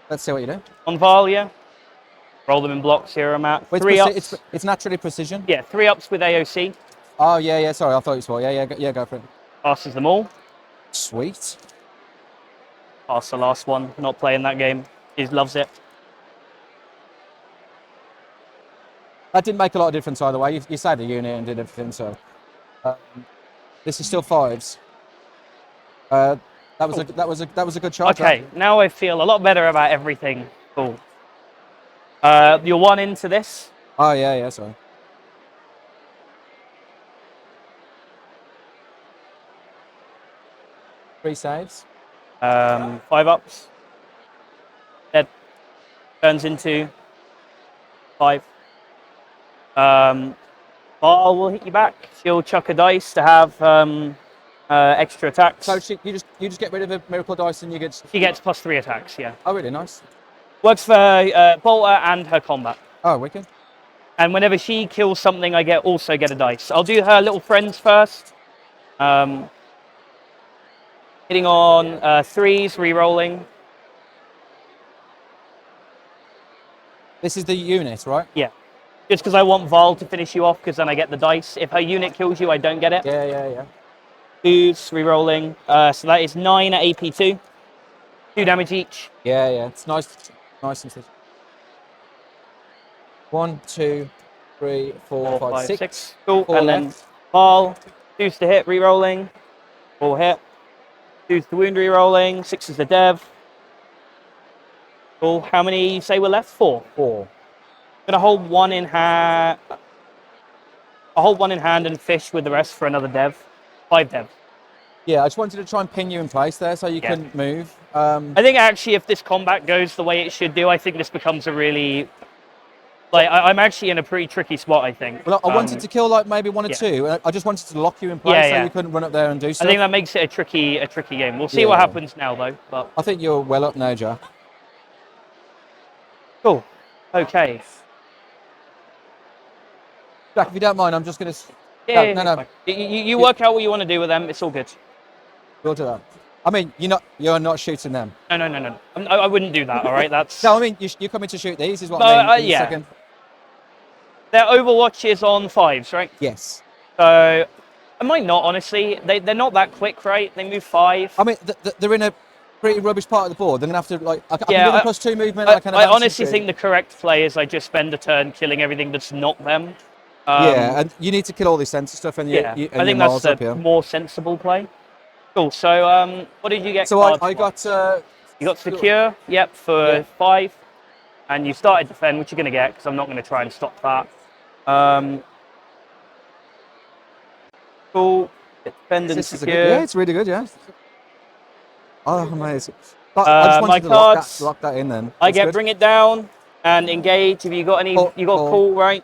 let's see what you do. on Val, yeah. Roll them in blocks here. I'm at Well, 3 ups. It's naturally precision. Yeah, 3 ups with AOC. Oh yeah. Sorry, I thought it was 4. Yeah. Go for it. Passes them all. Sweet. Pass the last one. Not playing that game. He loves it. That didn't make a lot of difference either way. You saved the unit and did everything. So, this is still 5s. That was a good charge. Okay, now I feel a lot better about everything. Cool. You're 1 into this. Oh yeah. Sorry. Three saves. 5 ups. Dead. Turns into 5. Val will hit you back. She'll chuck a dice to have extra attacks. So you just get rid of a miracle dice and you get. She gets +3 attacks, yeah. Oh really nice. Works for Bolter and her combat. Oh wicked. And whenever she kills something, I also get a dice. I'll do her little friends first. Hitting on 3s, re-rolling. This is the unit, right? Yeah. Just because I want Val to finish you off, because then I get the dice. If her unit kills you, I don't get it. Yeah. 2s, re-rolling. So that is 9 at AP2. 2 damage each. Yeah, yeah. It's nice, nice and steady. 1, 2, 3, 4, 5, 6. 6. Cool. 4 And then left. Val, 2's to hit, re-rolling. 4 hit. 2's to wound, re-rolling. 6 is the dev. Cool. How many you say were left? 4. 4. Gonna hold 1 in hand. I'll hold 1 in hand and fish with the rest for another dev. 5 dev. Yeah, I just wanted to try and pin you in place there so you Yeah. couldn't move. I think actually, if this combat goes the way it should do, I think this becomes a really I'm actually in a pretty tricky spot. I think. Well, I wanted to kill like maybe 1 or yeah. 2. And I just wanted to lock you in place Yeah, so yeah. you couldn't run up there and do I stuff. think that makes it a tricky game. We'll see what Yeah. happens now, though. But I think you're well up now, Jack. cool. Okay. Jack, if you don't mind, I'm just going to... Yeah, no. fine. You work out what you want to do with them. It's all good. We'll do that. I mean, you're not shooting them. No. I wouldn't do that. All right. That's No, I mean, you're coming to shoot these, is what I mean. In a yeah. second. Their Overwatch is on 5s, right? Yes. So I might not, honestly. They're not that quick, right? They move 5. I mean, they're in a pretty rubbish part of the board. They're going to have to, like, I can Yeah, give them +2 movement. I advance honestly and think the correct play is I just spend a turn killing everything that's not them. yeah, and you need to kill all this sensor stuff and Yeah, and I think your that's miles up the here. more sensible play. Cool. So, what did you get? So I got... you got secure. Yep, for 5, and you started defend, which you're going to get because I'm not going to try and stop that. Cool. Defend and this is secure. yeah, it's really good, yeah. Oh, amazing. But I just my wanted to cards. lock that in then. I That's get good. bring it down and engage. If you got any, you got Call. call, right?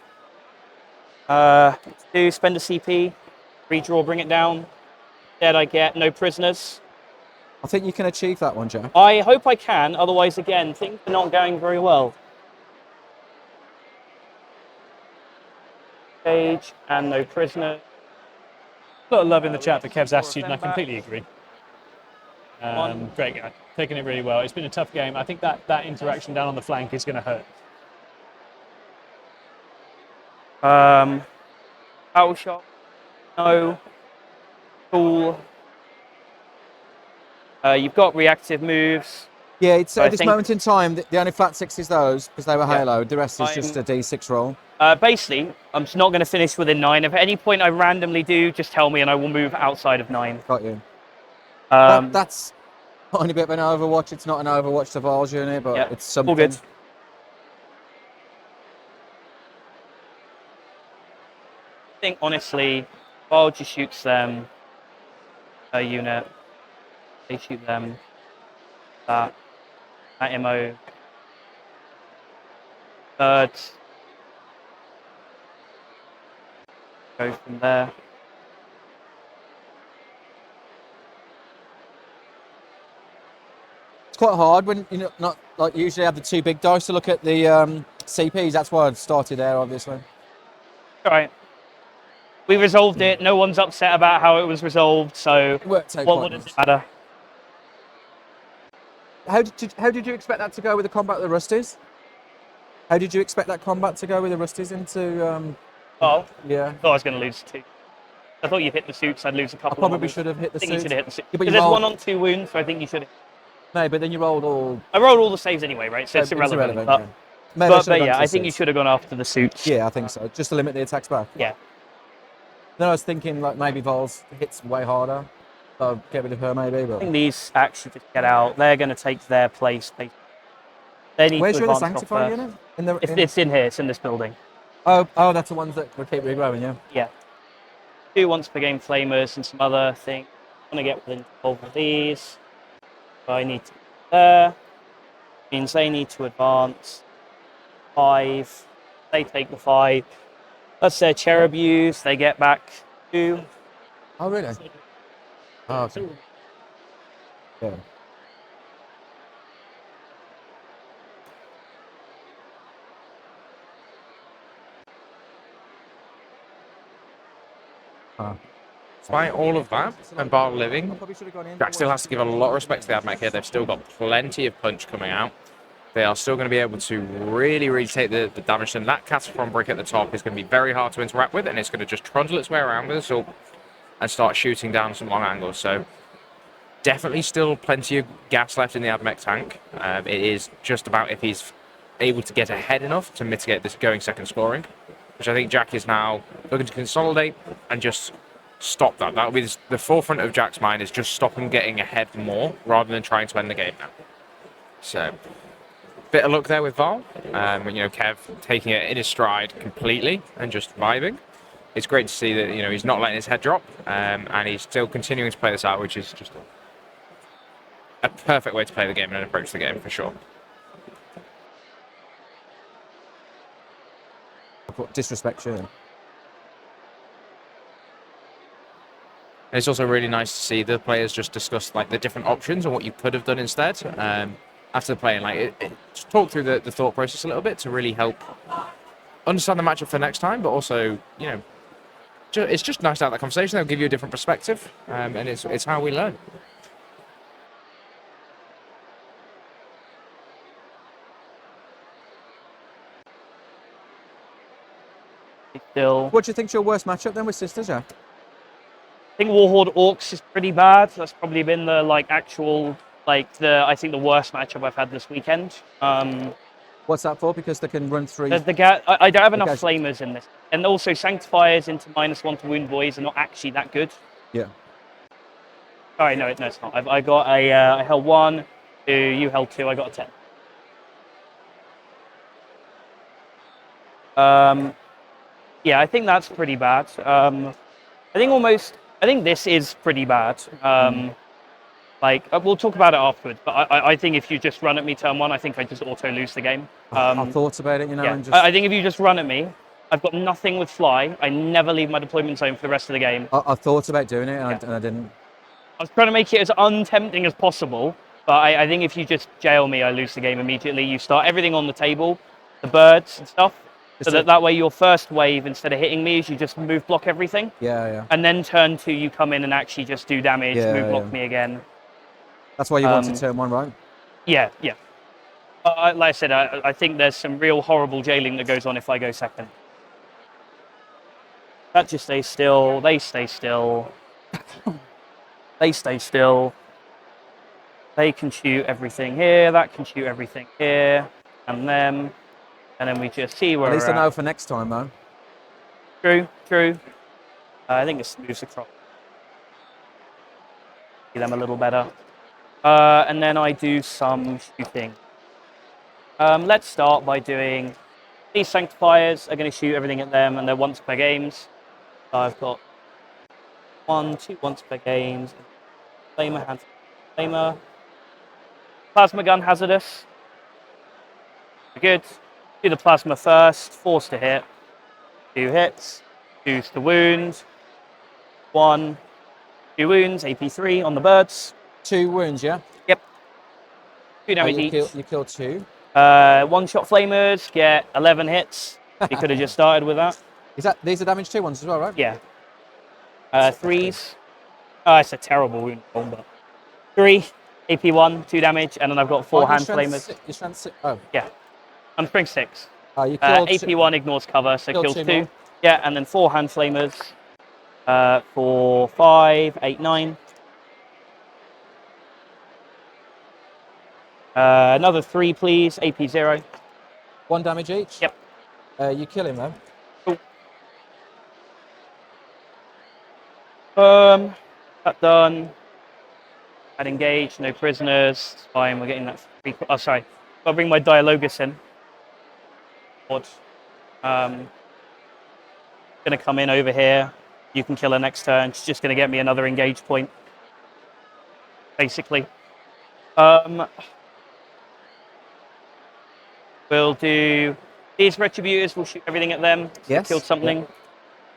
Do spend a CP, redraw, bring it down. Dead, I get no prisoners. I think you can achieve that one, Jack. I hope I can. Otherwise, again, things are not going very well. Cage and no prisoner. A lot of love in the chat for Kev's attitude, and I completely agree. Great guy, taking it really well. It's been a tough game. I think that interaction down on the flank is going to hurt. Power shot. No. Cool. You've got reactive moves. Yeah, it's I at this think- moment in time, the only flat 6 is those because they were Yeah. haloed. The rest is just a D6 roll. Basically, I'm just not going to finish within 9. If at any point I randomly do, just tell me and I will move outside of 9. Got you. Um, That's only a bit of an Overwatch. It's not an Overwatch to Val's unit, but Yeah, it's something. all good. I think, honestly, Val just shoots them. A unit. They shoot them. That ammo. Third. Go from there. It's quite hard when you not like usually have the 2 big dice to look at the CPs. That's why I started there, obviously. All right. We resolved it. No one's upset about how it was resolved. So It worked out what quite does nice. it matter? How did you expect that to go with the combat of the Rusties? How did you expect that combat to go with the Rusties into? Oh, Yeah. I thought I was going to lose 2. I thought you'd hit the suits. I'd lose a I couple. probably of others. should have hit the I think you suit. should have hit the suits. Yeah, but you Because there's rolled- 1 on 2 wounds, so I think you should. No, but then you rolled all. I rolled all the saves anyway, right? So it's irrelevant. yeah. But, Maybe I should've gone yeah, to I the think you suits. should have gone after the suits. Yeah, I think so. Just to limit the attacks back. Yeah. Then I was thinking like maybe Vols hits way harder. So get rid of her maybe. I But think these actually just get out. They're going to take their place. They need where's to your advance Sanctify off unit? In the. It's in here. It's in this building. Oh, that's the ones that will keep regrowing. Yeah. Yeah. 2 once per game flamers and some other things. I want to get within 12 of these. So I need to get there. Means they need to advance 5. They take the 5. That's their cherub use. They get back 2. Oh really? Oh, okay. Yeah. Despite all of that, and bar living, Probably should have gone in. Jack still has to give a lot of respect to the Admech here. They've still got plenty of punch coming out. They are still going to be able to really take the damage. And that Cataphrone brick at the top is going to be very hard to interact with, and it's going to just trundle its way around with assault and start shooting down some long angles. So Definitely still plenty of gas left in the Admech tank. It is just about if he's able to get ahead enough to mitigate this going second scoring, which I think Jack is now looking to consolidate and just stop that. That'll be the forefront of Jack's mind, is just stop him getting ahead more rather than trying to end the game now. So, bit of luck there with Val. Kev taking it in his stride completely and just vibing. It's great to see that he's not letting his head drop, and he's still continuing to play this out, which is just a perfect way to play the game and approach the game for sure. Disrespect you. And it's also really nice to see the players just discuss like the different options and what you could have done instead. After playing, just talk through the thought process a little bit to really help understand the matchup for next time, but also, it's just nice to have that conversation. They'll give you a different perspective, and it's how we learn. Still, What do you think's your worst matchup then with sisters, Jack? I think Warhorde Orcs is pretty bad. That's probably been the I think the worst matchup I've had this weekend. What's that for? Because they can run through. I don't have enough guys- flamers in this, and also Sanctifiers into -1 to wound boys are not actually that good. Yeah. Sorry, no, it's not. I got I held 1, 2, you held 2. I got a 10. Yeah, I think that's pretty bad. I think this is pretty bad. We'll talk about it afterwards, but I think if you just run at me turn 1, I think I just auto lose the game. I thought about it, Yeah. and just. I think if you just run at me, I've got nothing with fly. I never leave my deployment zone for the rest of the game. I thought about doing it, and I didn't. I was trying to make it as untempting as possible, but I think if you just jail me, I lose the game immediately. You start everything on the table, the birds and stuff, so that way your first wave, instead of hitting me, is you just move block everything. Yeah. And then turn 2, you come in and actually just do damage, move block me again. That's why you wanted turn 1, right? Yeah. Like I said, I think there's some real horrible jailing that goes on if I go second. That just stays still. They stay still. They stay still. They can shoot everything here. That can shoot everything here. And them. And then we just see where At least we're I know at. for next time, though. True. I think it moves across. See them a little better. And then I do some shooting. Let's start by doing these Sanctifiers are going to shoot everything at them, and they're once per games. So I've got 1, 2 once per games. Flamer, Flamer. Plasma gun hazardous. Good. Do the plasma first. Force to hit. 2 hits. 2's to wound. 1. 2 wounds. AP3 on the birds. 2 wounds, yeah? Yep. 2 damage you each. You killed 2. 1-shot flamers get 11 hits. You could have just started with that. These are damage 2 ones as well, right? Yeah. 3s. Oh, it's a terrible wound roll, but 3 AP1, 2 damage, and then I've got 4 hand flamers. Your strength 6. Oh. Yeah. I'm spring 6. You killed AP1 ignores cover, so killed kills 2 2. more. Yeah, and then 4 hand flamers. 4, 5, 8, 9. Another 3, please. AP0. 1 damage each? Yep. You kill him, though. Cool. That done. I'd engage, no prisoners. It's fine, we're getting that free. Oh, sorry. I'll bring my Dialogus in. Gonna come in over here. You can kill her next turn. She's just gonna get me another engage point. Basically. We'll do these Retributors, we'll shoot everything at them. So Yes. Killed something.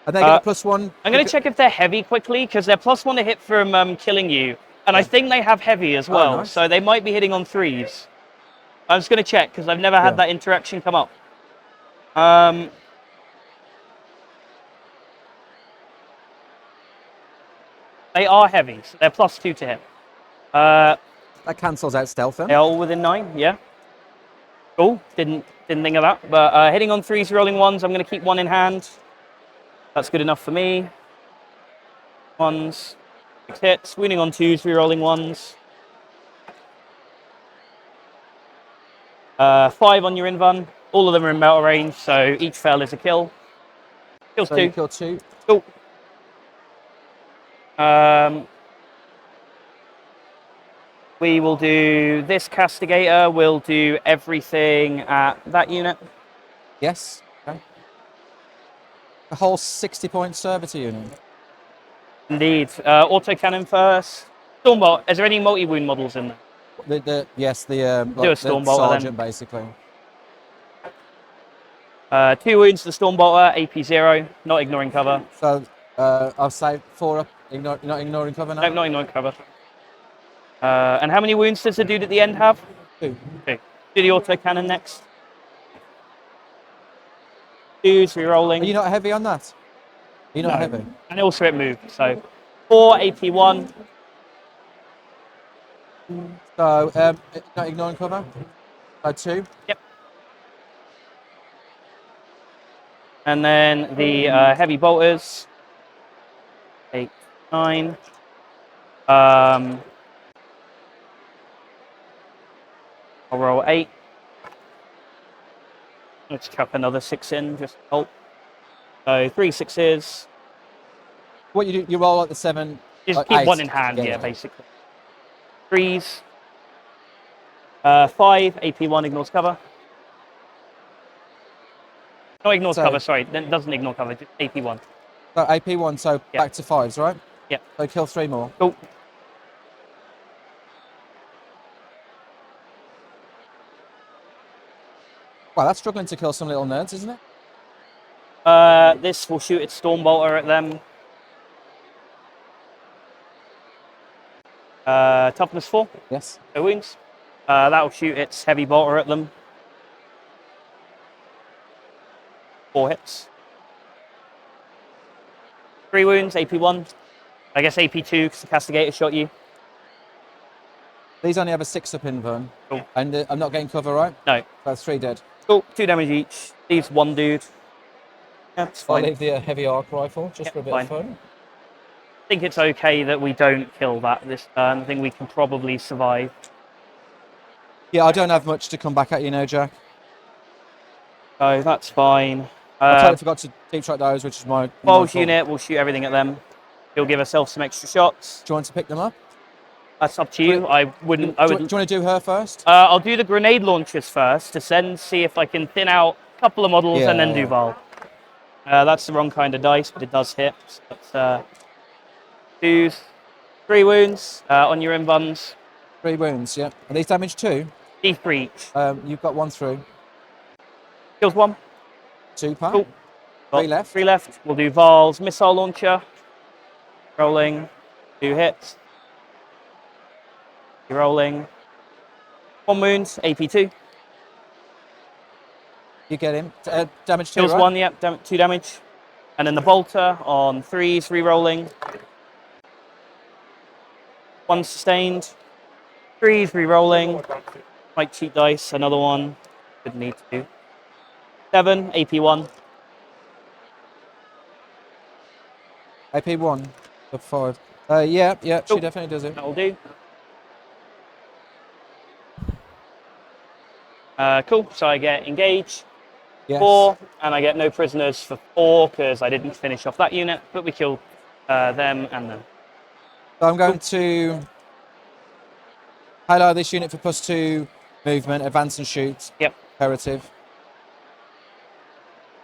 Are they going to +1? I'm going to check if they're heavy quickly, because they're +1 to hit from killing you. And I think they have heavy as well, nice. so they might be hitting on 3s. I'm just going to check, because I've never had that interaction come up. They are heavy, so they're +2 to hit. That cancels out stealth then. They're all within 9, yeah. Cool, didn't think of that. But hitting on 3s, rolling 1s, I'm going to keep 1 in hand. That's good enough for me. 1s. 6 hits, wounding on 2s, rerolling 1s. 5 on your invuln. All of them are in metal range, so each fail is a kill. Kills So you 2. kill 2. Cool. We will do this castigator. We'll do everything at that unit. Yes. Okay. The whole 60-point servitor unit. Indeed. Autocannon first. Stormbolt. Is there any multi-wound models in there? Yes, Do a like the Stormbolter sergeant then. basically. 2 wounds to the Stormbolter, AP 0, not ignoring cover. So I'll say 4 up. You're not ignoring cover now. Nope, not ignoring cover. And how many wounds does the dude at the end have? 2. 2. Do the autocannon next. 2s, Are you rerolling. not heavy on that? You're not heavy. And also it moved. So 4, AP 1. So not ignoring cover. So 2. Yep. And then the heavy bolters. 8, 9. I'll roll 8. Let's chuck another 6 in, just to help. So 3 6s. What you do? You roll like the 7. Just keep 8. 1 in hand, Yeah, yeah, yeah. basically. 3s. 5, AP 1 ignores cover. Not ignores So- cover, sorry. Then doesn't ignore cover, just AP 1. So AP 1. So Yeah. back to 5s, right? Yeah. So kill 3 more. Cool. Wow, that's struggling to kill some little nerds, isn't it? This will shoot its Stormbolter at them. Toughness 4, Yes. no wounds. That will shoot its heavy bolter at them. 4 hits. 3 wounds, AP 1. I guess AP 2 because the castigator shot you. These only have a 6 up invuln. Cool. And I'm not getting cover, right? No. That's 3 dead. Cool, 2 damage each. Leaves 1 dude. Yeah, it's I'll fine. leave the heavy arc rifle just Yep, for a bit fine. of fun. I think it's okay that we don't kill that this turn. I think we can probably survive. Yeah, I don't have much to come back at you now, Jack. So that's fine. I totally forgot to deep track those, which is my Bowls fault. unit, we'll shoot everything at them. He'll give herself some extra shots. Do you want to pick them up? That's up to you. I wouldn't. Do you want to do her first? I'll do the grenade launchers first to send, see if I can thin out a couple of models and then Yeah. do Val. That's the wrong kind of dice, but it does hit. So that's 2s, 3 wounds on your invuns. 3 wounds, yeah. Are these damage 2? D3 each. You've got 1 through. Kills 1. 2 pack. Cool. 3 left. 3 left. We'll do Val's missile launcher. Rolling. 2 hits. You're rolling. 1 wound, AP 2. You get him. Damage 2, Kills right? 1, yep, 2 damage. And then the bolter on 3s, re-rolling. 1 sustained. 3s, re-rolling. Might cheat dice, another one. Didn't need to. 7, AP 1. AP 1 of 5. Yeah, Cool. she definitely does it. That'll do. Cool, so I get engage. Yes. 4, and I get no prisoners for 4 because I didn't finish off that unit, but we killed them and them. So I'm going to highlight this unit for +2 movement, advance and shoot. Yep. Imperative.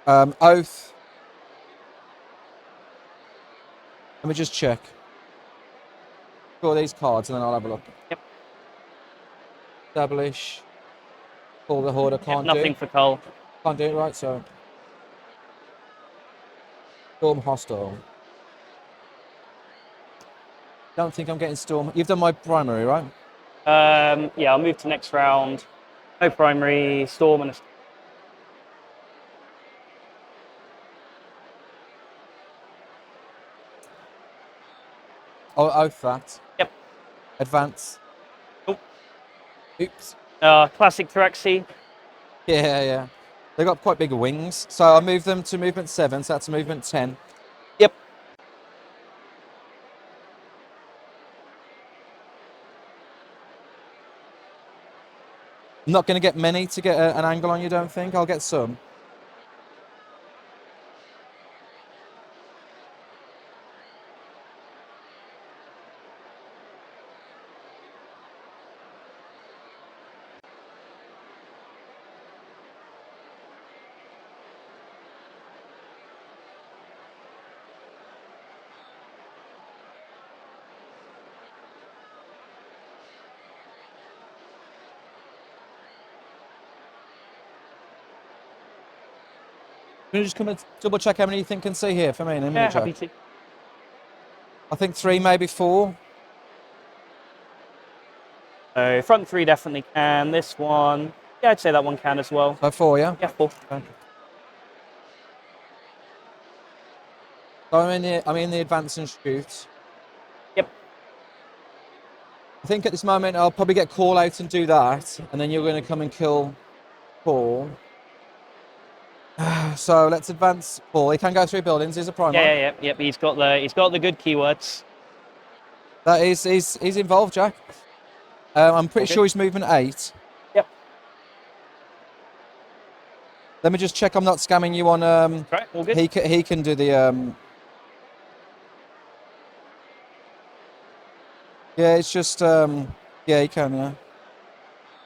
Oath. Let me just check. Draw these cards and then I'll have a look. Yep. Establish. Pull the hoarder. Yep, Can't nothing for Cull. Can't do it right, so. Storm hostile. Don't think I'm getting storm. You've done my primary, right? Yeah, I'll move to next round. No primary, storm and a... Oh, oath that. Yep. Advance. Oh. Oops. Classic Thraxi. Yeah. They've got quite big wings. So I'll move them to movement 7, so that's movement 10. Yep. I'm not going to get many to get an angle on, you don't think? I'll get some. Can you just come and double check how many you think can see here for me in a minute, Yeah, Jack? happy to. I think 3, maybe 4. So front 3 definitely can. This one, yeah, I'd say that one can as well. So 4, yeah? Yeah, 4. Okay. So I'm in the advance and shoot. Yep. I think at this moment I'll probably get call out and do that, and then you're going to come and kill Paul. So let's advance Paul. He can go through buildings. He's a prime. Yep. He's got the good keywords. That is, he's involved, Jack. I'm pretty Okay. sure he's movement 8. Yep. Let me just check I'm not scamming you on. Right, all good. He can do the. Yeah, it's just. Yeah, he can. Yeah.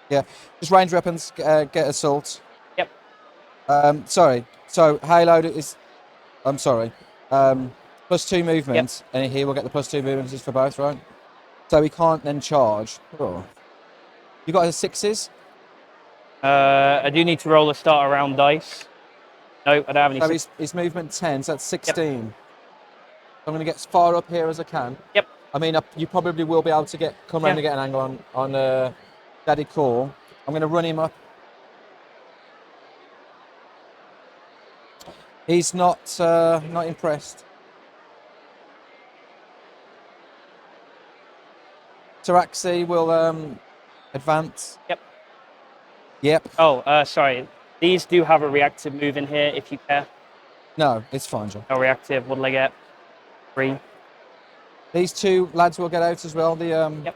Yeah, just range weapons. Get assault. Yep. Sorry. So Halo is. I'm sorry. +2 movement, and he will get the +2 movements for both, right? So he can't then charge. Oh. You got his 6s? I do need to roll a start around dice. No, I don't have any. So his movement 10, so that's 16. So I'm going to get as far up here as I can. Yep. I mean, you probably will be able to come around and get an angle on Daddy Core. I'm going to run him up. He's not impressed. Taraxi will advance. Yep. Yep. Oh, sorry. These do have a reactive move in here if you care. No, it's fine, John. No reactive. What'll I get? 3. These 2 lads will get out as well. The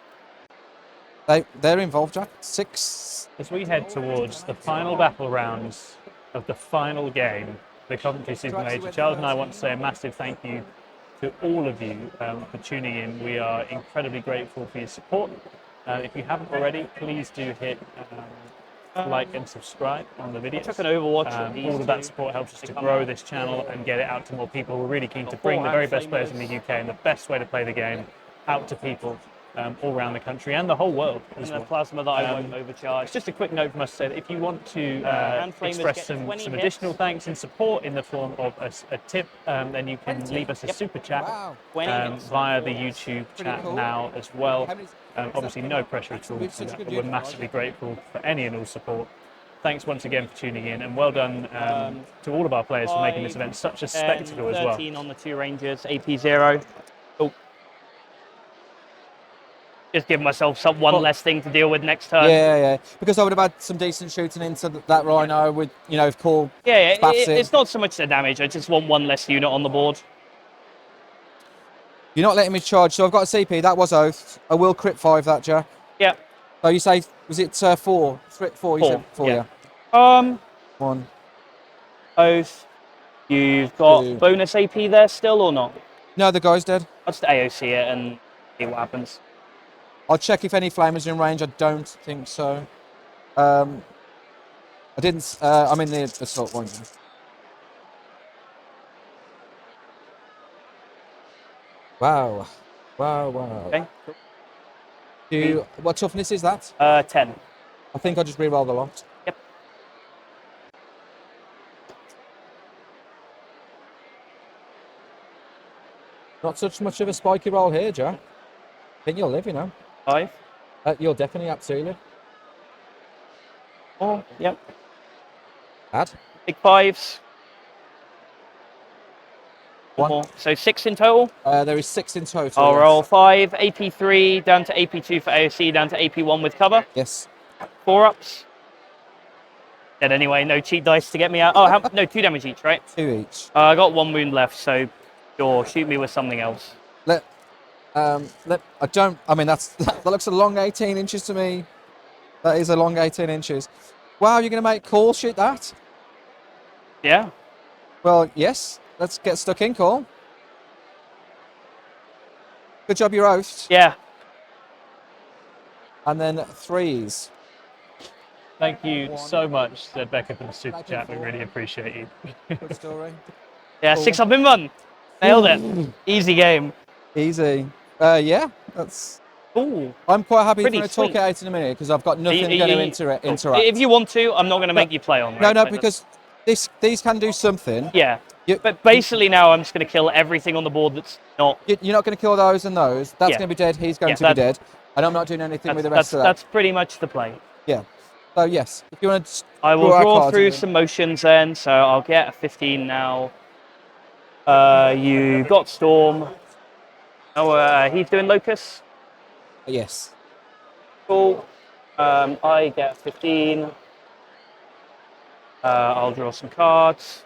they're involved, Jack. 6. As we head towards the final battle rounds of the final game, the Coventry Supermajor, Charles and I want to say a massive thank you to all of you for tuning in. We are incredibly grateful for your support. If you haven't already, please do hit like and subscribe on the video. Took an Overwatch. All of that support helps us to grow this channel and get it out to more people. We're really keen to bring the very best players in the UK and the best way to play the game out to people all around the country and the whole world as And well. the plasma that I won't overcharge. It's just a quick note from us to say that if you want to Flamers express get some 20 hits. additional thanks and support in the form of a tip, then you can leave us a super chat Wow. 20 hits. via the YouTube chat cool. now as well. How many- Obviously, no pressure at all. We've such good But we're unit, massively grateful for any and all support. Thanks once again for tuning in, and well done to all of our players for making this event such a spectacle as well. 13 on the 2 Rangers, AP 0. Oh. Just give myself one less thing to deal with next turn. Yeah. Because I would have had some decent shooting into that Rhino with, if Paul bats it. It's not so much the damage. I just want one less unit on the board. You're not letting me charge, so I've got a CP. That was Oath. I will crit 5 that, Jack. Yeah. So you say, was it 4? 4, you said 4, yeah. yeah. 1. Oath. You've got 2. bonus AP there still or not? No, the guy's dead. I'll just AOC it and see what happens. I'll check if any flamers are in range. I don't think so. I didn't. I'm in the assault one. Wow. Okay. What toughness is that? 10. I think I'll just re-roll the lot. Yep. Not such much of a spiky roll here, Jack. I think you'll live, 5. You'll definitely absolutely. 4. Yep. Add. Big 5s. 1. More. So 6 in total. There is 6 in total. I'll yes. roll 5, AP3 down to AP2 for AOC, down to AP1 with cover. Yes. 4 ups. Dead anyway, no cheat dice to get me out. Oh, no, 2 damage each, right? 2 each. I got 1 wound left, so sure, shoot me with something else. I mean, that looks a long 18 inches to me. That is a long 18 inches. Wow, you're going to make Call shoot that? Yeah. Well, yes. Let's get stuck in, Call. Good job, your oath. Yeah. And then 3s. Thank you so much, said Becca, for the super chat. We really appreciate you. Good story. Yeah, Cool. 6 up in 1. Nailed it. Easy game. Easy. Yeah, that's. Ooh. I'm quite happy Pretty to talk sweet. it out in a minute because I've got nothing going to Cool. interact. If you want to, I'm not going to make you play on. No, Right? no, Like, because these can do something. yeah. You, But basically now I'm just going to kill everything on the board that's not. you're not going to kill those and those. That's Yeah. going to be dead. He's going Yeah, to be dead. And I'm not doing anything with the rest of that. That's pretty much the play. Yeah. So yes, if you want to. I will our draw cards through and then- some motions then, so I'll get a 15 now. You got Storm. Oh, he's doing Locust. Yes. Cool. I get a 15. I'll draw some cards.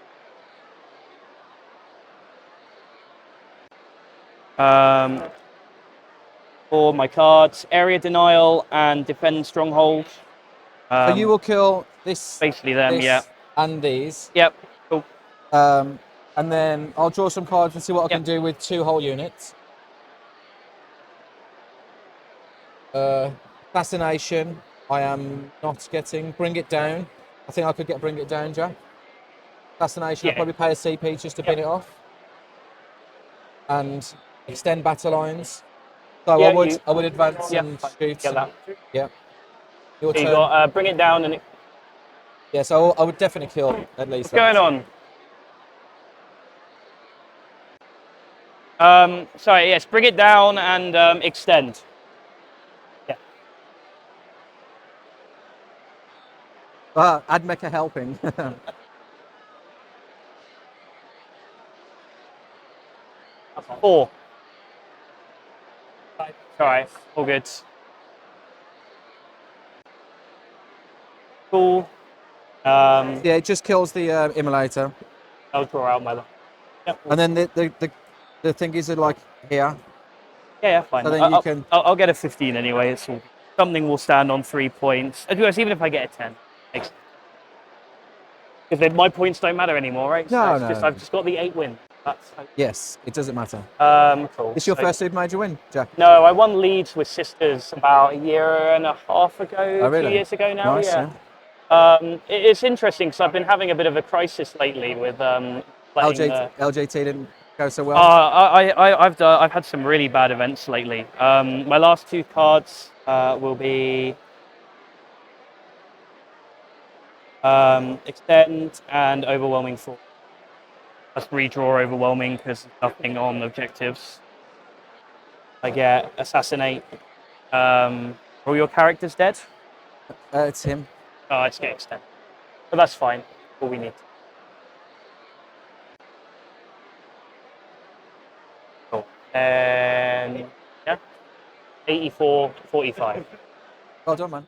For my cards, Area Denial and Defend Stronghold. So you will kill this. Basically them, this, yeah. And these. Yep, cool. And then I'll draw some cards and see what I can do with 2 whole units. Fascination. I am not getting. Bring it down. I think I could get bring it down, Jack. Fascination. Yeah. I'll probably pay a CP just to bin it off. And extend battle lines. So Yeah, I would advance and shoot. Get that. Yeah. Your So you turn. got Bring It Down and Yeah, so I would definitely kill at least what's going on? Sorry, yes, Bring It Down and Extend. Yeah. Add Mecha helping. 4. Alright, all good. Cool. Yeah, it just kills the immolator. I'll draw out my. Yep. And then the thing is like here. Yeah, fine. So then you can. I'll get a 15 anyway. It's all, something will stand on 3 points. To be honest, even if I get a 10, because my points don't matter anymore, right? No, so no. I've just got the 8 win. That's Yes, it doesn't matter. cool. It's your first super major win, Jack. No, I won Leeds with Sisters about a year and a half ago, Oh, really? 2 years ago now. Nice, yeah. It's interesting because I've been having a bit of a crisis lately with playing. LJT didn't go so well. I've had some really bad events lately. My last 2 cards will be Extend and Overwhelming Force. Let's redraw Overwhelming because there's nothing on objectives. I get Assassinate. Are all your characters dead? It's him. Oh, it's get Extend. But that's fine. All we need. Cool. And yeah, 84-45. Well done, man.